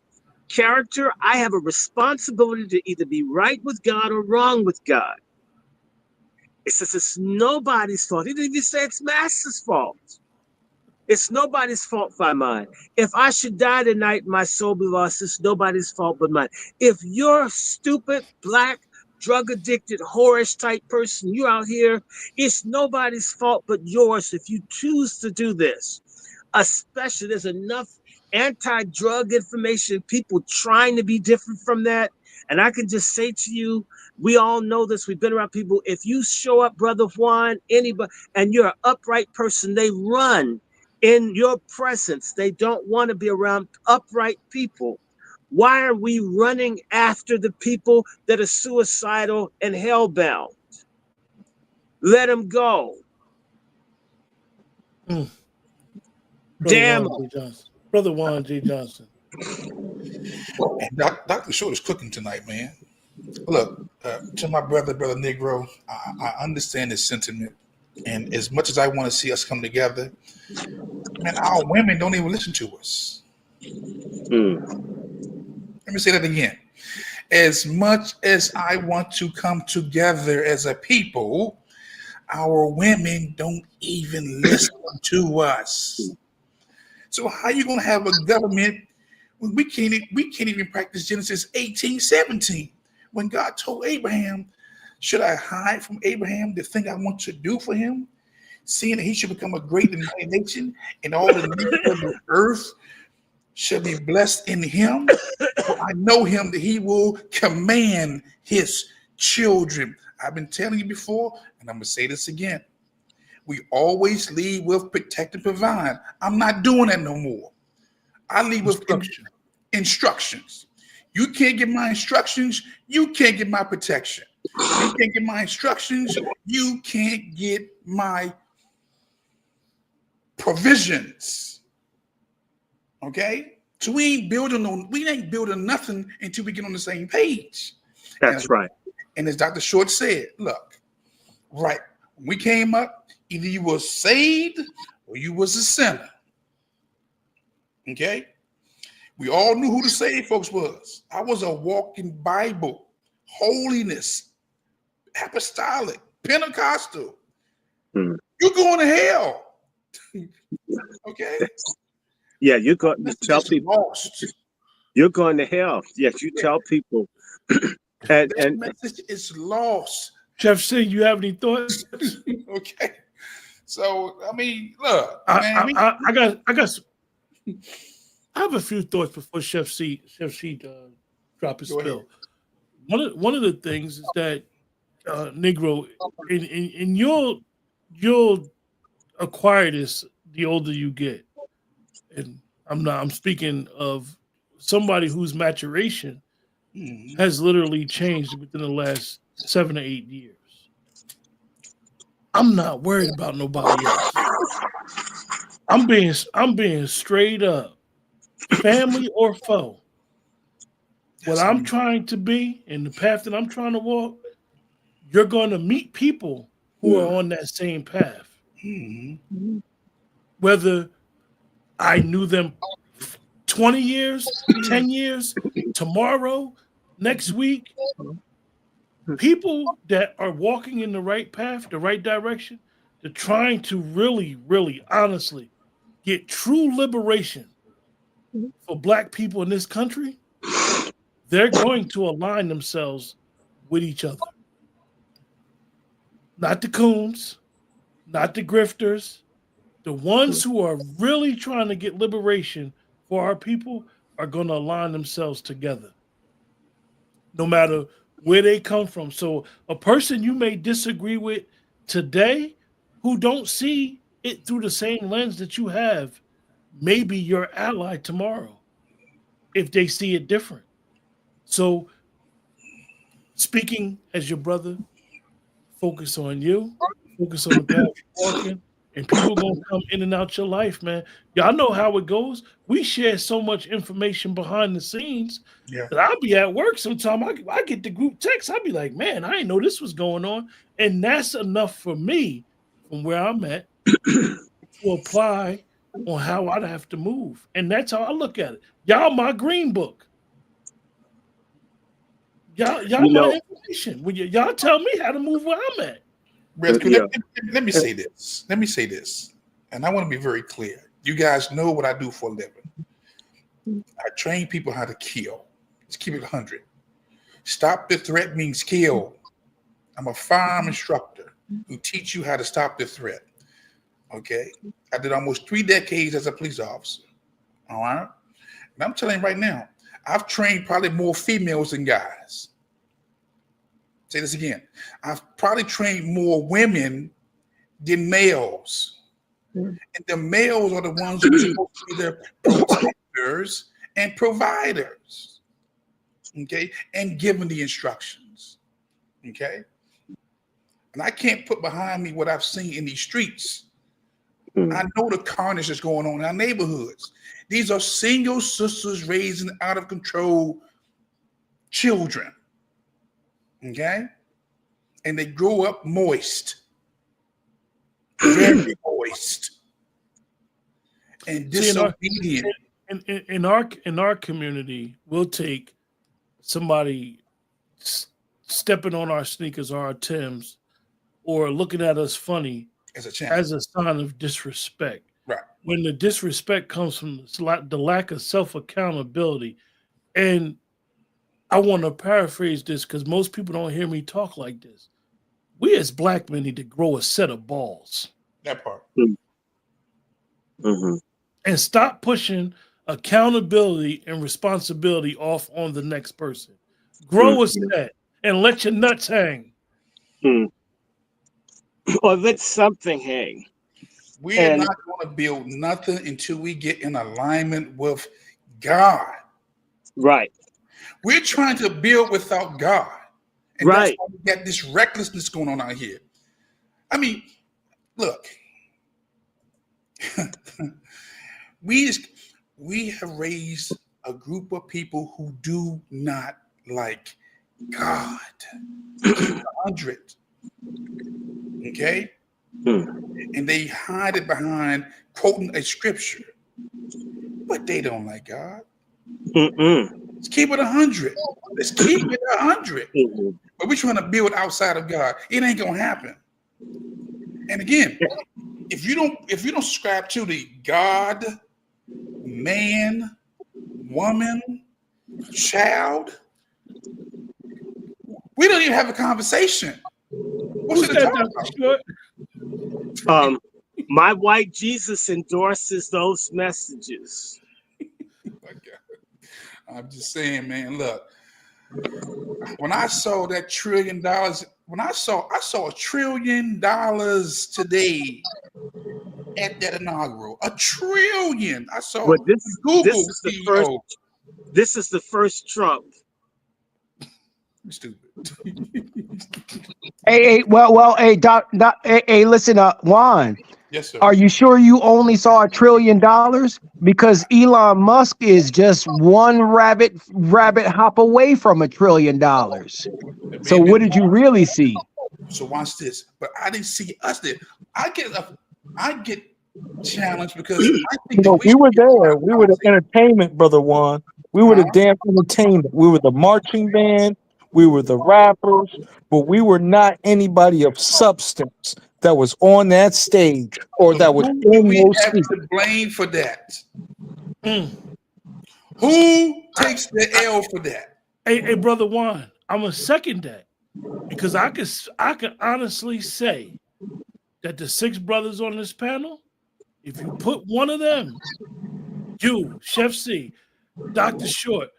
character, I have a responsibility to either be right with God or wrong with God. It says it's nobody's fault. He didn't even say it's master's fault. It's nobody's fault but mine. If I should die tonight, my soul be lost. It's nobody's fault but mine. If you're a stupid, black, drug addicted, whorish type person, you're out here, it's nobody's fault but yours if you choose to do this. Especially, there's enough anti-drug information, people trying to be different from that. And I can just say to you, we all know this. We've been around people. If you show up, Brother Juan, anybody, and you're an upright person, they run in your presence. They don't want to be around upright people. Why are we running after the people that are suicidal and hellbound? Let them go. Damn. Brother Juan J. Johnson. And Dr. Short is cooking tonight, man. Look, to my brother Negro, I understand his sentiment. And as much as I want to see us come together, man, our women don't even listen to us. Let me say that again. As much as I want to come together as a people, our women don't even listen to us. So how are you going to have a government when we can't even practice Genesis 18:17 when God told Abraham, should I hide from Abraham the thing I want to do for him, seeing that he should become a great and mighty nation and all the nations of the earth shall be blessed in him? For I know him that he will command his children. I've been telling you before, and I'm going to say this again. We always lead with protect and provide. I'm not doing that no more. I lead with instructions. You can't get my instructions, you can't get my protection. You can't get my instructions, you can't get my provisions. Okay? So we ain't building nothing until we get on the same page. That's right. And as Dr. Short said, look, right, when we came up, either you were saved or you was a sinner. Okay? We all knew who the saved folks was. I was a walking Bible, holiness, apostolic, Pentecostal. You're going to hell. Okay? Yeah, you're going to tell people lost. You're going to hell. Yes, you tell people. and message is lost. Chef C, you have any thoughts? Okay. So I mean, look, I have a few thoughts before Chef C drop his spill. One of the things is that Negro, and you'll acquire this the older you get. And I'm speaking of somebody whose maturation has literally changed within the last 7 or 8 years. I'm not worried about nobody else. I'm being straight up, family or foe. What I'm trying to be and the path that I'm trying to walk, you're going to meet people who are on that same path. Whether I knew them 20 years, 10 years, tomorrow, next week, people that are walking in the right path, the right direction, they're trying to really, really, honestly get true liberation for Black people in this country, they're going to align themselves with each other. Not the coons, not the grifters. The ones who are really trying to get liberation for our people are going to align themselves together, no matter where they come from. So a person you may disagree with today who don't see it through the same lens that you have may be your ally tomorrow if they see it different. So speaking as your brother, focus on you, focus on the path you're walking, and people gonna come in and out your life, man. Y'all know how it goes. We share so much information behind the scenes Yeah. that I'll be at work sometime. I get the group text. I'll be like, man, I didn't know this was going on. And that's enough for me from where I'm at to apply on how I'd have to move. And that's how I look at it. Y'all my green book. Y'all my information. When y'all tell me how to move where I'm at. Let me say this. Let me say this. And I want to be very clear. You guys know what I do for a living. I train people how to kill. Let's keep it 100. Stop the threat means kill. I'm a firearm instructor who teach you how to stop the threat. Okay? I did almost 3 decades as a police officer. All right? And I'm telling you right now, I've trained probably more females than guys. Say this again. I've probably trained more women than males. And the males are the ones who are supposed to be their protectors and providers. Okay? And giving the instructions. Okay? And I can't put behind me what I've seen in these streets. I know the carnage that's going on in our neighborhoods. These are single sisters raising out of control children. Okay? And they grow up moist. Very moist. And disobedient. In our community, we'll take somebody stepping on our sneakers or our Timbs or looking at us funny as a sign of disrespect. Right. When the disrespect comes from the lack of self-accountability. And I want to paraphrase this because most people don't hear me talk like this. We as black men need to grow a set of balls. That part. Mm-hmm. And stop pushing accountability and responsibility off on the next person. Grow a set and let your nuts hang. Or let something hang. We are not going to build nothing until we get in alignment with God. Right. We're trying to build without God. And that's why we got this recklessness going on out here. I mean, look. we have raised a group of people who do not like God. 100. Okay? And they hide it behind quoting a scripture. But they don't like God. Let's keep it 100. Let's keep it 100. But we're trying to build outside of God. It ain't gonna happen. And again, if you don't subscribe to the God, man, woman, child, we don't even have a conversation. What's it talk about? My white Jesus endorses those messages. I'm just saying, man, look. When I saw that $1 trillion, when I saw $1 trillion today at that inaugural, $1 trillion. I saw Google CEO. This is the first Trump. Stupid. Hey, listen, Juan. Yes, sir. Are you sure you only saw $1 trillion? Because Elon Musk is just one rabbit hop away from $1 trillion. So what did you really see? So watch this. But I didn't see us there. I get challenged because I think we were there. We were the entertainment, Brother Juan. We were the damn entertainment. We were the marching band. We were the rappers, but we were not anybody of substance that was on that stage or that was in those seats. To blame for that? Who takes the L for that? Hey, Brother Juan, I'm gonna second that because I can honestly say that the 6 brothers on this panel, if you put one of them, you, Chef C, Dr. Short,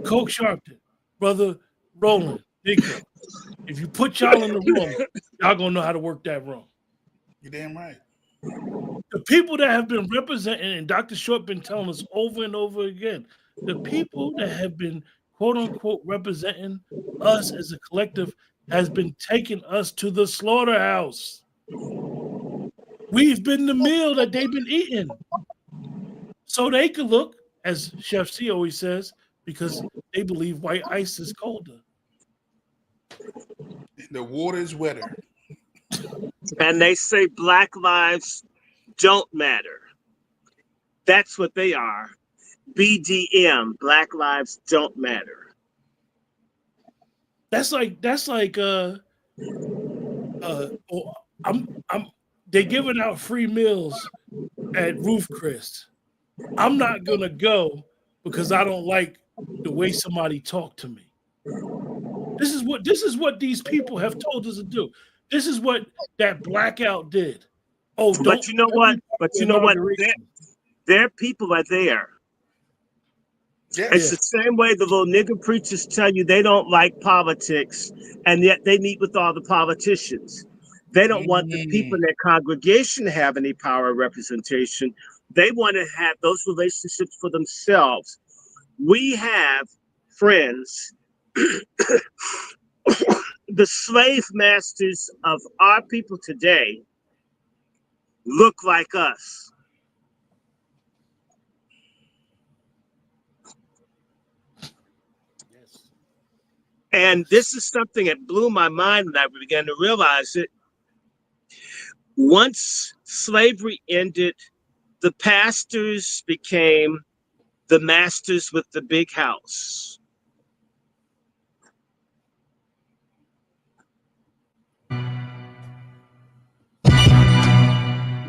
Coke Sharpton, Brother Roland, Nico, if you put y'all in the room, y'all gonna know how to work that room. You're damn right. The people that have been representing, and Dr. Short been telling us over and over again, the people that have been quote unquote representing us as a collective has been taking us to the slaughterhouse. We've been the meal that they've been eating. So they could look, as Chef C always says, because they believe white ice is colder. The water is wetter. And they say Black lives don't matter. That's what they are. BDM, Black lives don't matter. That's like they're giving out free meals at Roof Chris. I'm not gonna go because I don't like the way somebody talked to me. This is what these people have told us to do. This is what that blackout did. Oh, don't. But you know what? But you know what? Their people are there. Yeah. It's the same way the little nigger preachers tell you they don't like politics, and yet they meet with all the politicians. They don't want the people in their congregation to have any power or representation. They want to have those relationships for themselves. We have friends, the slave masters of our people today look like us. And this is something that blew my mind when I began to realize it. Once slavery ended, the pastors became the masters with the big house.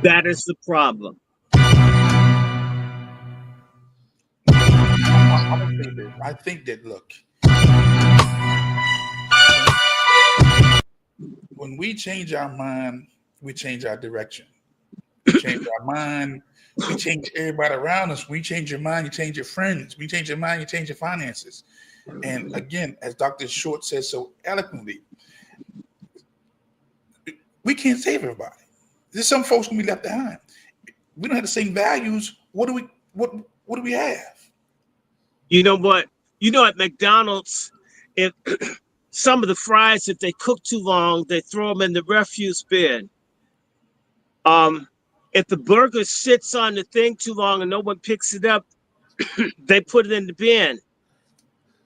That is the problem. I think that, look, when we change our mind, we change our direction. We change our mind, we change everybody around us. We change your mind, you change your friends. We change your mind, you change your finances. And again, as Dr. Short says so eloquently, we can't save everybody. There's some folks gonna be left behind. We don't have the same values. What do we have? You know what? You know, at McDonald's, if some of the fries, if they cook too long, they throw them in the refuse bin. If the burger sits on the thing too long and no one picks it up, they put it in the bin.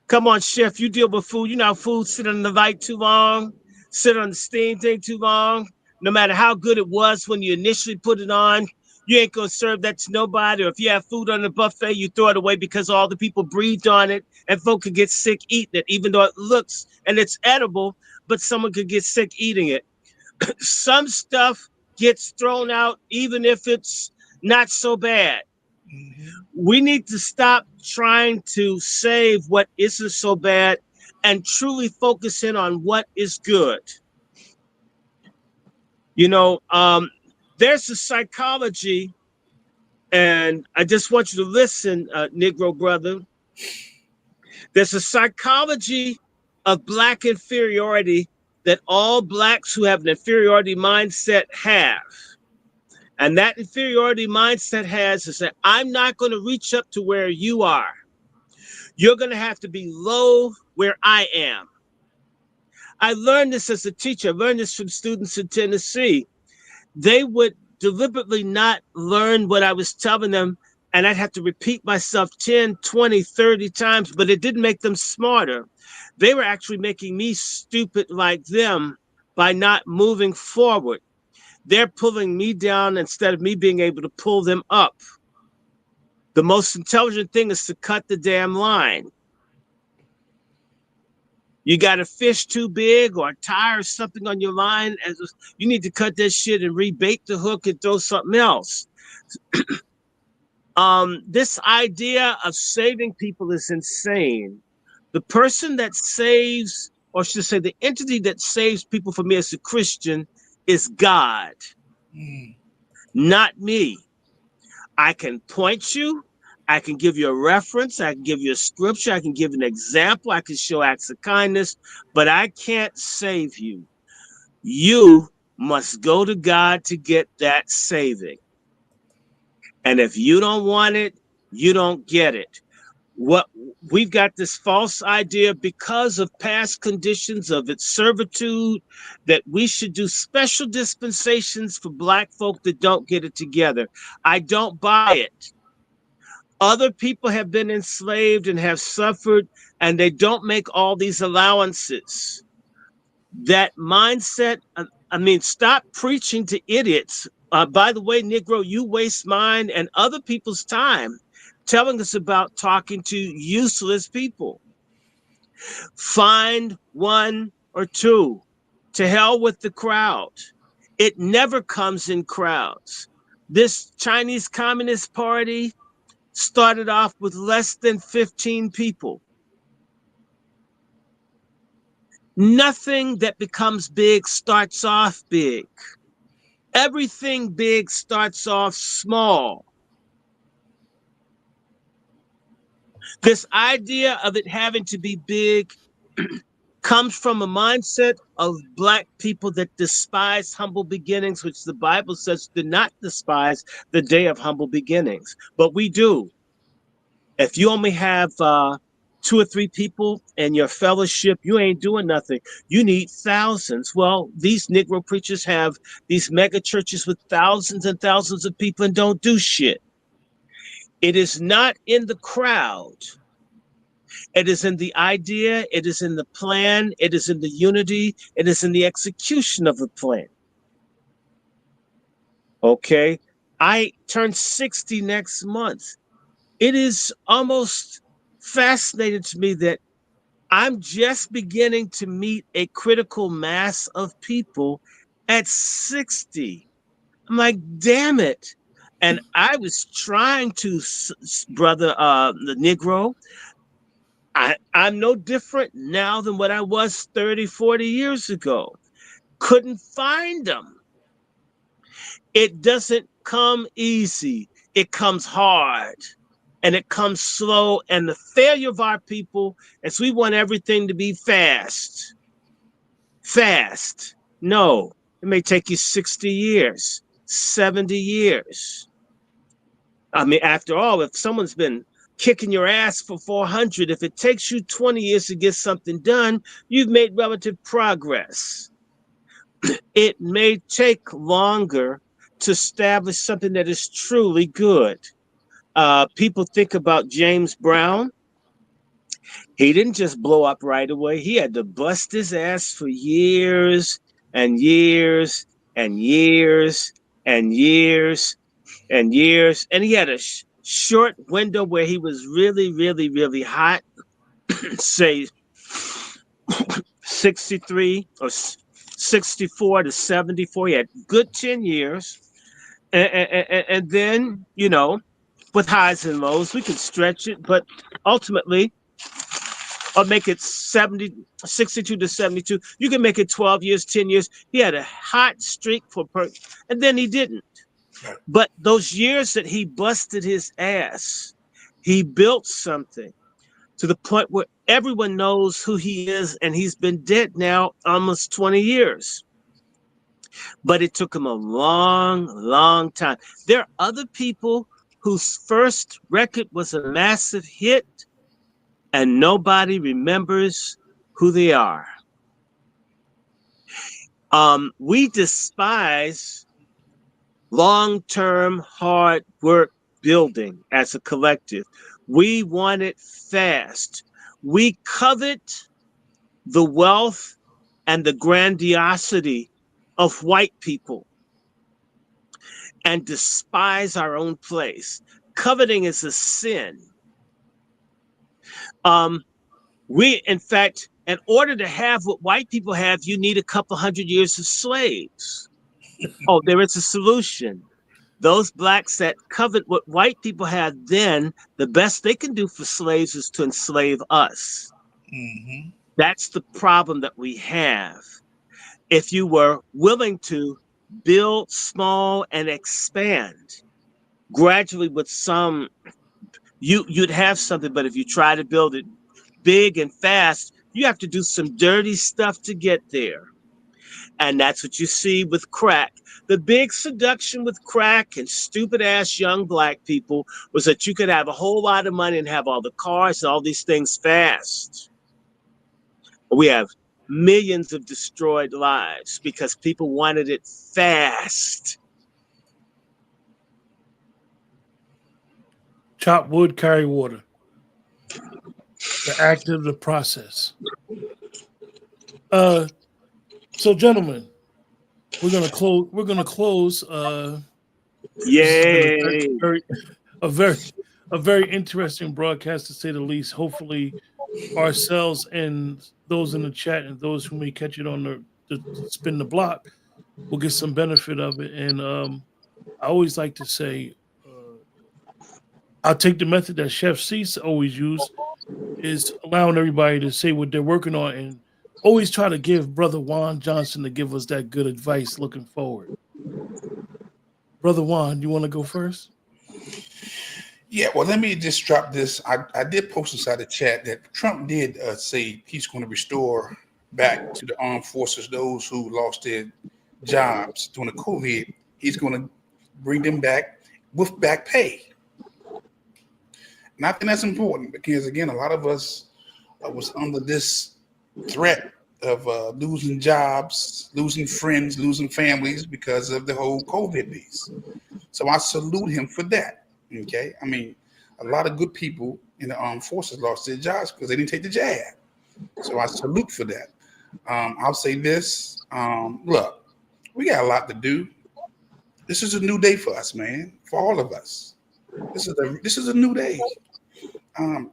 Come on, chef, you deal with food. You know how food sit on the light too long, sit on the steam thing too long. No matter how good it was when you initially put it on, you ain't gonna serve that to nobody. Or if you have food on the buffet, you throw it away because all the people breathed on it and folk could get sick eating it, even though it looks and it's edible, but someone could get sick eating it. Some stuff gets thrown out, even if it's not so bad. We need to stop trying to save what isn't so bad and truly focus in on what is good. You know, there's a psychology, and I just want you to listen, Negro brother. There's a psychology of Black inferiority that all Blacks who have an inferiority mindset have. And that inferiority mindset is that I'm not going to reach up to where you are. You're going to have to be low where I am. I learned this as a teacher. I learned this from students in Tennessee. They would deliberately not learn what I was telling them, and I'd have to repeat myself 10, 20, 30 times, but it didn't make them smarter. They were actually making me stupid like them by not moving forward. They're pulling me down instead of me being able to pull them up. The most intelligent thing is to cut the damn line. You got a fish too big or a tire or something on your line, you need to cut that shit and rebait the hook and throw something else. This idea of saving people is insane. The person that saves, or should I say the entity that saves people for me as a Christian is God, not me. I can point you, I can give you a reference, I can give you a scripture, I can give an example, I can show acts of kindness, but I can't save you. You must go to God to get that saving. And if you don't want it, you don't get it. What we've got this false idea because of past conditions of its servitude that we should do special dispensations for black folk that don't get it together. I don't buy it. Other people have been enslaved and have suffered, and they don't make all these allowances. That mindset, I mean, stop preaching to idiots. By the way, Negro, you waste mine and other people's time telling us about talking to useless people. Find one or two. To hell with the crowd. It never comes in crowds. This Chinese Communist Party started off with less than 15 people. Nothing that becomes big starts off big. Everything big starts off small. This idea of it having to be big comes from a mindset of black people that despise humble beginnings, which the Bible says do not despise the day of humble beginnings. But we do. If you only have 2 or 3 people in your fellowship, you ain't doing nothing. You need thousands. Well, these Negro preachers have these mega churches with thousands and thousands of people and don't do shit. It is not in the crowd. It is in the idea. It is in the plan. It is in the unity. It is in the execution of the plan. Okay. I turn 60 next month. It is almost fascinating to me that I'm just beginning to meet a critical mass of people at 60. I'm like, damn it. And I was trying to, brother, the Negro, I'm no different now than what I was 30, 40 years ago. Couldn't find them. It doesn't come easy. It comes hard and it comes slow. And the failure of our people is we want everything to be fast. Fast. No, it may take you 60 years, 70 years. I mean, after all, if someone's been kicking your ass for 400, if it takes you 20 years to get something done, you've made relative progress. It may take longer to establish something that is truly good. People think about James Brown. He didn't just blow up right away. He had to bust his ass for years and years and years and years and years. And he had a short window where he was really, really, really hot, say 63 or 64 to 74. He had good 10 years. And then, you know, with highs and lows, we could stretch it, but ultimately, or make it 62 to 72. You can make it 12 years, 10 years. He had a hot streak and then he didn't. But those years that he busted his ass, he built something to the point where everyone knows who he is, and he's been dead now almost 20 years. But it took him a long, long time. There are other people whose first record was a massive hit, and nobody remembers who they are. We despise long-term hard work building as a collective. We want it fast. We covet the wealth and the grandiosity of white people and despise our own place. Coveting is a sin. In fact, in order to have what white people have, you need a couple hundred years of slaves. Oh, there is a solution. Those blacks that covet what white people had then, the best they can do for slaves is to enslave us. Mm-hmm. That's the problem that we have. If you were willing to build small and expand gradually with some, you'd have something. But if you try to build it big and fast, you have to do some dirty stuff to get there. And that's what you see with crack. The big seduction with crack and stupid ass young black people was that you could have a whole lot of money and have all the cars and all these things fast. We have millions of destroyed lives because people wanted it fast. Chop wood, carry water. The act of the process. So, gentlemen, we're gonna close. We're gonna close. Yay! A very interesting broadcast, to say the least. Hopefully, ourselves and those in the chat and those who may catch it on the spin the block will get some benefit of it. And I always like to say, I'll take the method that Chef Cease always used, is allowing everybody to say what they're working on, and always try to give Brother Juan Johnson to give us that good advice looking forward. Brother Juan, you want to go first? Yeah, well, let me just drop this. I did post inside the chat that Trump did say he's going to restore back to the armed forces those who lost their jobs during the COVID. He's going to bring them back with back pay. And I think that's important because, again, a lot of us was under this threat of losing jobs, losing friends, losing families because of the whole COVID piece. So I salute him for that. Okay, I mean, a lot of good people in the armed forces lost their jobs because they didn't take the jab. So I salute for that. I'll say this. Look, we got a lot to do. This is a new day for us, man, for all of us. This is a new day.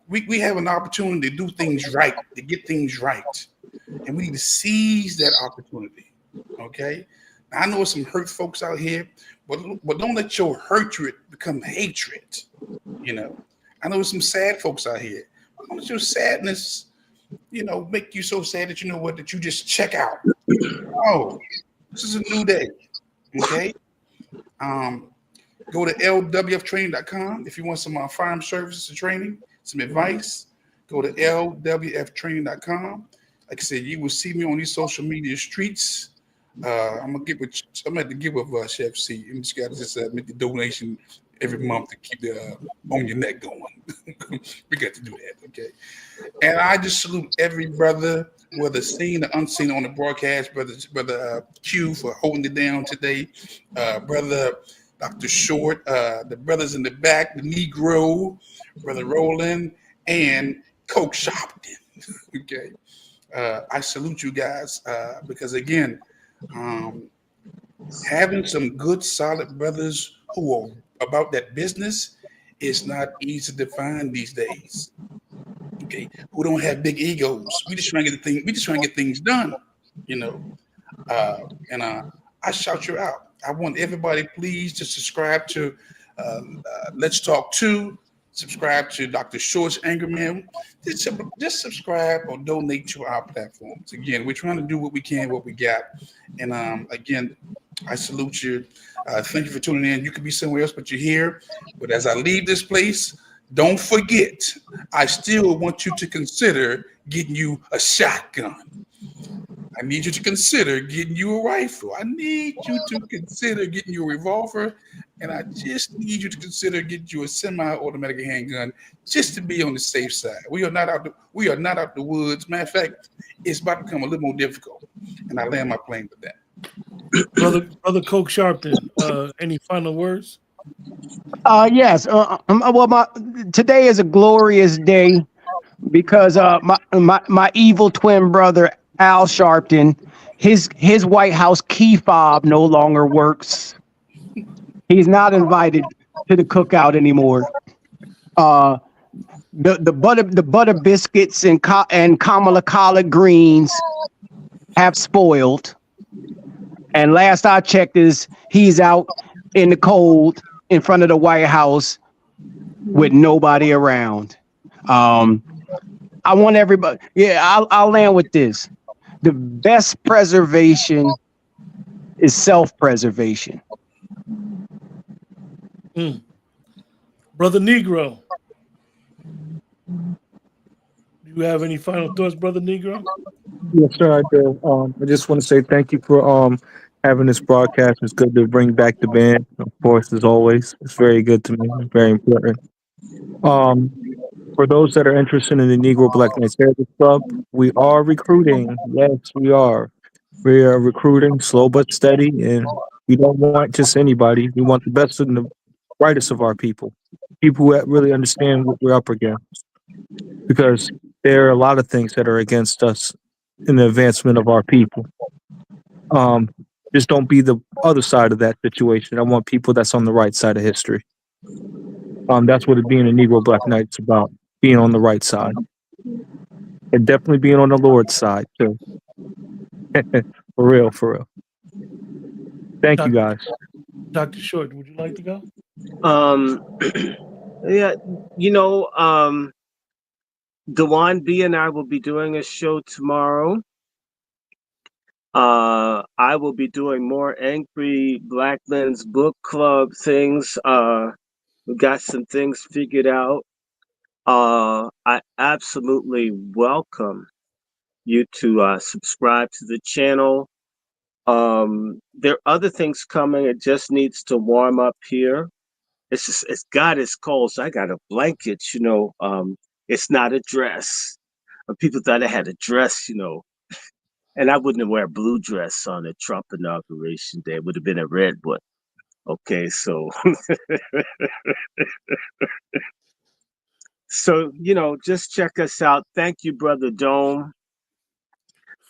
We have an opportunity to do things right, to get things right. And we need to seize that opportunity, okay? Now, I know some hurt folks out here, but don't let your hatred become hatred, you know? I know some sad folks out here. Don't let your sadness, make you so sad that that you just check out. Oh, this is a new day, okay? Go to lwftraining.com if you want some firearm services and training, some advice. Go to lwftraining.com. Like I said, you will see me on these social media streets. I'm gonna have to give with Chef C. You just got to make the donation every month to keep the on your neck going. We got to do that, okay? And I just salute every brother, whether seen or unseen on the broadcast. Brother Q for holding it down today. Brother Dr. Short, the brothers in the back, the Negro, Brother Roland, and Coke Shopton. Okay. I salute you guys because, again, having some good, solid brothers who are about that business is not easy to find these days. Okay, who don't have big egos? We just trying to get things done, And I shout you out. I want everybody, please, to subscribe to Let's Talk 2. Subscribe to Dr. Short's Anger Man. Just subscribe or donate to our platforms. Again, we're trying to do what we can, what we got. And again, I salute you. Thank you for tuning in. You could be somewhere else, but you're here. But as I leave this place, don't forget, I still want you to consider getting you a shotgun. I need you to consider getting you a rifle. I need you to consider getting you a revolver. And I just need you to consider getting you a semi-automatic handgun just to be on the safe side. We are not out the woods. Matter of fact, it's about to become a little more difficult. And I land my plane with that. Brother Coke Sharpton, any final words? Yes. Today is a glorious day because my evil twin brother Al Sharpton, his White House key fob no longer works. He's not invited to the cookout anymore. The butter biscuits and Kamala collard greens have spoiled. And last I checked, he's out in the cold in front of the White House with nobody around. I want everybody. Yeah, I'll land with this. The best preservation is self-preservation. Brother Negro, you you have any final thoughts, brother Negro? Yes, sir, I do. I just want to say thank you for having this broadcast. It's good to bring back the band, of course, as always. It's very good to me. Very important. Um, for those that are interested in the Negro Black Knights Heritage Club, we are recruiting. Yes, we are. We are recruiting, slow but steady, and we don't want just anybody. We want the best and the brightest of our people who really understand what we're up against. Because there are a lot of things that are against us in the advancement of our people. Um, just don't be the other side of that situation. I want people that's on the right side of history. That's what it being a Negro Black Knight's about, being on the right side. And definitely being on the Lord's side, too. For real, for real. Thank you, Doctor guys. Dr. Short, would you like to go? Um, yeah, you know, Dewan B and I will be doing a show tomorrow. I will be doing more Angry Black Men's Book Club things. We got some things figured out. I absolutely welcome you to subscribe to the channel. There are other things coming. It just needs to warm up here. It's God is cold, so I got a blanket, you know. It's not a dress. People thought I had a dress, you know, and I wouldn't wear a blue dress on a Trump inauguration day. It would have been a red one. Okay, so so you know, just check us out. Thank you, brother Dome,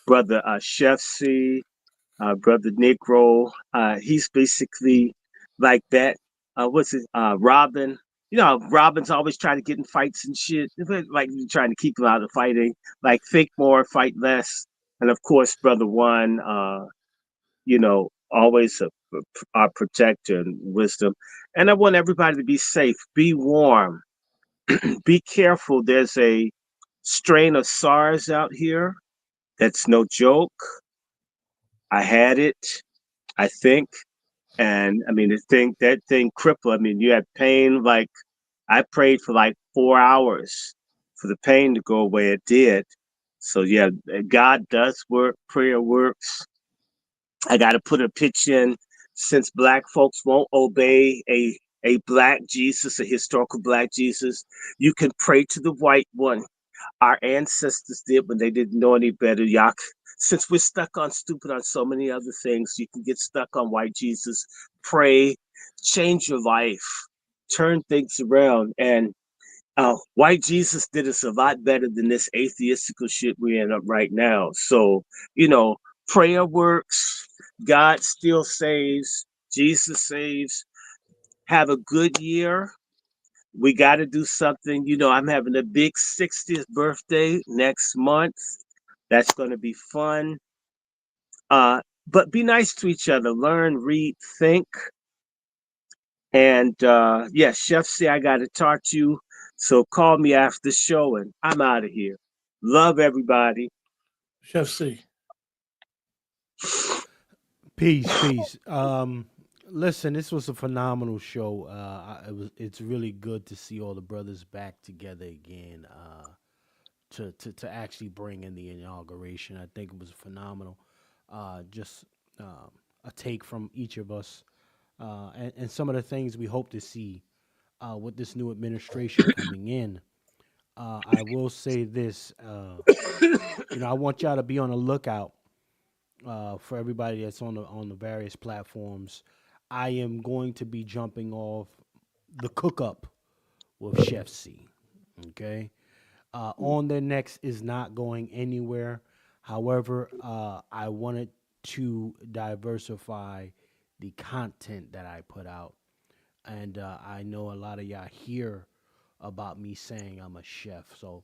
brother Chef C, brother Negro. He's basically like that. What's it? Robin. You know, Robin's always trying to get in fights and shit. Like trying to keep him out of fighting. Like think more, fight less. And of course, brother One. You know, always our protector and wisdom. And I want everybody to be safe, be warm, be careful. There's a strain of SARS out here. That's no joke. I had it, I think. And I mean, that thing crippled. I mean, you had pain. Like I prayed for like 4 hours for the pain to go away. It did. So yeah, God does work. Prayer works. I got to put a pitch in since black folks won't obey a black Jesus, a historical black Jesus. You can pray to the white one. Our ancestors did when they didn't know any better. Y'all, since we're stuck on stupid on so many other things, you can get stuck on white Jesus. Pray, change your life, turn things around. And white Jesus did us a lot better than this atheistical shit we end up right now. So, you know, prayer works. God still saves. Jesus saves. Have a good year. We got to do something. You know, I'm having a big 60th birthday next month. That's going to be fun. But be nice to each other. Learn, read, think. And yeah, Chef C, I got to talk to you. So call me after the show and I'm out of here. Love everybody. Chef C. Peace. Listen, this was a phenomenal show. It's really good to see all the brothers back together again. To actually bring in the inauguration, I think it was phenomenal. Just a take from each of us, and some of the things we hope to see with this new administration coming in. I will say this, I want y'all to be on the lookout for everybody that's on the various platforms. I am going to be jumping off the cook up with Chef C. Okay, on their next is not going anywhere. However, I wanted to diversify the content that I put out, and I know a lot of y'all hear about me saying I'm a chef, so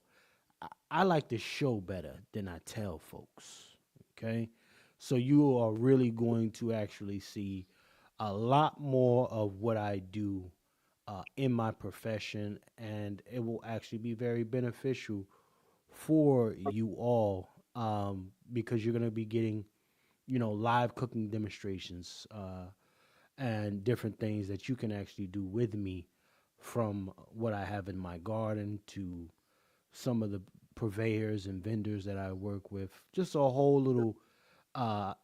I like to show better than I tell folks. Okay. So you are really going to actually see a lot more of what I do in my profession, and it will actually be very beneficial for you all because you're going to be getting, live cooking demonstrations and different things that you can actually do with me from what I have in my garden to some of the purveyors and vendors that I work with. Just a whole little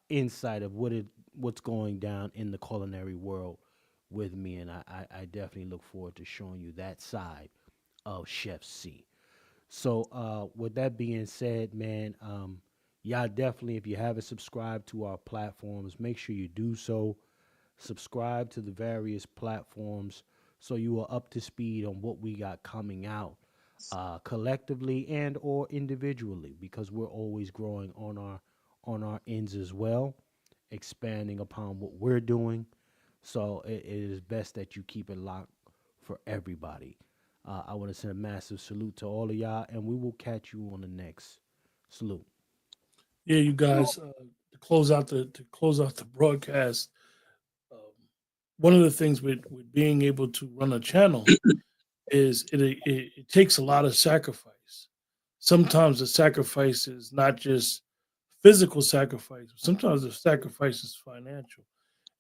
insight of what's going down in the culinary world with me, and I definitely look forward to showing you that side of Chef C. So with that being said, man, y'all definitely, if you haven't subscribed to our platforms, make sure you do so. Subscribe to the various platforms so you are up to speed on what we got coming out collectively and or individually, because we're always growing on our ends as well, expanding upon what we're doing. So it is best that you keep it locked for everybody. I want to send a massive salute to all of y'all, and we will catch you on the next salute. Yeah, you guys, to close out the broadcast. Um, One of the things with being able to run a channel is it takes a lot of sacrifice. Sometimes the sacrifice is not just physical sacrifice. Sometimes the sacrifice is financial,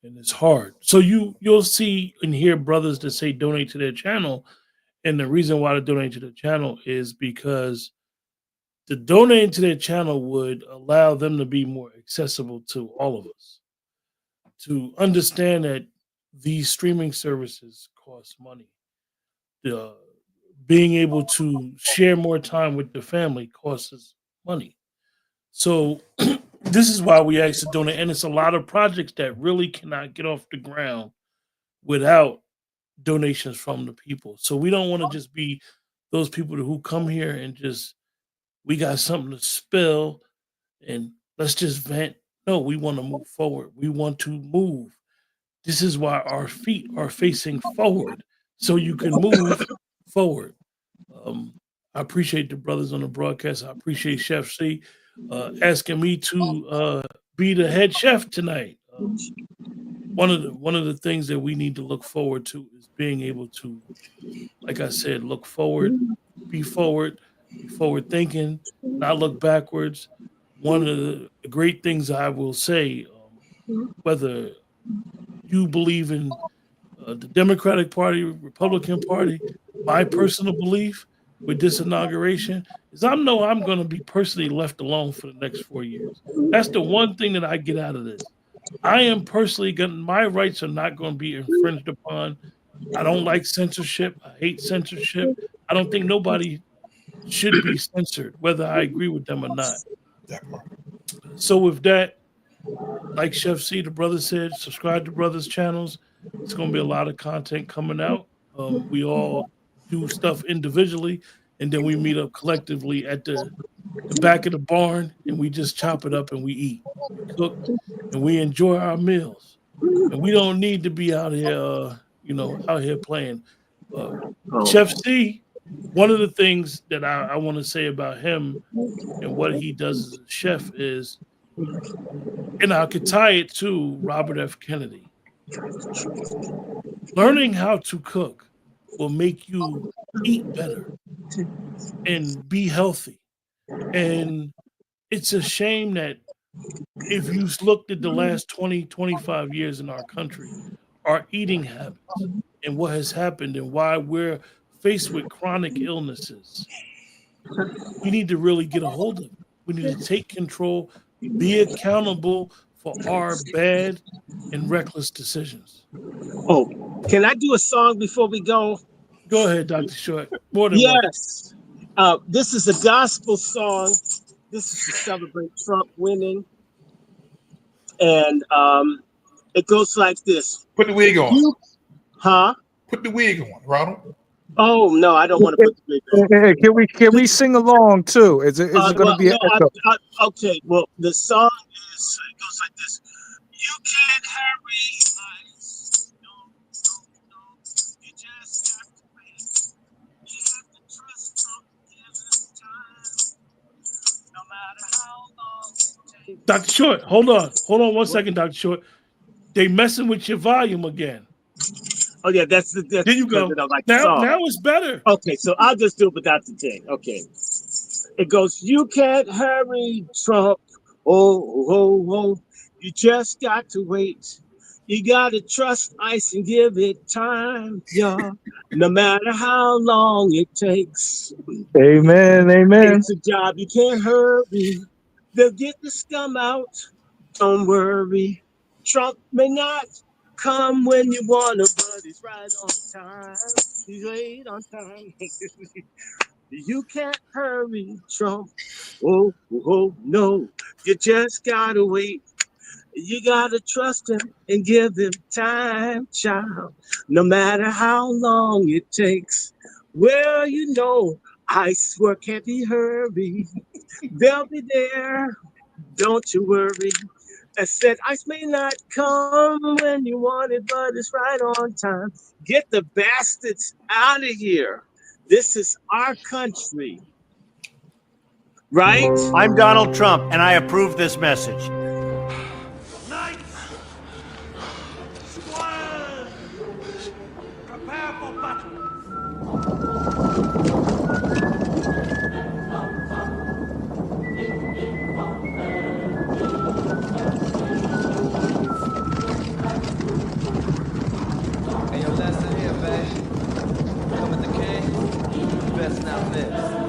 and it's hard. So you'll see and hear brothers that say donate to their channel, and the reason why they donate to the channel is because the donating to their channel would allow them to be more accessible to all of us, to understand that these streaming services cost money. Uh, Being able to share more time with the family costs us money. So this is why we asked to donate, and it's a lot of projects that really cannot get off the ground without donations from the people. So we don't want to just be those people who come here and just we got something to spill and let's just vent. No, we want to move forward. We want to move. This is why our feet are facing forward, so you can move forward. Um, I appreciate the brothers on the broadcast. I appreciate Chef C asking me to be the head chef tonight. One of the things that we need to look forward to is being able to, like I said, look forward, be forward thinking, not look backwards. One of the great things I will say, whether you believe in the Democratic Party, Republican Party, my personal belief with this inauguration is I know I'm going to be personally left alone for the next 4 years. That's the one thing that I get out of this. I am personally going my rights are not going to be infringed upon. I don't like censorship. I hate censorship. I don't think nobody should be censored, whether I agree with them or not. So with that, like Chef C, the brother said, subscribe to brothers' channels. It's going to be a lot of content coming out. We all do stuff individually, and then we meet up collectively at the back of the barn, and we just chop it up and we eat, we cook, and we enjoy our meals. And we don't need to be out here, out here playing. Uh, Chef C, one of the things that I want to say about him and what he does as a chef is, and I could tie it to Robert F. Kennedy. Learning how to cook will make you eat better and be healthy. And it's a shame that if you looked at the last 20, 25 years in our country, our eating habits and what has happened and why we're faced with chronic illnesses, we need to really get a hold of it. We need to take control, be accountable for our bad and reckless decisions. Oh, can I do a song before we go? Go ahead, Dr. Short. More than yes. This is a gospel song. This is to celebrate Trump winning. And it goes like this. Put the wig on. Huh? Put the wig on, Ronald. Oh no, I don't want to put the wig on. Hey, can we sing along too? Is it going to be an echo? Okay. Well, the song is it goes like this. You can't hurry life. No. You just have to wait. You have to trust Trump gives time. No matter how long it takes. Dr. Short, hold on 1 second, Dr. Short. They messing with your volume again. Oh yeah, that's There you go. Like Now it's better. Okay, so I'll just do it without the thing. Okay. It goes, you can't hurry Trump. Oh. You just got to wait. You gotta trust ice and give it time, y'all. No matter how long it takes. Amen. Amen. It's a job you can't hurry. They'll get the scum out. Don't worry. Trump may not come when you want him, but he's right on time. He's right on time. You can't hurry, Trump. Oh, oh, no. You just gotta wait. You gotta trust him and give him time, child. No matter how long it takes. Well, you know, I swear can't be hurried. They'll be there. Don't you worry. I said ice may not come when you want it, but it's right on time. Get the bastards out of here. This is our country, right? I'm Donald Trump, and I approve this message. Knights, squires, prepare for battle. Hey, yo, listen here, babe. Coming the king, best not miss.